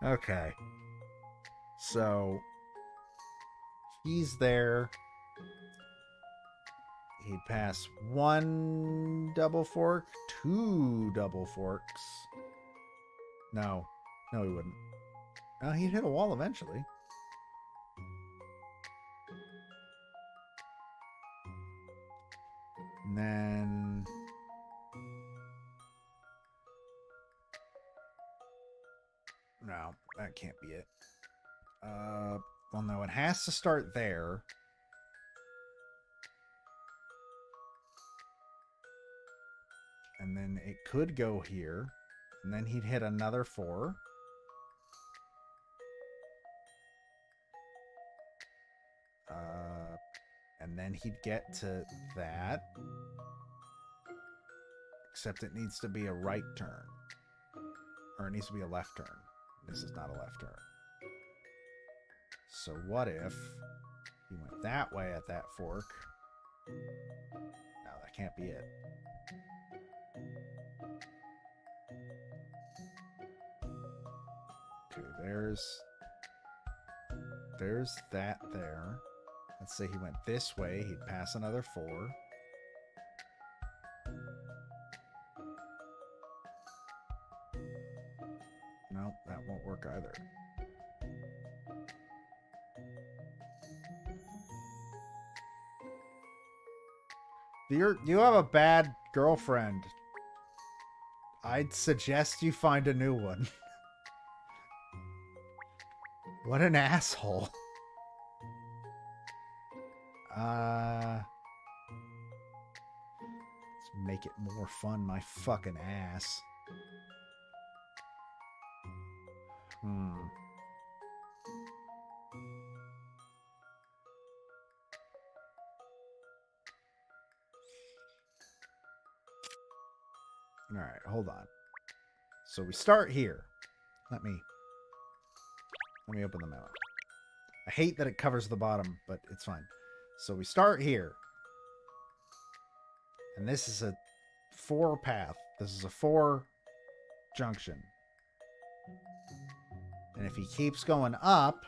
A: Okay. So he's there. He'd pass one double fork, two double forks. No. No, he wouldn't. No, he'd hit a wall eventually. And then... No, that can't be it. Well, no, it has to start there. And then it could go here. And then he'd hit another 4. And then he'd get to that. Except it needs to be a right turn. Or it needs to be a left turn. This is not a left turn. So what if he went that way at that fork? No, that can't be it. Okay, there's that there. Let's say he went this way. He'd pass another 4. Nope, that won't work either. You have a bad girlfriend. I'd suggest you find a new one. What an asshole. Let's make it more fun, my fucking ass. Alright, hold on. So we start here. Let me open the map. I hate that it covers the bottom, but it's fine. So we start here. And this is a 4 path. This is a 4 junction. And if he keeps going up,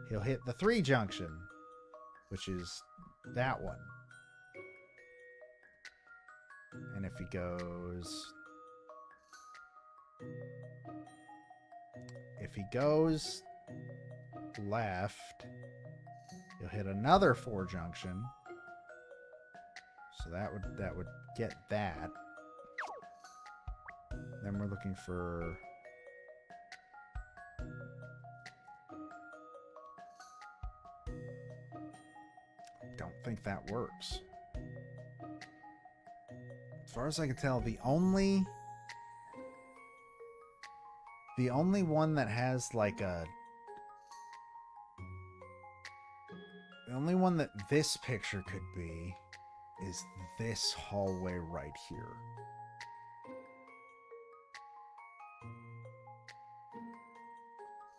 A: he'll hit the 3 junction, which is that one. And if he goes left, he'll hit another 4 junction. So that would get that. Then we're looking for don't think that works. As far as I can tell, the only one that has like a... The only one that this picture could be is this hallway right here.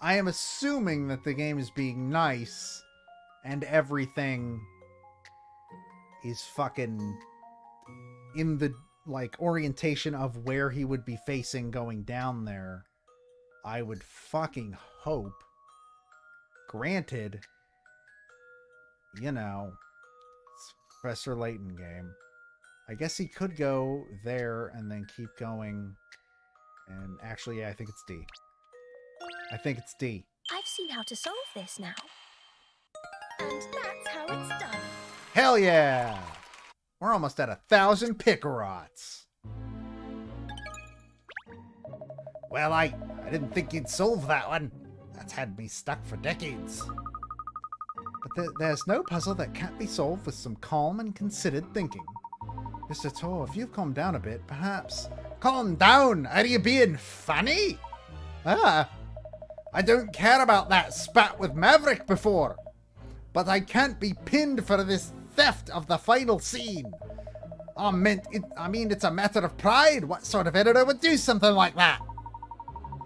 A: I am assuming that the game is being nice and everything is fucking in the like orientation of where he would be facing going down there. I would fucking hope. Granted, you know, it's Professor Layton game. I guess he could go there and then keep going. And actually, yeah, I think it's D. I think it's D.
B: I've seen how to solve this now. And that's how it's done.
A: Hell yeah! We're almost at 1,000 Pickerots. Well, I didn't think you'd solve that one. That's had me stuck for decades. But there's no puzzle that can't be solved with some calm and considered thinking. Mr. Tor, if you've calmed down a bit, perhaps... Calm down! Are you being funny? I don't care about that spat with Maverick before. But I can't be pinned for this theft of the final scene. I mean, it's a matter of pride. What sort of editor would do something like that?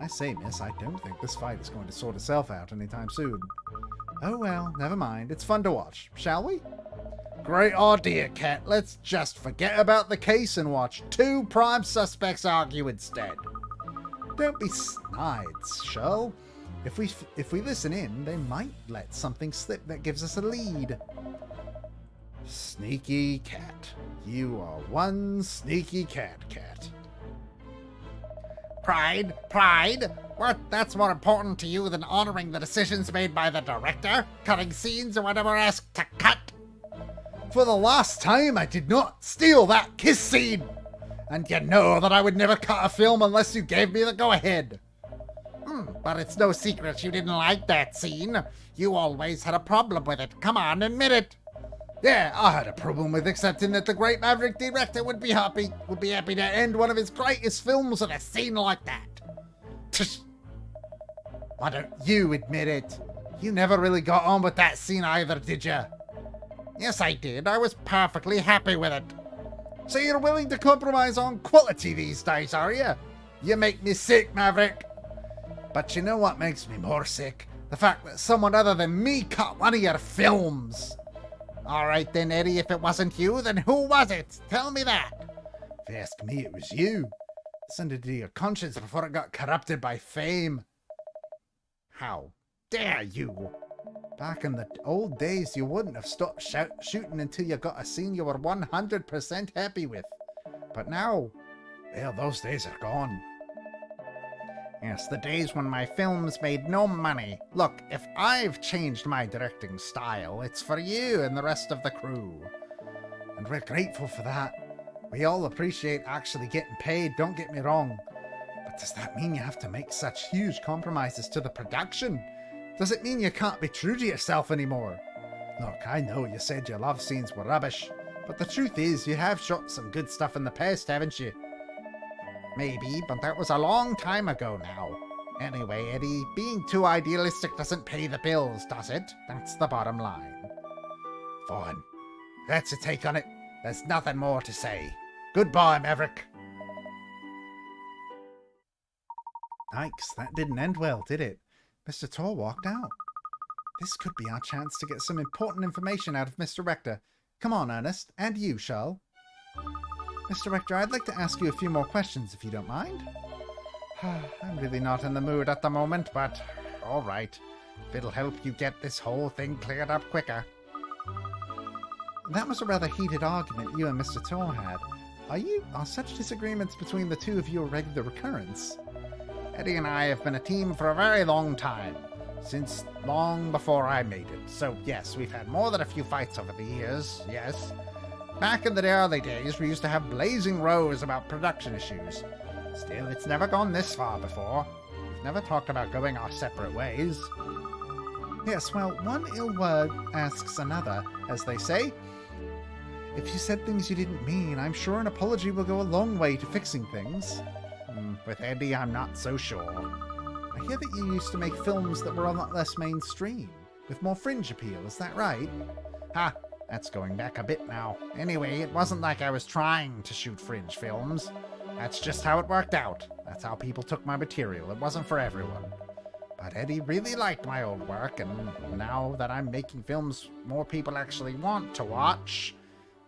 A: I say, miss, I don't think this fight is going to sort itself out anytime soon. Oh well, never mind. It's fun to watch, shall we? Great idea, Cat. Let's just forget about the case and watch 2 prime suspects argue instead. Don't be snides, Shirl. If we listen in, they might let something slip that gives us a lead. Sneaky cat. You are one sneaky cat. Pride? What? That's more important to you than honoring the decisions made by the director? Cutting scenes or whatever asked to cut? For the last time, I did not steal that kiss scene! And you know that I would never cut a film unless you gave me the go-ahead. But it's no secret you didn't like that scene. You always had a problem with it. Come on, admit it. Yeah, I had a problem with accepting that the great Maverick director would be happy to end one of his greatest films with a scene like that. Tsh. Why don't you admit it? You never really got on with that scene either, did you? Yes, I did. I was perfectly happy with it. So you're willing to compromise on quality these days, are you? You make me sick, Maverick. But you know what makes me more sick? The fact that someone other than me cut one of your films. Alright then, Eddie, if it wasn't you, then who was it? Tell me that. If you ask me, it was you. Listen to your conscience before it got corrupted by fame. How dare you? Back in the old days, you wouldn't have stopped shooting until you got a scene you were 100% happy with. But now, well, those days are gone. Yes, the days when my films made no money. Look, if I've changed my directing style, it's for you and the rest of the crew. And we're grateful for that. We all appreciate actually getting paid, don't get me wrong. But does that mean you have to make such huge compromises to the production? Does it mean you can't be true to yourself anymore? Look, I know you said your love scenes were rubbish, but the truth is you have shot some good stuff in the past, haven't you? Maybe, but that was a long time ago now. Anyway, Eddie, being too idealistic doesn't pay the bills, does it? That's the bottom line. Fine. That's a take on it. There's nothing more to say.
E: Goodbye, Maverick.
A: Yikes, that didn't end well, did it? Mr. Tor walked out. This could be our chance to get some important information out of Mr. Rector. Come on, Ernest, and you, Charles. Mr. Rector, I'd like to ask you a few more questions, if you don't mind.
E: I'm really not in the mood at the moment, but all right. If it'll help you get this whole thing cleared up quicker.
A: That was a rather heated argument you and Mr. Tor had. Are such disagreements between the two of you a regular occurrence?
E: Eddie and I have been a team for a very long time. Since long before I made it. So yes, we've had more than a few fights over the years, yes. Back in the early days, we used to have blazing rows about production issues. Still, it's never gone this far before. We've never talked about going our separate ways.
A: Yes, well, one ill word asks another, as they say. If you said things you didn't mean, I'm sure an apology will go a long way to fixing things.
E: With Eddie, I'm not so sure.
A: I hear that you used to make films that were a lot less mainstream, with more fringe appeal, is that right?
E: Ha! That's going back a bit now. Anyway, it wasn't like I was trying to shoot fringe films. That's just how it worked out. That's how people took my material. It wasn't for everyone. But Eddie really liked my old work, and now that I'm making films more people actually want to watch,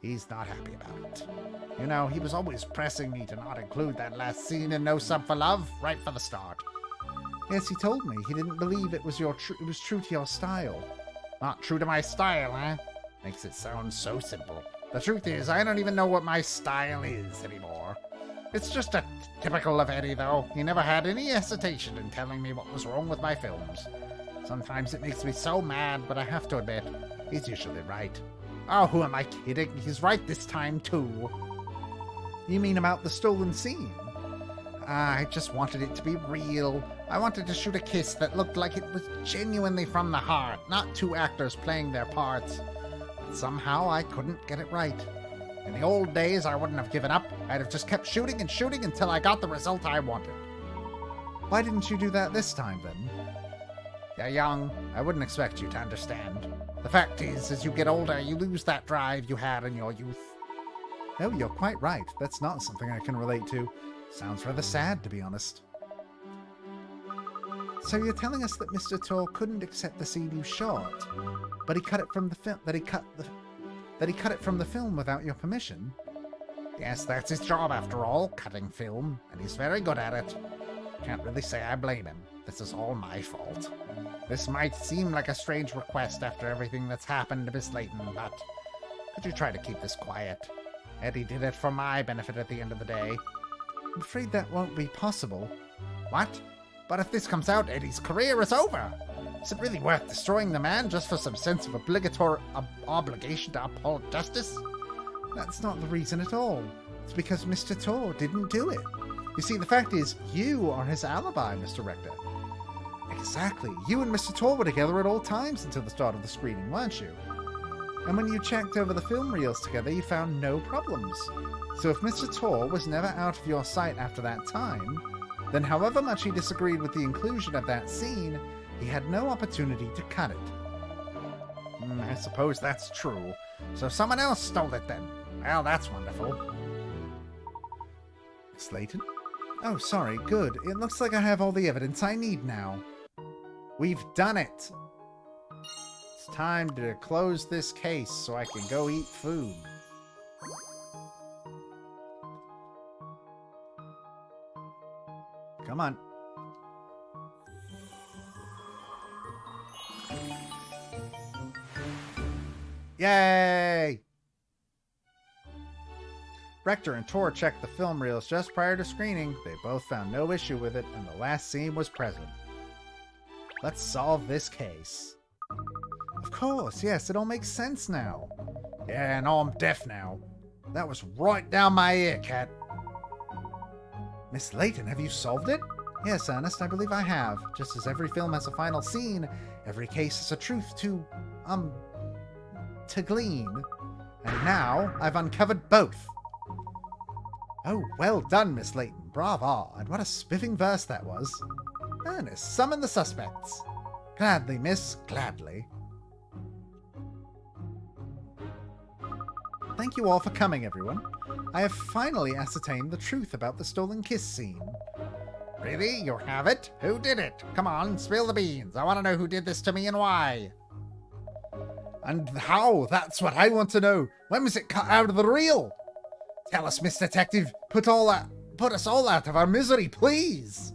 E: he's not happy about it. You know, he was always pressing me to not include that last scene in No Sub for Love right from the start.
A: Yes, he told me he didn't believe it was true to your style.
E: Not true to my style, eh? Makes it sound so simple. The truth is, I don't even know what my style is anymore. It's just a typical of Eddie, though. He never had any hesitation in telling me what was wrong with my films. Sometimes it makes me so mad, but I have to admit, he's usually right. Oh, who am I kidding? He's right this time, too.
A: You mean about the stolen scene?
E: I just wanted it to be real. I wanted to shoot a kiss that looked like it was genuinely from the heart, not two actors playing their parts. But somehow I couldn't get it right. In the old days, I wouldn't have given up. I'd have just kept shooting and shooting until I got the result I wanted.
A: Why didn't you do that this time, then?
E: You're young. I wouldn't expect you to understand. The fact is, as you get older, you lose that drive you had in your youth.
A: Oh, you're quite right. That's not something I can relate to. Sounds rather sad, to be honest. So you're telling us that Mr. Tor couldn't accept the scene you shot, but he cut it from the film. That he cut it from the film without your permission?
E: Yes, that's his job after all, cutting film, and he's very good at it. Can't really say I blame him. This is all my fault. This might seem like a strange request after everything that's happened to Miss Layton, but could you try to keep this quiet? Eddie did it for my benefit at the end of the day.
A: I'm afraid that won't be possible.
E: What? But if this comes out, Eddie's career is over. Is it really worth destroying the man just for some sense of obligation to uphold justice?
A: That's not the reason at all. It's because Mr. Tor didn't do it. You see, the fact is, you are his alibi, Mr. Rector. Exactly. You and Mr. Tor were together at all times until the start of the screening, weren't you? And when you checked over the film reels together, you found no problems. So if Mr. Tor was never out of your sight after that time, then however much he disagreed with the inclusion of that scene, he had no opportunity to cut it.
E: I suppose that's true. So someone else stole it then. Well, that's wonderful.
A: Miss Layton? Oh, sorry, good. It looks like I have all the evidence I need now. We've done it! It's time to close this case so I can go eat food. Come on. Yay! Rector and Tor checked the film reels just prior to screening. They both found no issue with it, and the last scene was present. Let's solve this case. Of course, yes, it all makes sense now.
E: Yeah, no, I'm deaf now. That was right down my ear, Cat.
A: Miss Layton, have you solved it? Yes, Ernest, I believe I have. Just as every film has a final scene, every case has a truth to glean. And now, I've uncovered both. Oh, well done, Miss Layton. Bravo. And what a spiffing verse that was. Ernest, summon the suspects. Gladly, miss, gladly. thank you all for coming, everyone. I have finally ascertained the truth about the stolen kiss scene.
E: Really? You have it? Who did it? Come on, spill the beans. I want to know who did this to me and why.
A: And how? That's what I want to know. When was it cut out of the reel?
E: Tell us, Miss Detective. Put us all out of our misery, please.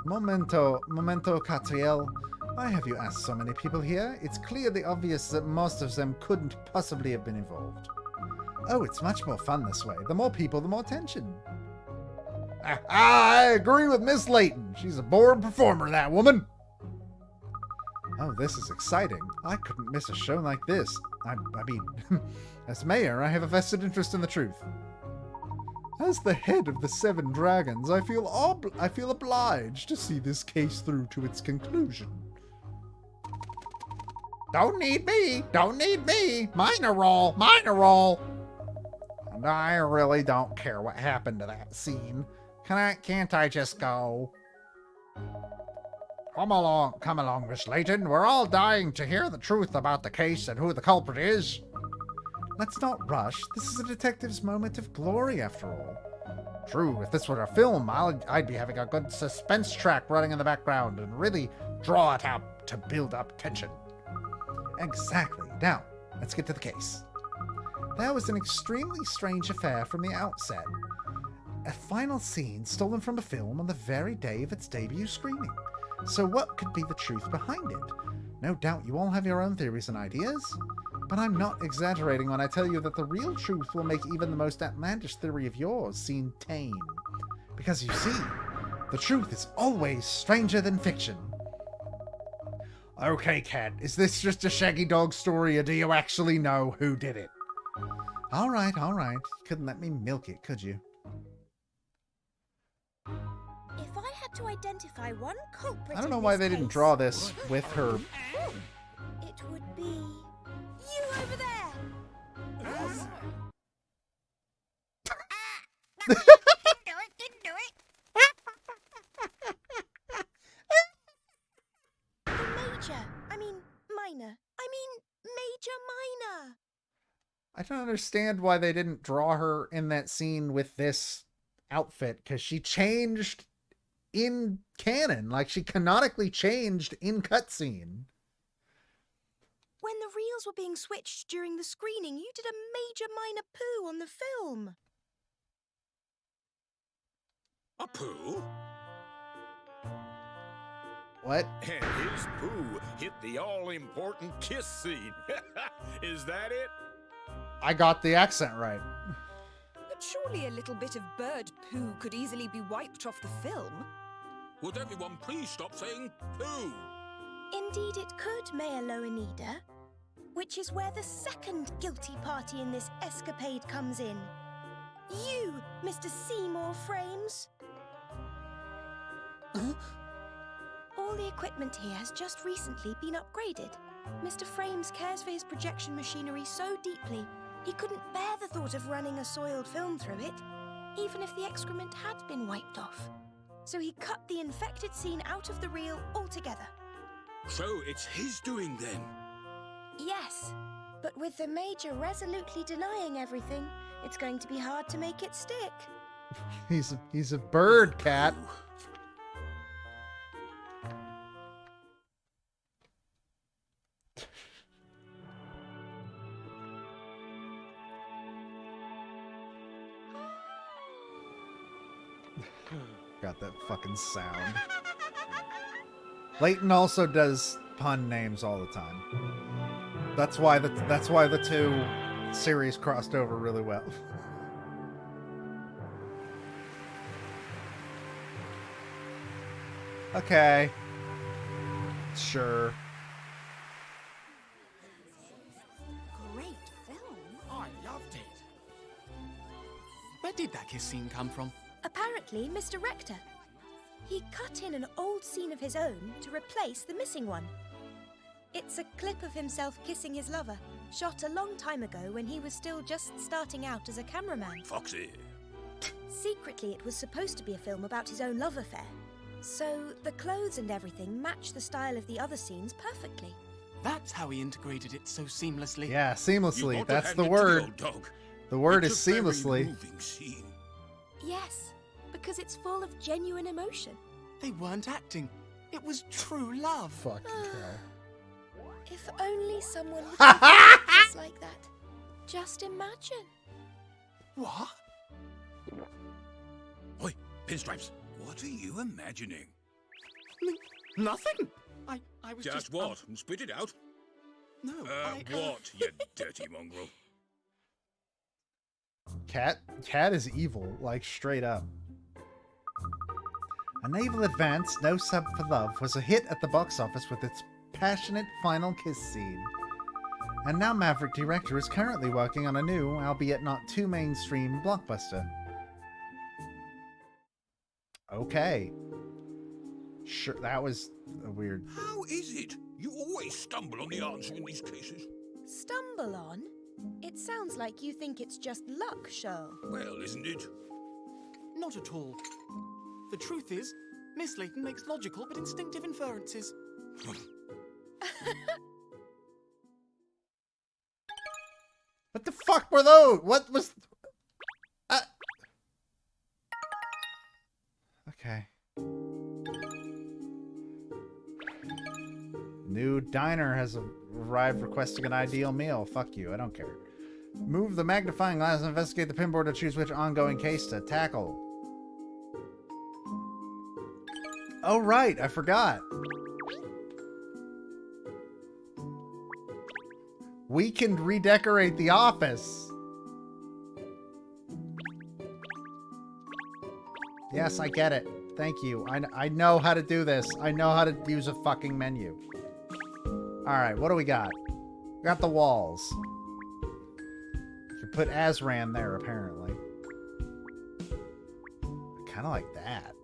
A: Momento, Katrielle. Why have you asked so many people here? It's clearly obvious that most of them couldn't possibly have been involved. Oh, it's much more fun this way. The more people, the more tension.
E: I agree with Miss Layton. She's a born performer, that woman.
A: Oh, this is exciting. I couldn't miss a show like this. I mean, as mayor, I have a vested interest in the truth. As the head of the 7 dragons, I feel obliged to see this case through to its conclusion.
E: Don't need me. Don't need me. Minor role. Minor role. And I really don't care what happened to that scene. Can't I just go? Come along, Miss Layton. We're all dying to hear the truth about the case and who the culprit is.
A: Let's not rush. This is a detective's moment of glory, after all.
E: True, if this were a film, I'd be having a good suspense track running in the background and really draw it out to build up tension.
A: Exactly. Now, let's get to the case. There was an extremely strange affair from the outset. A final scene stolen from a film on the very day of its debut screening. So what could be the truth behind it? No doubt you all have your own theories and ideas, but I'm not exaggerating when I tell you that the real truth will make even the most outlandish theory of yours seem tame. Because you see, the truth is always stranger than fiction.
E: Okay, Cat, is this just a Shaggy Dog story, or do you actually know who did it?
A: All right. You couldn't let me milk it, could you?
B: If I had to identify one culprit,
A: I don't know
B: in
A: why
B: this
A: they didn't
B: case,
A: draw this with her.
B: It would be you over there. Didn't do it. Major minor.
A: I don't understand why they didn't draw her in that scene with this outfit, because she changed in canon. Like, she canonically changed in cutscene.
B: When the reels were being switched during the screening, you did a major minor poo on the film.
F: A poo?
A: What?
F: And his poo hit the all-important kiss scene. Is that it?
A: I got the accent right.
C: But surely a little bit of bird poo could easily be wiped off the film.
F: Would everyone please stop saying poo?
B: Indeed it could, Mayor Loanida. Which is where the second guilty party in this escapade comes in. You, Mr. Seymour Frames. All the equipment here has just recently been upgraded. Mr. Frames cares for his projection machinery so deeply, he couldn't bear the thought of running a soiled film through it, even if the excrement had been wiped off. So he cut the infected scene out of the reel altogether.
F: So it's his doing then?
B: Yes, but with the Major resolutely denying everything, it's going to be hard to make it stick.
A: He's a bird cat. Got that fucking sound. Layton also does pun names all the time. That's why the two series crossed over really well. Okay. Sure.
C: Great film.
D: I loved it. Where did that kiss scene come from?
B: Apparently, Mr. Rector. He cut in an old scene of his own to replace the missing one. It's a clip of himself kissing his lover, shot a long time ago when he was still just starting out as a cameraman.
F: Foxy.
B: Secretly, it was supposed to be a film about his own love affair. So, the clothes and everything match the style of the other scenes perfectly.
D: That's how he integrated it so seamlessly.
A: Yeah,
F: You
A: seamlessly.
F: want to
A: That's
F: hand
A: the
F: it to the
A: word.
F: old dog.
A: The word
F: It's
A: is
F: a very
A: seamlessly.
F: moving scene.
B: Yes, because it's full of genuine emotion.
D: They weren't acting. It was true love.
A: Fucking hell.
B: If only someone would give us like that. Just imagine.
D: What?
F: Oi, Pinstripes, what are you imagining?
D: Nothing. I was
F: Just what? Spit it out.
D: No,
F: What, you dirty mongrel?
A: Cat is evil, like straight up. A Naval Advance, No Sub for Love was a hit at the box office with its passionate final kiss scene. And now Maverick Director is currently working on a new, albeit not too mainstream, blockbuster. Okay. Sure, that was a weird...
F: How is it? You always stumble on the answer in these cases.
B: Stumble on? It sounds like you think it's just luck, Shirl.
F: Well, isn't it?
D: Not at all. The truth is, Miss Layton makes logical but instinctive inferences.
A: What the fuck were those? What was... Okay. New diner has arrived requesting an ideal meal. Fuck you, I don't care. Move the magnifying glass and investigate the pinboard to choose which ongoing case to tackle. Oh right, I forgot. We can redecorate the office. Yes, I get it. Thank you. I know how to do this. I know how to use a fucking menu. Alright, what do we got? We got the walls. You can put Azran there, apparently. I kind of like that.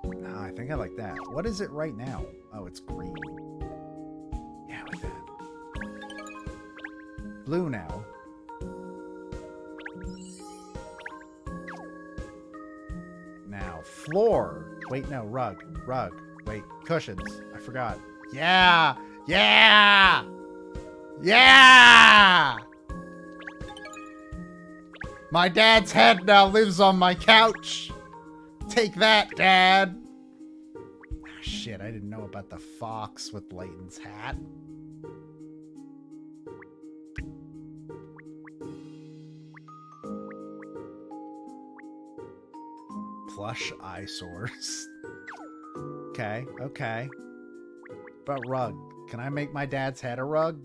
A: No, I think I like that. What is it right now? Oh, it's green. Yeah, I like that. Blue now. Now, floor. Wait, no, rug. Rug. Wait, cushions. I forgot. Yeah! Yeah! Yeah! My dad's head now lives on my couch. Take that, Dad. Oh, shit, I didn't know about the fox with Layton's hat. Plush eyesores. Okay, okay. But rug. Can I make my dad's head a rug?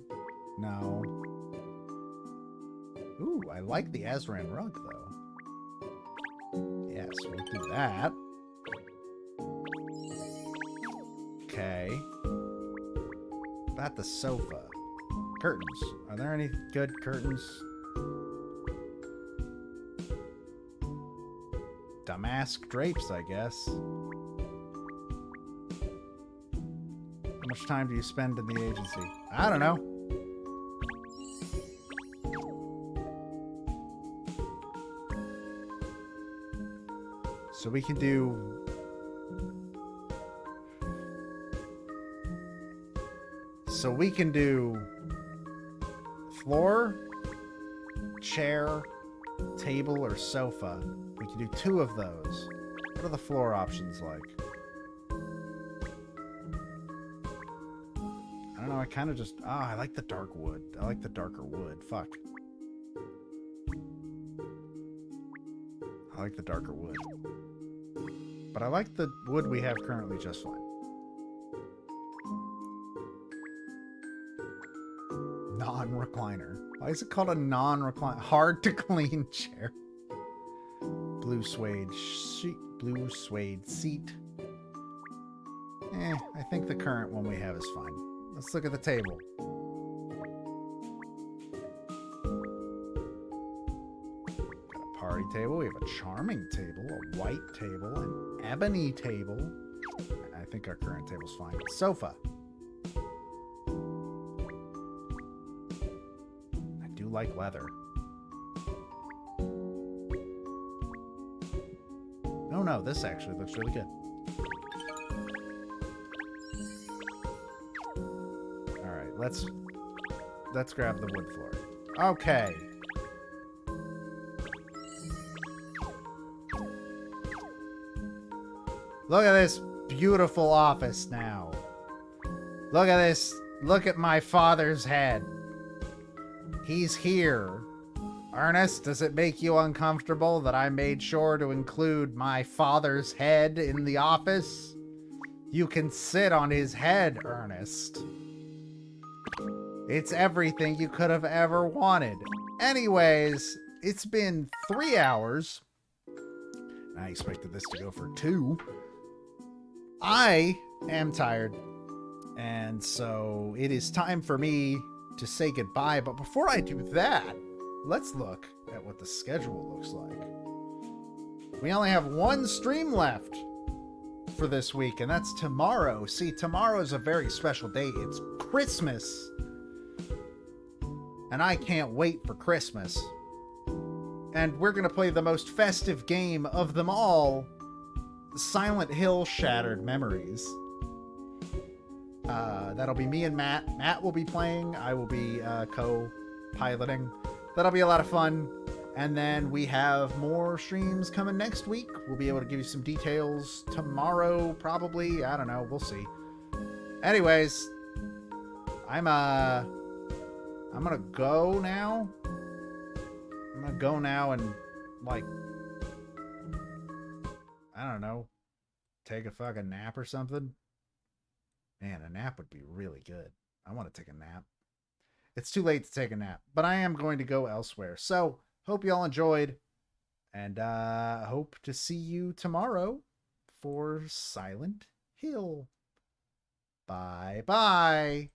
A: No. Ooh, I like the Azran rug, though. Yes, we'll do that. Okay. About the sofa. Curtains. Are there any good curtains? Damask drapes, I guess. How much time do you spend in the agency? I don't know. So we can do... So we can do floor, chair, table, or sofa. We can do 2 of those. What are the floor options like? I don't know, I kind of just... I like the dark wood. I like the darker wood. Fuck. I like the darker wood. But I like the wood we have currently just fine. Non-recliner. Why is it called a non-recliner? Hard to clean chair. Blue suede sheet. Blue suede seat. I think the current one we have is fine. Let's look at the table. Got a party table. We have a charming table, a white table, an ebony table. I think our current table's fine. Sofa. I do like leather. Oh no, this actually looks really good. Alright, let's grab the wood floor. Okay. Look at this beautiful office now. Look at this. Look at my father's head. He's here. Ernest, does it make you uncomfortable that I made sure to include my father's head in the office? You can sit on his head, Ernest. It's everything you could have ever wanted. Anyways, it's been 3 hours. I expected this to go for 2. I am tired. And so it is time for me to say goodbye. But before I do that, let's look at what the schedule looks like. We only have 1 stream left for this week, and that's tomorrow. See, tomorrow is a very special day. It's Christmas. And I can't wait for Christmas. And we're going to play the most festive game of them all, Silent Hill Shattered Memories. That'll be me and Matt. Matt will be playing. I will be co-piloting. That'll be a lot of fun. And then we have more streams coming next week. We'll be able to give you some details tomorrow, probably. I don't know. We'll see. Anyways, I'm gonna go now. I'm gonna go now and, like, I don't know, take a fucking nap or something. Man, a nap would be really good. I want to take a nap. It's too late to take a nap, but I am going to go elsewhere. So, hope you all enjoyed, and hope to see you tomorrow for Silent Hill. Bye-bye.